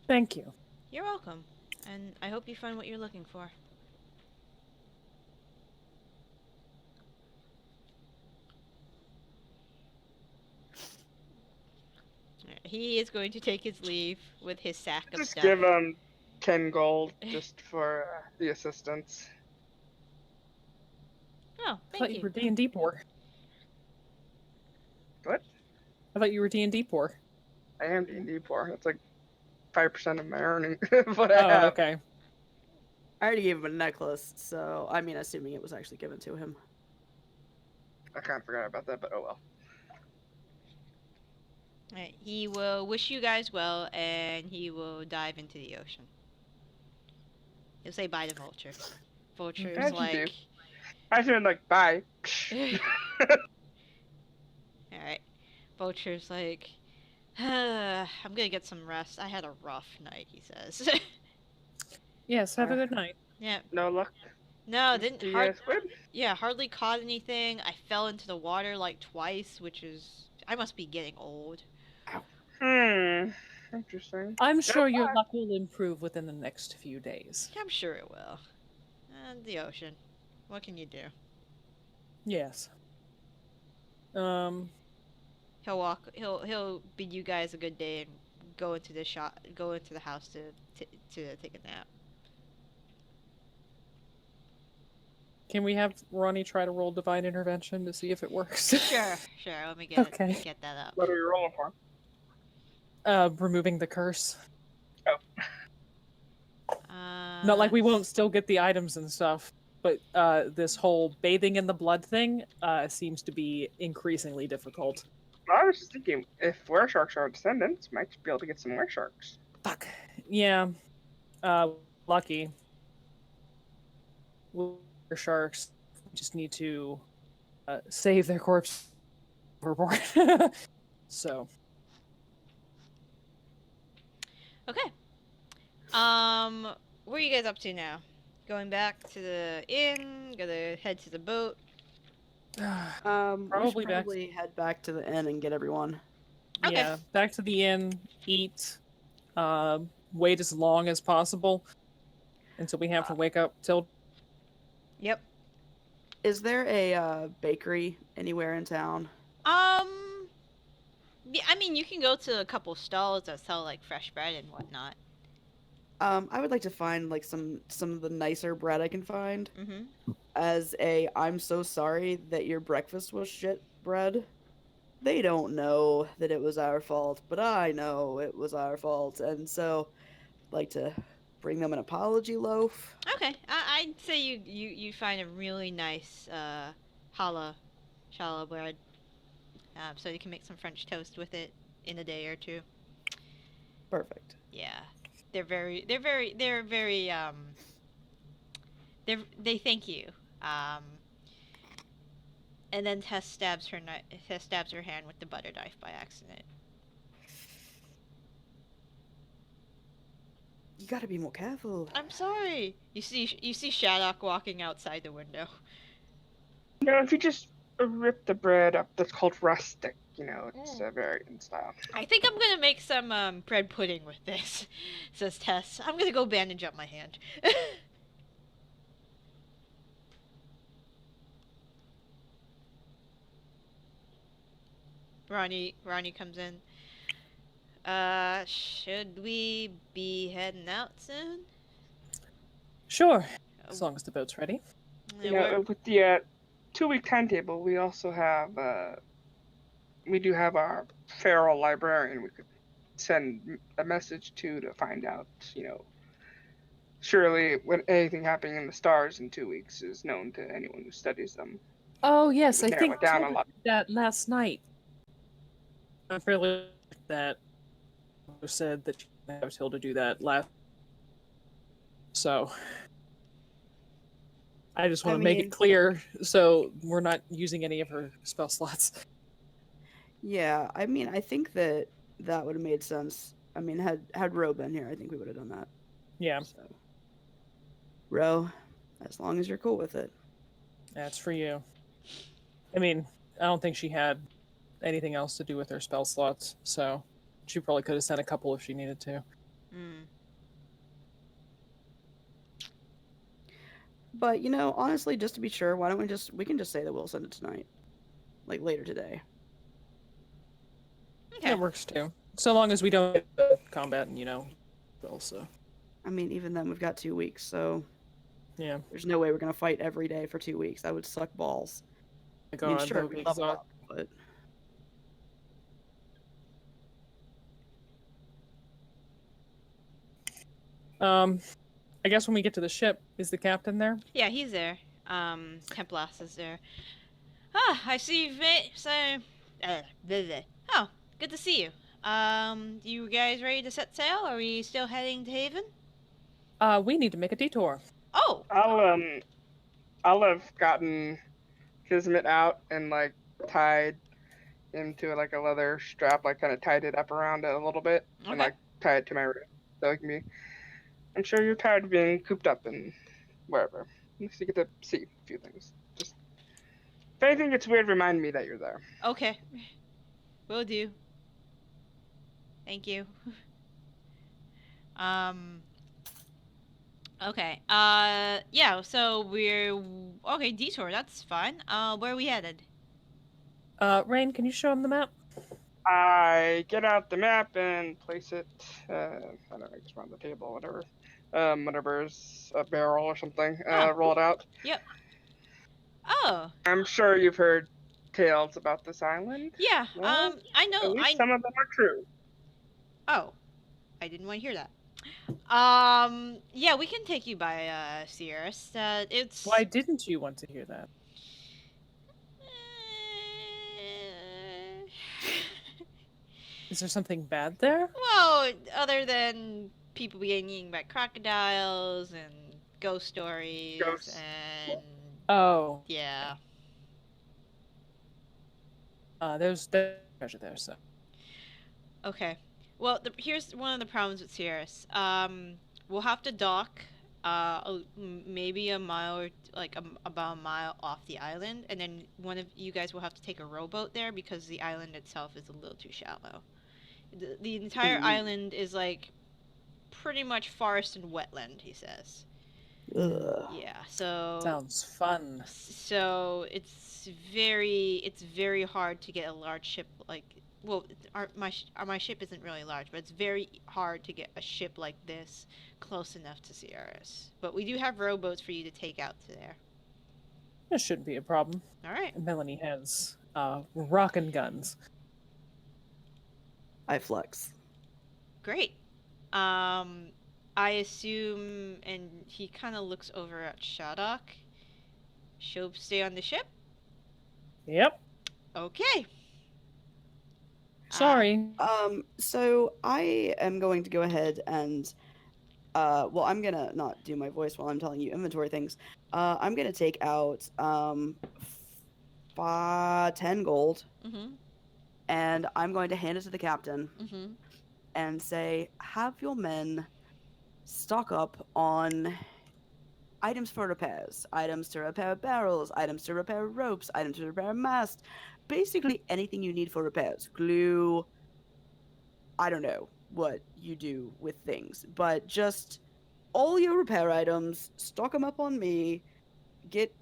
B: Thank you.
A: You're welcome. And I hope you find what you're looking for. He is going to take his leave with his sack of
C: Just
A: stuff.
C: give him 10 gold just for the assistance.
A: Oh,
B: I thought
A: thank
B: you
A: you.
B: were D&D poor.
C: What?
B: I thought you were D&D poor.
C: I am D&D poor. That's like 5% of my earning of what I have.
B: Okay.
D: I already gave him a necklace, so I mean, assuming it was actually given to him.
C: I kind of forgot about that, but oh well.
A: Alright, he will wish you guys well, and he will dive into the ocean. He'll say bye to Vulture. Vulture's
C: How'd you
A: like...
C: do? I should like, bye.
A: Alright. Vulture's like... I'm gonna get some rest. I had a rough night, he says.
B: Yes, have a good night.
A: Yeah.
C: No luck.
A: No,
C: with
A: didn't
C: the squid?
A: hardly caught anything. I fell into the water like twice, which is... I must be getting old.
C: Interesting.
B: I'm sure your luck will improve within the next few days.
A: I'm sure it will. And the ocean. What can you do?
B: Yes.
A: He'll bid you guys a good day and go into the house to take a nap.
B: Can we have Ronny try to roll divine intervention to see if it works?
A: Sure. Let me get that up.
C: What are you rolling for?
B: Removing the curse.
C: Oh.
B: Not like we won't still get the items and stuff, but this whole bathing in the blood thing seems to be increasingly difficult.
C: I was just thinking, if weresharks are descendants, might be able to get some weresharks.
B: Fuck. Yeah. Lucky. We're sharks. We just need to save their corpse overboard. So.
A: Okay. Where are you guys up to now? Going back to the inn? Gonna head to the boat?
D: We should
B: Probably back.
D: probably head back to the inn and get everyone.
A: Okay.
B: Yeah, back to the inn, eat, wait as long as possible until we have to wake up Tilda.
A: Yep.
D: Is there a bakery anywhere in town?
A: Yeah, I mean, you can go to a couple stalls that sell like fresh bread and whatnot.
D: I would like to find like some of the nicer bread I can find.
A: Mm-hmm.
D: As I'm so sorry that your breakfast was shit bread. They don't know that it was our fault, but I know it was our fault, and so I'd like to bring them an apology loaf.
A: Okay, I'd say you find a really nice challah bread, so you can make some French toast with it in a day or two.
D: Perfect.
A: Yeah, they thank you. And then Tess stabs her hand with the butter knife by accident.
D: You gotta be more careful.
A: I'm sorry. You see Shaddoc walking outside the window.
C: If you just rip the bread up, that's called rustic. It's very in style.
A: I think I'm gonna make some bread pudding with this, says Tess. I'm gonna go bandage up my hand. Ronny comes in. Should we be heading out soon?
B: Sure, as long as the boat's ready.
C: With the 2-week timetable, we also have we do have our feral librarian we could send a message to find out, surely when anything happening in the stars in 2 weeks is known to anyone who studies them.
B: Oh yes, I
C: Narrow
B: think
C: it down a
B: Tilda
C: lot.
B: did that last night. I'm fairly that said that she have Tilda do that last. So I just want to make it clear so we're not using any of her spell slots.
D: Yeah, I mean, I think that would have made sense. I mean, had Ro been here, I think we would have done that.
B: Yeah.
D: So, Ro, as long as you're cool with it.
B: That's for you. I mean, I don't think she had anything else to do with her spell slots, so she probably could have sent a couple if she needed to.
A: Mm.
D: But, honestly, just to be sure, why don't we can just say that we'll send it tonight. Like, later today.
A: Okay.
B: That works too. So long as we don't get the combat and, also.
D: I mean, even then, we've got 2 weeks, so...
B: Yeah.
D: There's no way we're going to fight every day for 2 weeks. That would suck balls.
B: God,
D: I mean, sure, we level up, but...
B: I guess when we get to the ship, is the captain there?
A: Yeah, he's there. Templas is there. I see oh, good to see you. You guys ready to set sail? Are we still heading to Haven?
B: We need to make a detour.
A: Oh!
C: I'll have gotten Kismet out and, tied into, a leather strap, kind of tied it up around it a little bit,
A: Okay.
C: and, tie it to my wrist, so it can be... I'm sure you're tired of being cooped up in wherever. You get to see a few things. Just if anything gets weird, remind me that you're there.
A: Okay. Will do. Thank you. Okay. Yeah, so we're... Okay, detour, that's fine. Where are we headed?
B: Raine, can you show him the map?
C: I get out the map and place it, I don't know, just on the table or whatever. Whatever's a barrel or something, roll it out.
A: Yep. Oh.
C: I'm sure you've heard tales about this island.
A: Yeah,
C: Well,
A: I know.
C: At least some of them are true.
A: Oh. I didn't want to hear that. Yeah, we can take you by, Sierras. It's...
B: Why didn't you want to hear that? Is there something bad there?
A: Well, other than people being eaten by crocodiles and ghost stories
C: Ghosts.
A: and...
B: Oh.
A: Yeah.
B: There's treasure there, so.
A: Okay. Well, here's one of the problems with Sierras. We'll have to dock maybe a mile or about a mile off the island, and then one of you guys will have to take a rowboat there because the island itself is a little too shallow. The entire
D: Ooh.
A: island is like pretty much forest and wetland, he says.
D: Ugh.
A: Yeah, so
B: Sounds fun.
A: it's very hard to get a large ship like my ship isn't really large, but it's very hard to get a ship like this close enough to Sierras. But we do have rowboats for you to take out to there.
B: This shouldn't be a problem.
A: All right.
B: Melanie has rockin' guns.
D: I flex.
A: Great. I assume, and he kind of looks over at Shaddoc. She'll stay on the ship?
B: Yep.
A: Okay.
B: Sorry.
D: So I am going to go ahead and, well, I'm gonna not do my voice while I'm telling you inventory things. I'm gonna take out, 10 gold,
A: Mm-hmm.
D: and I'm going to hand it to the captain
A: Mm-hmm.
D: and say, have your men stock up on items for repairs, items to repair barrels, items to repair ropes, items to repair mast, basically anything you need for repairs. Glue, I don't know what you do with things, but just all your repair items, stock them up on me, get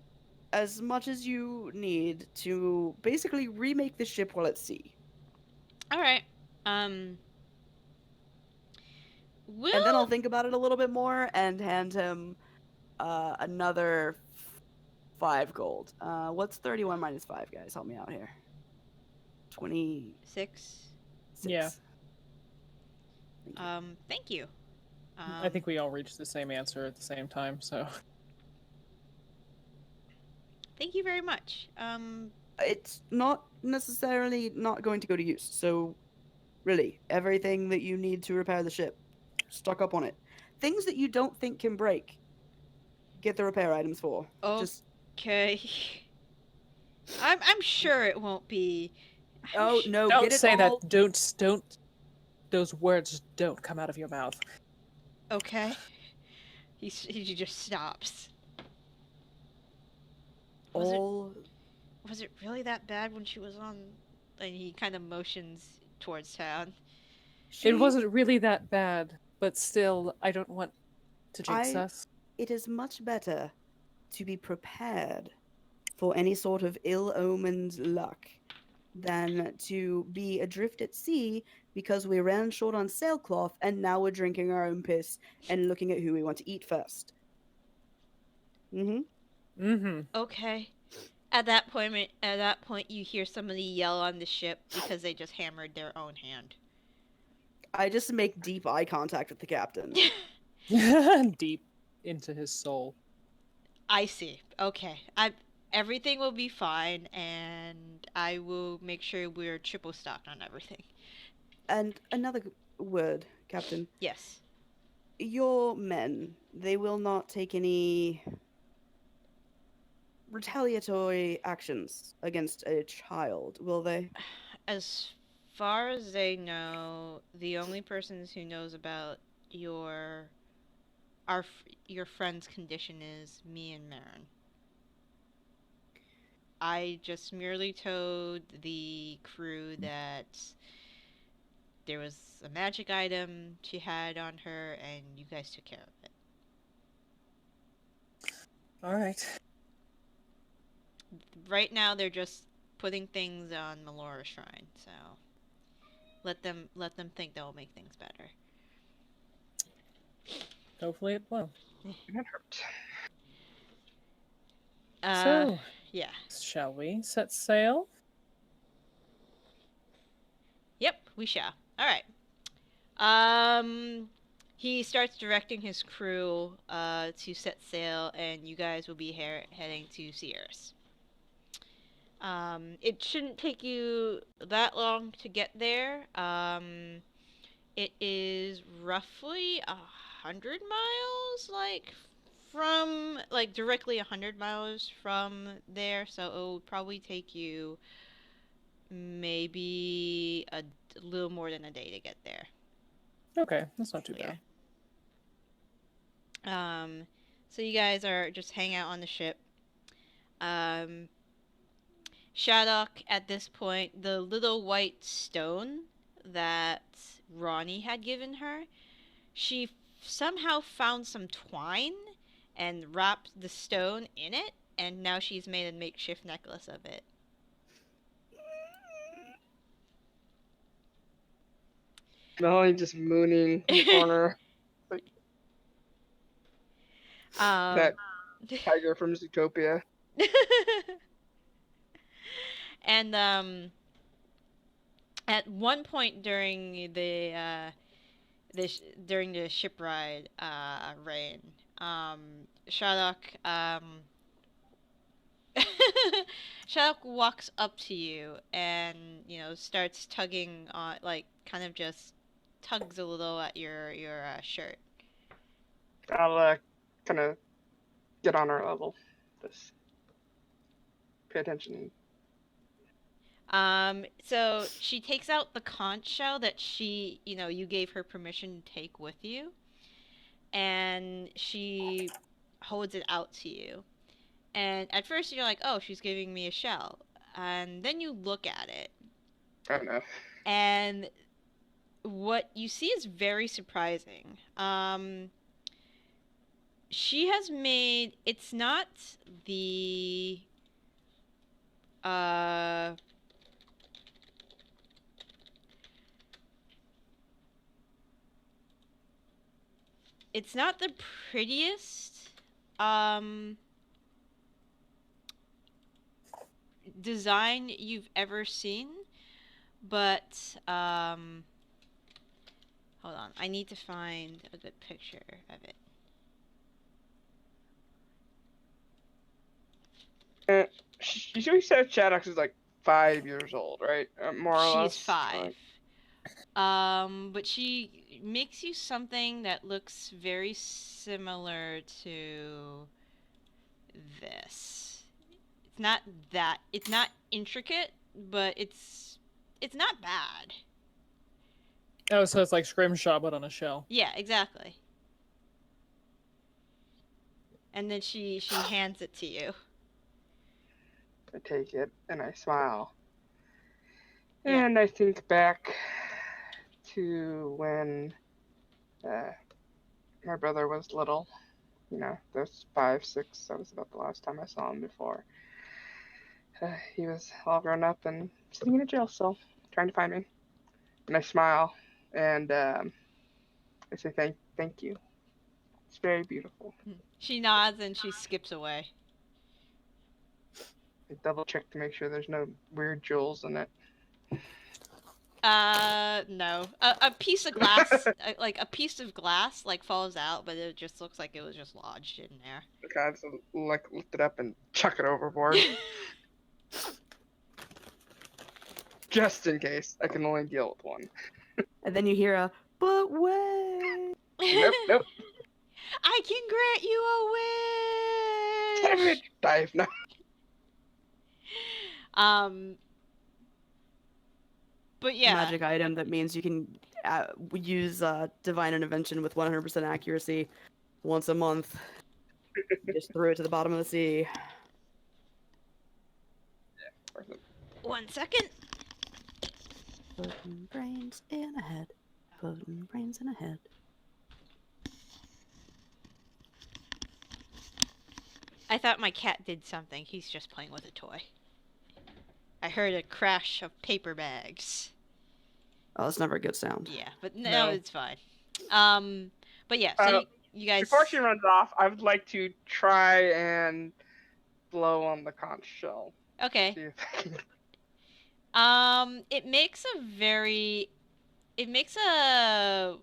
D: as much as you need to basically remake the ship while at sea.
A: All right.
D: And then I'll think about it a little bit more and hand him another 5 gold. What's 31 minus 5, guys? Help me out here. 26.
A: 6.
B: Yeah.
A: Thank you.
B: I think we all reached the same answer at the same time, so.
A: Thank you very much.
D: It's not necessarily not going to go to use. So, really, everything that you need to repair the ship, stock up on it. Things that you don't think can break, get the repair items for. Just
A: Okay. I'm sure it won't be.
D: no,
B: Don't
D: get it
B: say
D: all.
B: that. Don't. Those words don't come out of your mouth.
A: Okay. He just stops. Was it really that bad when she was on? And he kind of motions towards town.
B: It wasn't really that bad, but still, I don't want to jinx us.
D: It is much better to be prepared for any sort of ill-omened luck than to be adrift at sea because we ran short on sailcloth and now we're drinking our own piss and looking at who we want to eat first.
A: Okay. At that point, you hear somebody yell on the ship because they just hammered their own hand.
D: I just make deep eye contact with the captain.
B: Deep into his soul.
A: I see. Okay. Everything will be fine, and I will make sure we're triple stocked on everything.
D: And another word, Captain.
A: Yes.
D: Your men, they will not take any retaliatory actions against a child, will they?
A: As far as they know, the only persons who knows about your friend's condition is me and Marin. I just merely told the crew that there was a magic item she had on her, and you guys took care of it.
B: All right.
A: Right now, they're just putting things on Melora's shrine, so let them think they'll make things better.
B: Hopefully it will.
C: That hurt.
B: So,
A: yeah.
B: shall we set sail?
A: Yep, we shall. All right. He starts directing his crew to set sail, and you guys will be heading to Sierras. It shouldn't take you that long to get there. It is roughly 100 miles, directly 100 miles from there, so it will probably take you maybe a little more than a day to get there.
B: Okay, that's not too bad.
A: So you guys are just hanging out on the ship. Shaddoc, at this point, the little white stone that Ronny had given her, she somehow found some twine and wrapped the stone in it, and now she's made a makeshift necklace of it.
C: Melanie just mooning in the corner. That tiger from Zootopia.
A: And at one point during the during the ship ride, Raine, Shaddoc Shaddoc walks up to you and starts tugging on, like, kind of just tugs a little at your shirt.
C: I'll kind of get on her level. Just pay attention.
A: So she takes out the conch shell that you gave her permission to take with you, and she holds it out to you. And at first you're like, oh, she's giving me a shell. And then you look at it.
C: I don't know.
A: And what you see is very surprising. She has made, it's not the it's not the prettiest design you've ever seen, but hold on, I need to find a good picture of it.
C: You said Shaddoc is like 5 years old, right? More or less.
A: She's 5. But she makes you something that looks very similar to this. It's not intricate, but it's not bad.
B: Oh, so it's like Scrimshaw, but on a shell.
A: Yeah, exactly. And then she hands it to you.
C: I take it and I smile.
A: Yeah.
C: And I think back to when my brother was little. Those 5, 6, that was about the last time I saw him before. He was all grown up and sitting in a jail cell, trying to find me. And I smile, and I say thank you. It's very beautiful.
A: She nods and she skips away.
C: I double check to make sure there's no weird jewels in it.
A: No. A piece of glass, like a piece of glass, like falls out, but it just looks like it was just lodged in there.
C: Okay, I just lift it up and chuck it overboard. Just in case. I can only deal with one.
D: And then you hear a, but wait.
C: Nope.
A: I can grant you a wish!
C: Damn it! Dive now.
A: But yeah.
D: Magic item that means you can use divine intervention with 100% accuracy once a month. Just threw it to the bottom of the sea.
C: Yeah.
A: 1 second.
D: Putting brains in a head. Putting brains in a head.
A: I thought my cat did something. He's just playing with a toy. I heard a crash of paper bags.
D: Oh, that's never a good sound.
A: Yeah, but
C: No.
A: it's fine. But yeah, so you guys...
C: Before she runs off, I would like to try and blow on the conch shell.
A: Okay.
C: See if I can...
A: It makes a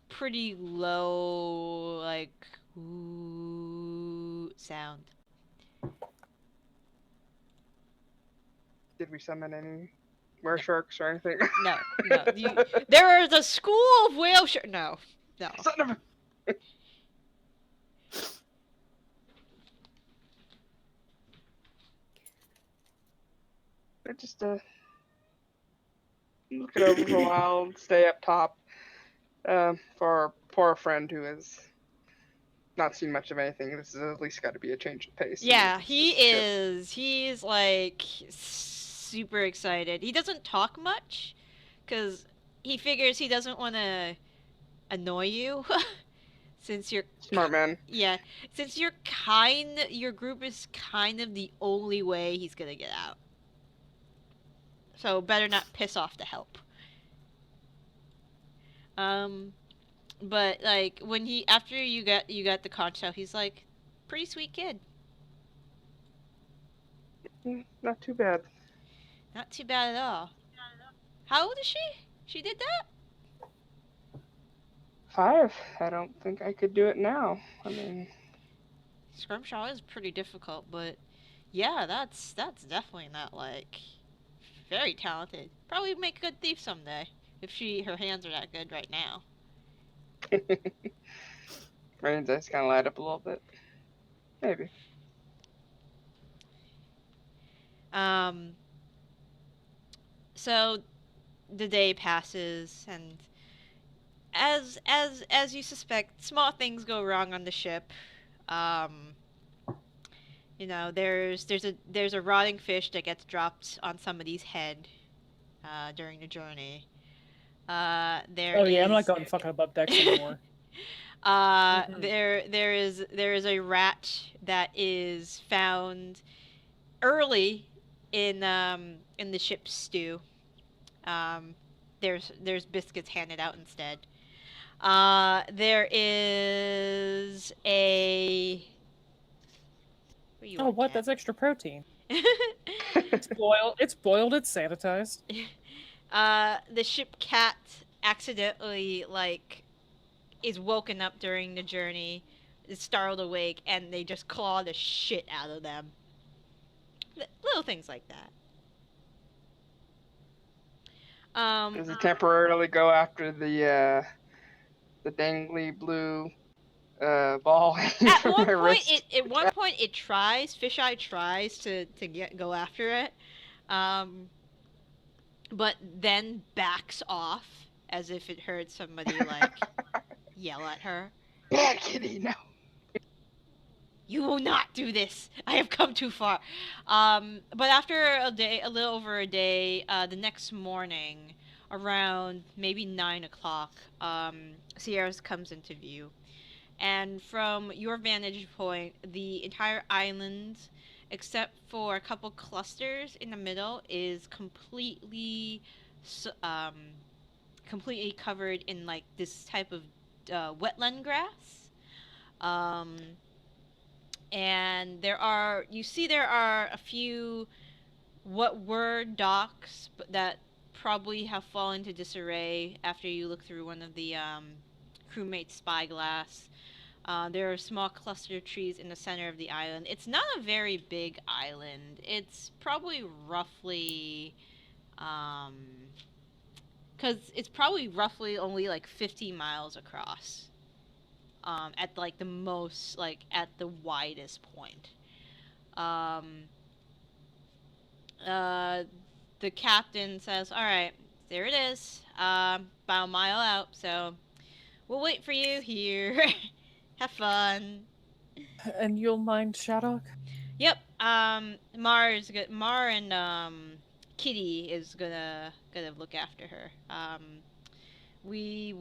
A: pretty low, like, ooh sound.
C: Did we summon any were sharks or anything?
A: No. There is a school of whale sharks. No.
C: Son of a... I just look it over for a while and stay up top for our poor friend who is not seen much of anything. This has at least got to be a change of pace.
A: Yeah,
C: This
A: he
C: ship.
A: is. He's like super excited. He doesn't talk much because he figures he doesn't want to annoy you since you're
C: Smart man.
A: yeah, since your group is kind of the only way he's gonna get out. So better not piss off the help. But like when after you got the conch shell, he's like, pretty sweet kid.
C: Not too bad.
A: Not too bad at all. How old is she? She did that?
C: 5. I don't think I could do it now. I mean,
A: Scrumshaw is pretty difficult, but yeah, that's definitely not like very talented. Probably make a good thief someday if her hands are that good right now.
C: Raine's eyes kind of light up a little bit. Maybe.
A: So the day passes, and as you suspect, small things go wrong on the ship. You know, there's a rotting fish that gets dropped on somebody's head during the journey.
B: Oh yeah, I'm not going fucking above decks anymore.
A: There is a rat that is found early in the ship's stew. There's biscuits handed out instead. There is a.
B: Oh, what? That's extra protein. It's boiled. It's boiled. It's sanitized.
A: The ship cat accidentally is woken up during the journey, is startled awake, and they just claw the shit out of them. Little things like that.
C: Does it temporarily go after the dangly blue ball?
A: At one point, it tries. Fisheye tries to go after it, but then backs off as if it heard somebody yell at her.
C: Bad kitty, no.
A: You will not do this. I have come too far. But after a little over a day, the next morning, around maybe 9 o'clock, Sierra's comes into view. And from your vantage point, the entire island, except for a couple clusters in the middle, is completely covered in this type of wetland grass. And there are a few what were docks, but that probably have fallen into disarray after you look through one of the crewmate's spyglass. There are small cluster of trees in the center of the island. It's not a very big island. It's probably roughly, because it's probably roughly only 50 miles across. At the most, at the widest point. The captain says, "All right, there it is. About a mile out. So we'll wait for you here. Have fun."
B: And you'll mind Shaddoc?
A: Yep. Mar and Kitty is gonna look after her. We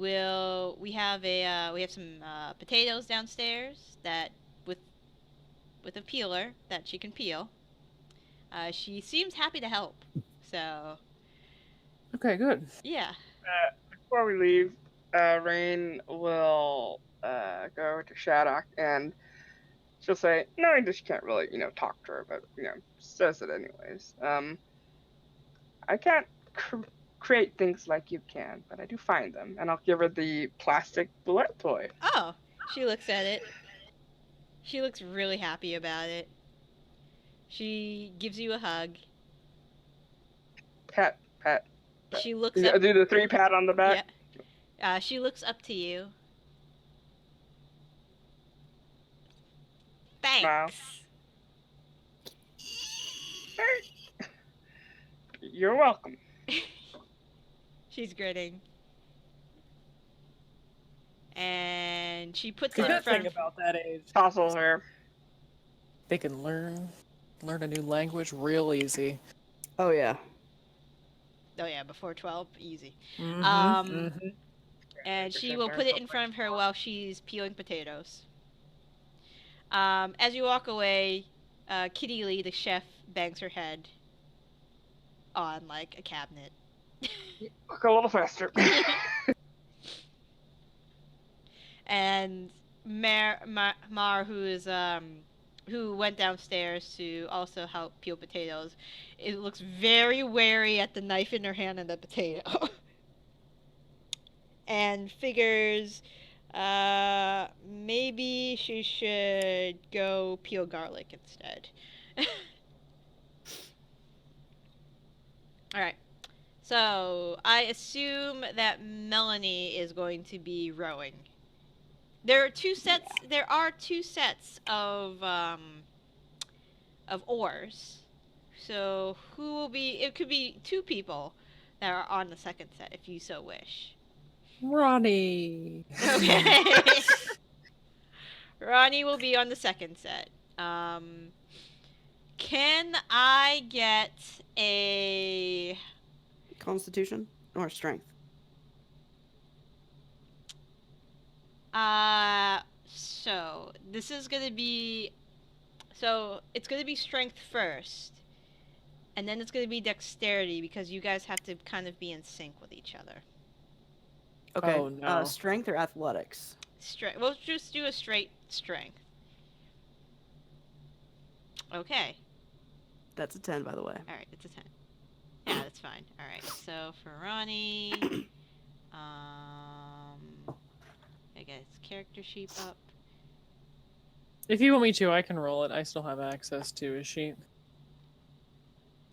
A: have some potatoes downstairs that with a peeler that she can peel. She seems happy to help. So.
B: Okay, good.
A: Yeah.
C: Before we leave, Raine will go to Shaddoc and she'll say, knowing that she can't really, talk to her, but, says it anyways. I can't create things like you can, but I do find them, and I'll give her the plastic bullet toy.
A: Oh, she looks at it. She looks really happy about it. She gives you a hug.
C: Pat.
A: She looks up.
C: Do the 3 pat on the back?
A: Yeah. She looks up to you. Thanks.
C: Wow. You're welcome.
A: She's grinning. and she puts
B: The
A: it in
B: good
A: front
B: thing
A: of
B: about that age,
C: Fossil hair.
B: they can learn a new language real easy.
D: Oh yeah.
A: Oh yeah, before 12, easy.
B: Mm-hmm.
A: And she will put it in front of her while she's peeling potatoes. As you walk away, Kitty Lee, the chef, bangs her head on like a cabinet.
C: Look a little faster.
A: And Mar, who went downstairs to also help peel potatoes, it looks very wary at the knife in her hand and the potato, and figures maybe she should go peel garlic instead. All right. So I assume that Melanie is going to be rowing. There are two sets.
D: Yeah.
A: There are two sets of oars. So who will be? It could be two people that are on the second set, if you so wish.
B: Ronny.
A: Okay. Ronny will be on the second set. Can I get a
D: Constitution or strength?
A: So this is gonna be, so it's gonna be strength first, and then it's gonna be dexterity because you guys have to kind of be in sync with each other.
D: Okay.
B: Oh, no.
D: Strength or athletics?
A: Strength. We'll just do a straight strength. Okay.
D: That's a 10, by the way.
A: All right. It's a 10. Yeah, that's fine. All right. So for Ronny, I guess character sheet up.
B: If you want me to, I can roll it. I still have access to a sheet.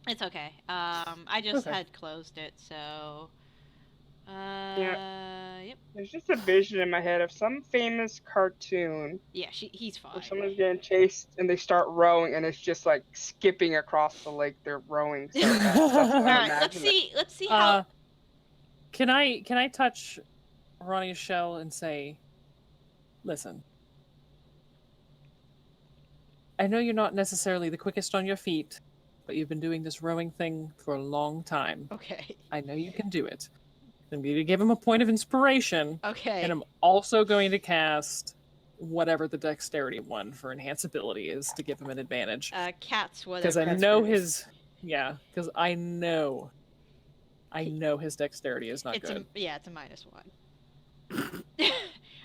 A: It's okay. I just
B: Okay.
A: had closed it, so. Yep.
C: There's just a vision in my head of some famous cartoon
A: Yeah, he's fine.
C: where someone's getting chased and they start rowing and it's just like skipping across the lake. They're rowing so fast. That's what
A: All
C: I
A: right,
C: imagine.
A: let's see how.
B: Can I touch Ronnie's shell and say, listen, I know you're not necessarily the quickest on your feet, but you've been doing this rowing thing for a long time.
A: Okay.
B: I know you can do it. I'm going to give him a point of inspiration,
A: Okay.
B: and I'm also going to cast whatever the dexterity one for enhanceability is to give him an advantage.
A: Cats, whatever.
B: Because I
D: Cat's
B: know
D: grace.
B: because I know his dexterity is not
A: It's
B: good.
A: it's a -1.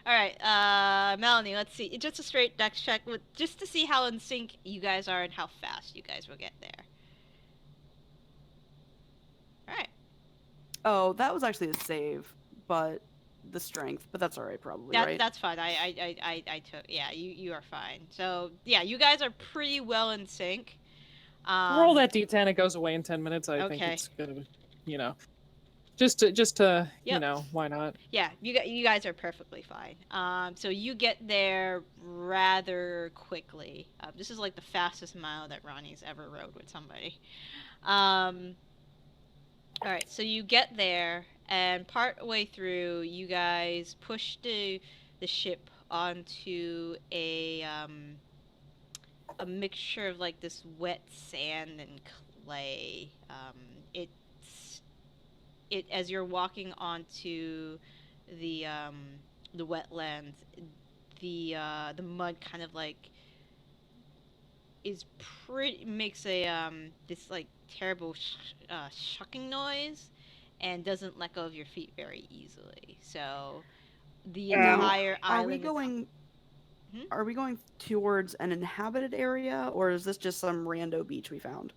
A: All right, Melanie. Let's see. Just a straight dex check, just to see how in sync you guys are and how fast you guys will get there. All right.
D: Oh, that was actually a save, but the strength. But that's all right, probably, right?
A: That's fine. I took. Yeah, you are fine. So yeah, you guys are pretty well in sync.
B: Roll that d10. It goes away in 10 minutes. I think
A: Okay.
B: it's gonna, just to
A: Yep.
B: why not?
A: Yeah, you guys are perfectly fine. So you get there rather quickly. This is like the fastest mile that Ronnie's ever rode with somebody. All right, so you get there, and part way through, you guys push the ship onto a mixture of like this wet sand and clay. It as you're walking onto the wetlands, the mud kind of like makes a this like terrible shucking noise, and doesn't let go of your feet very easily. So the entire
D: Are we
A: island.
D: going?
A: Hmm?
D: Are we going towards an inhabited area, or is this just some rando beach we found?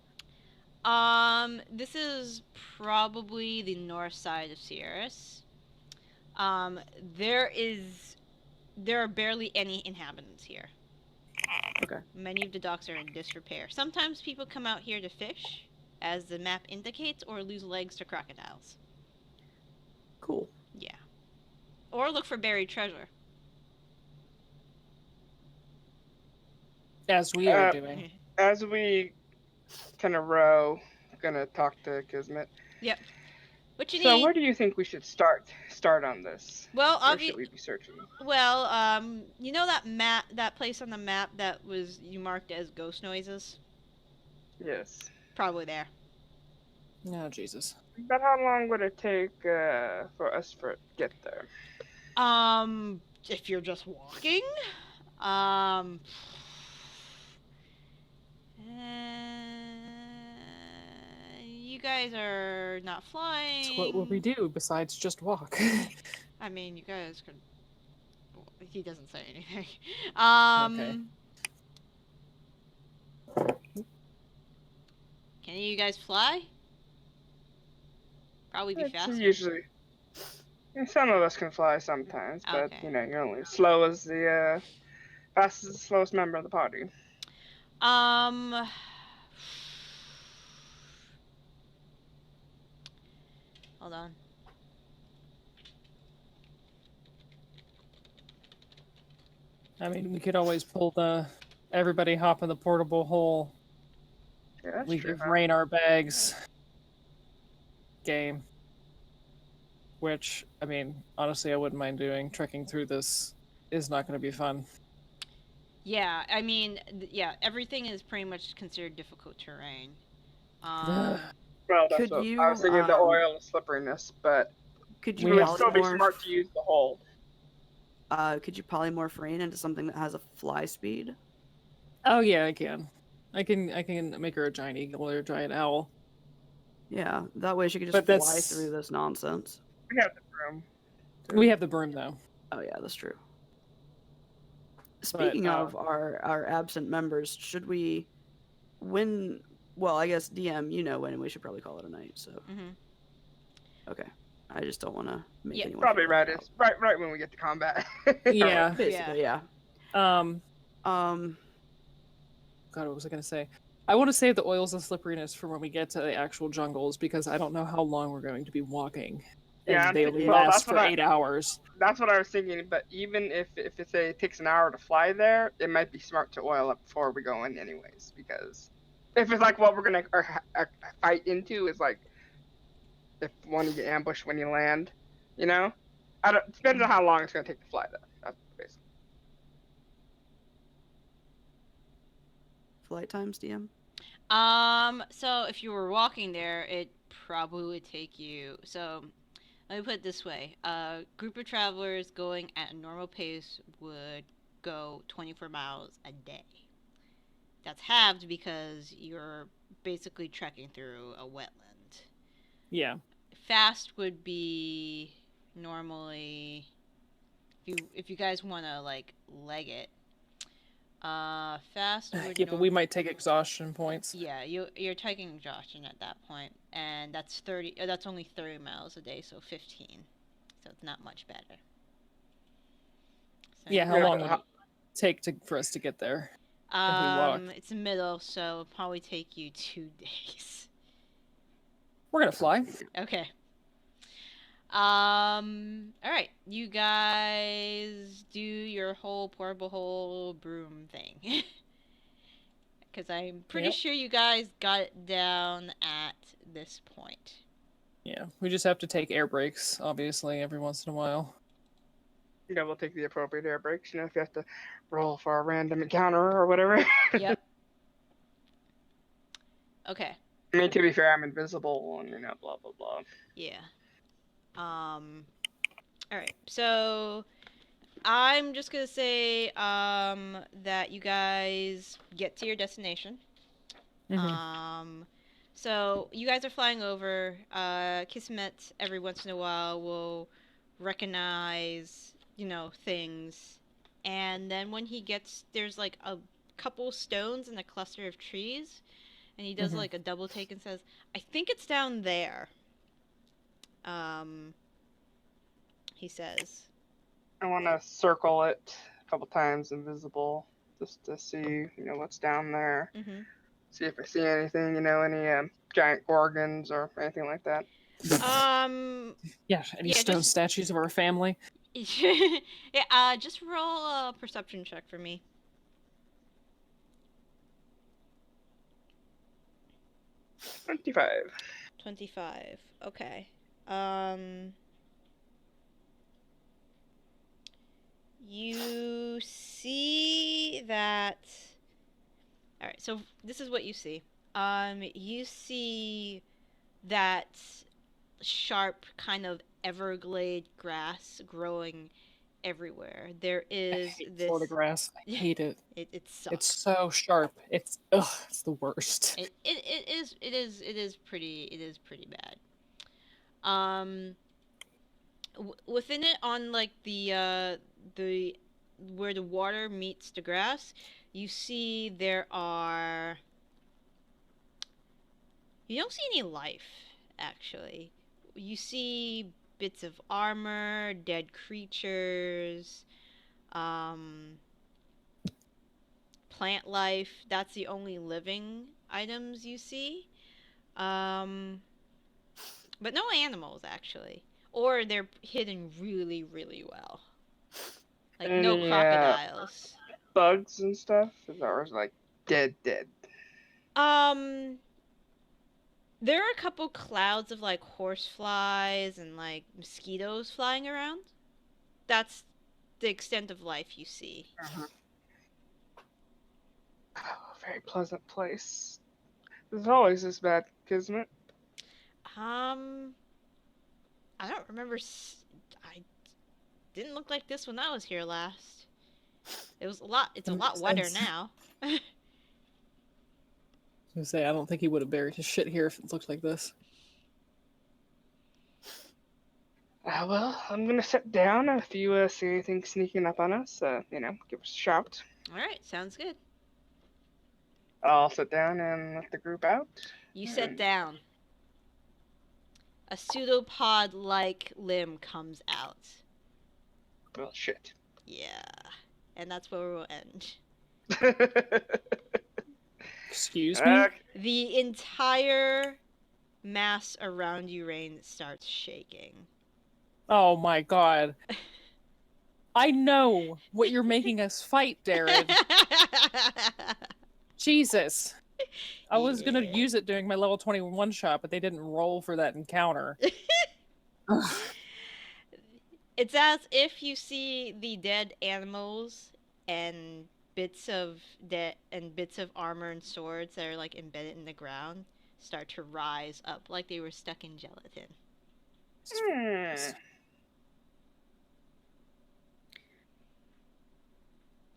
A: This is probably the north side of Sierras. There are barely any inhabitants here.
D: Okay.
A: Many of the docks are in disrepair. Sometimes people come out here to fish, as the map indicates, or lose legs to crocodiles.
D: Cool.
A: Yeah. Or look for buried treasure.
B: As we are doing.
C: As we kind of row, gonna talk to Kismet.
A: Yep. What you
C: So
A: need?
C: where do you think we should start on this?
A: Well,
C: Where should we be searching?
A: Well, you know that map, that place on the map that was you marked as ghost noises?
C: Yes.
A: Probably there.
B: Oh, Jesus.
C: But how long would it take for us to get there?
A: If you're just walking, um, you guys are not flying.
B: So what will we do besides just walk?
A: I mean, you guys could. He doesn't say anything.
B: Okay.
A: Can you guys fly? Probably be
C: It's
A: faster.
C: usually. Some of us can fly sometimes, but
A: Okay.
C: you're only as slow as the fastest, the slowest member of the party.
A: Hold on.
B: I mean, we could always pull everybody hop in the portable hole.
C: Yeah, that's
B: We
C: true.
B: give Raine our bags. Game. Which, I mean, honestly, I wouldn't mind doing. Trekking through this is not going to be fun.
A: Yeah, I mean, everything is pretty much considered difficult terrain.
C: Well, that's
D: Could
C: what
D: you,
C: I was thinking. The oil and slipperiness, but
D: could
C: it
D: you
C: would still be
D: polymorph?
C: smart to use the hole.
D: Could you polymorph Raine into something that has a fly speed?
B: Oh yeah, I can. I can make her a giant eagle or a giant owl.
D: Yeah, that way she could
B: But
D: just fly
B: that's-
D: through this nonsense.
C: We have the broom.
B: We have the broom though.
D: Oh yeah, that's true. Speaking of our absent members, should we well, I guess DM, you know when we should probably call it a night, so okay. I just don't want to make anyone
C: Probably
D: feel
C: right.
D: left
C: It's right when we get to combat.
B: Yeah.
D: out. Basically, yeah.
B: God, what was I gonna say? I want to save the oils and slipperiness for when we get to the actual jungles because I don't know how long we're going to be walking.
C: Yeah,
B: And they
C: well,
B: last
C: that's
B: for
C: what
B: 8 hours.
C: That's what I was thinking. But even if it takes an hour to fly there, it might be smart to oil up before we go in, anyways. Because if it's like what we're gonna fight into is like if one you get ambushed when you land, you know. It depends on how long it's gonna take to fly there. That's basically.
D: Flight times, DM.
A: So if you were walking there, it probably would take you. So let me put it this way: a group of travelers going at a normal pace would go 24 miles a day. That's halved because you're basically trekking through a wetland.
B: Yeah.
A: Fast would be normally if you guys want to like leg it. Fast would
B: Yeah, but we might take exhaustion points.
A: Yeah, you're taking exhaustion at that point, and that's 30. That's only 30 miles a day, so 15. So it's not much better. So
B: Yeah, how long would it take for us to get there? If we walk?
A: It's the middle, so it'll probably take you 2 days.
B: We're gonna fly.
A: Okay. All right, you guys do your whole portable hole broom thing. Because I'm pretty sure you guys got it down at this point.
B: Yeah, we just have to take air breaks, obviously, every once in a while.
C: Yeah, we'll take the appropriate air breaks. If you have to roll for a random encounter or whatever.
A: Yep. Okay.
C: I mean, to be fair, I'm invisible and blah blah blah.
A: Yeah. All right. So I'm just gonna say that you guys get to your destination. So you guys are flying over. Kismet every once in a while will recognize things, and then when he gets there's like a couple stones and a cluster of trees, and he does like a double take and says, "I think it's down there." He says,
C: I want to circle it a couple times invisible just to see, what's down there. See if I see anything, any giant gorgons or anything like that.
B: Yeah, any stone statues of our family?
A: Yeah, just roll a perception check for me.
C: 25.
A: 25. Okay. You see that. All right, so this is what you see. You see that sharp kind of everglade grass growing everywhere. There
B: I
A: is
B: hate
A: this.
B: Florida grass. I hate it.
A: It sucks.
B: It's so sharp. It's the worst.
A: It is pretty bad. Within it, on like the where the water meets the grass, you see there are. You don't see any life, actually. You see bits of armor, dead creatures, plant life. That's the only living items you see. But no animals, actually. Or they're hidden really, really well. Like, no
C: Any,
A: crocodiles.
C: bugs and stuff? Or is it like dead?
A: There are a couple clouds of, like, horseflies and, like, mosquitoes flying around. That's the extent of life you see.
C: Oh, very pleasant place. There's always this bad, isn't it?
A: I don't remember. I didn't look like this when I was here last. It was a lot. It's a
B: That
A: lot
B: makes
A: wetter
B: sense.
A: now.
B: I was gonna say I don't think he would have buried his shit here if it looked like this.
C: Well, I'm gonna sit down. If you see anything sneaking up on us, give us a shout.
A: All right, sounds good.
C: I'll sit down and let the group out.
A: You sit down. A pseudopod-like limb comes out.
C: Well, shit.
A: Yeah, and that's where we'll end.
B: Excuse me?
A: The entire mass around you, Raine, starts shaking.
B: Oh my god. I know what you're making us fight, Darren. Jesus. I was gonna
A: Yeah.
B: use it during my level 21 shot, but they didn't roll for that encounter.
A: It's as if you see the dead animals and bits of armor and swords that are like embedded in the ground start to rise up like they were stuck in gelatin.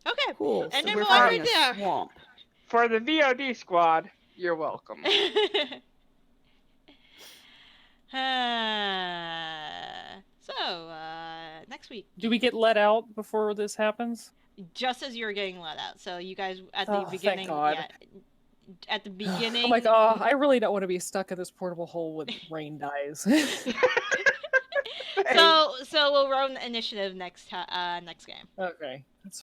A: Okay.
D: Cool.
A: And
D: So
A: then
D: we're
A: we'll end
D: fighting
A: right
D: a
A: there.
D: swamp.
C: For the VOD squad, you're welcome.
A: Next week,
B: Do we get let out before this happens?
A: just as you're getting let out, so you guys at the
B: Oh, thank
A: beginning,
B: God.
A: yeah, at the beginning.
B: I'm like, oh, I really don't want to be stuck in this portable hole when Raine dies.
A: So we'll run the initiative next game.
B: Okay. That's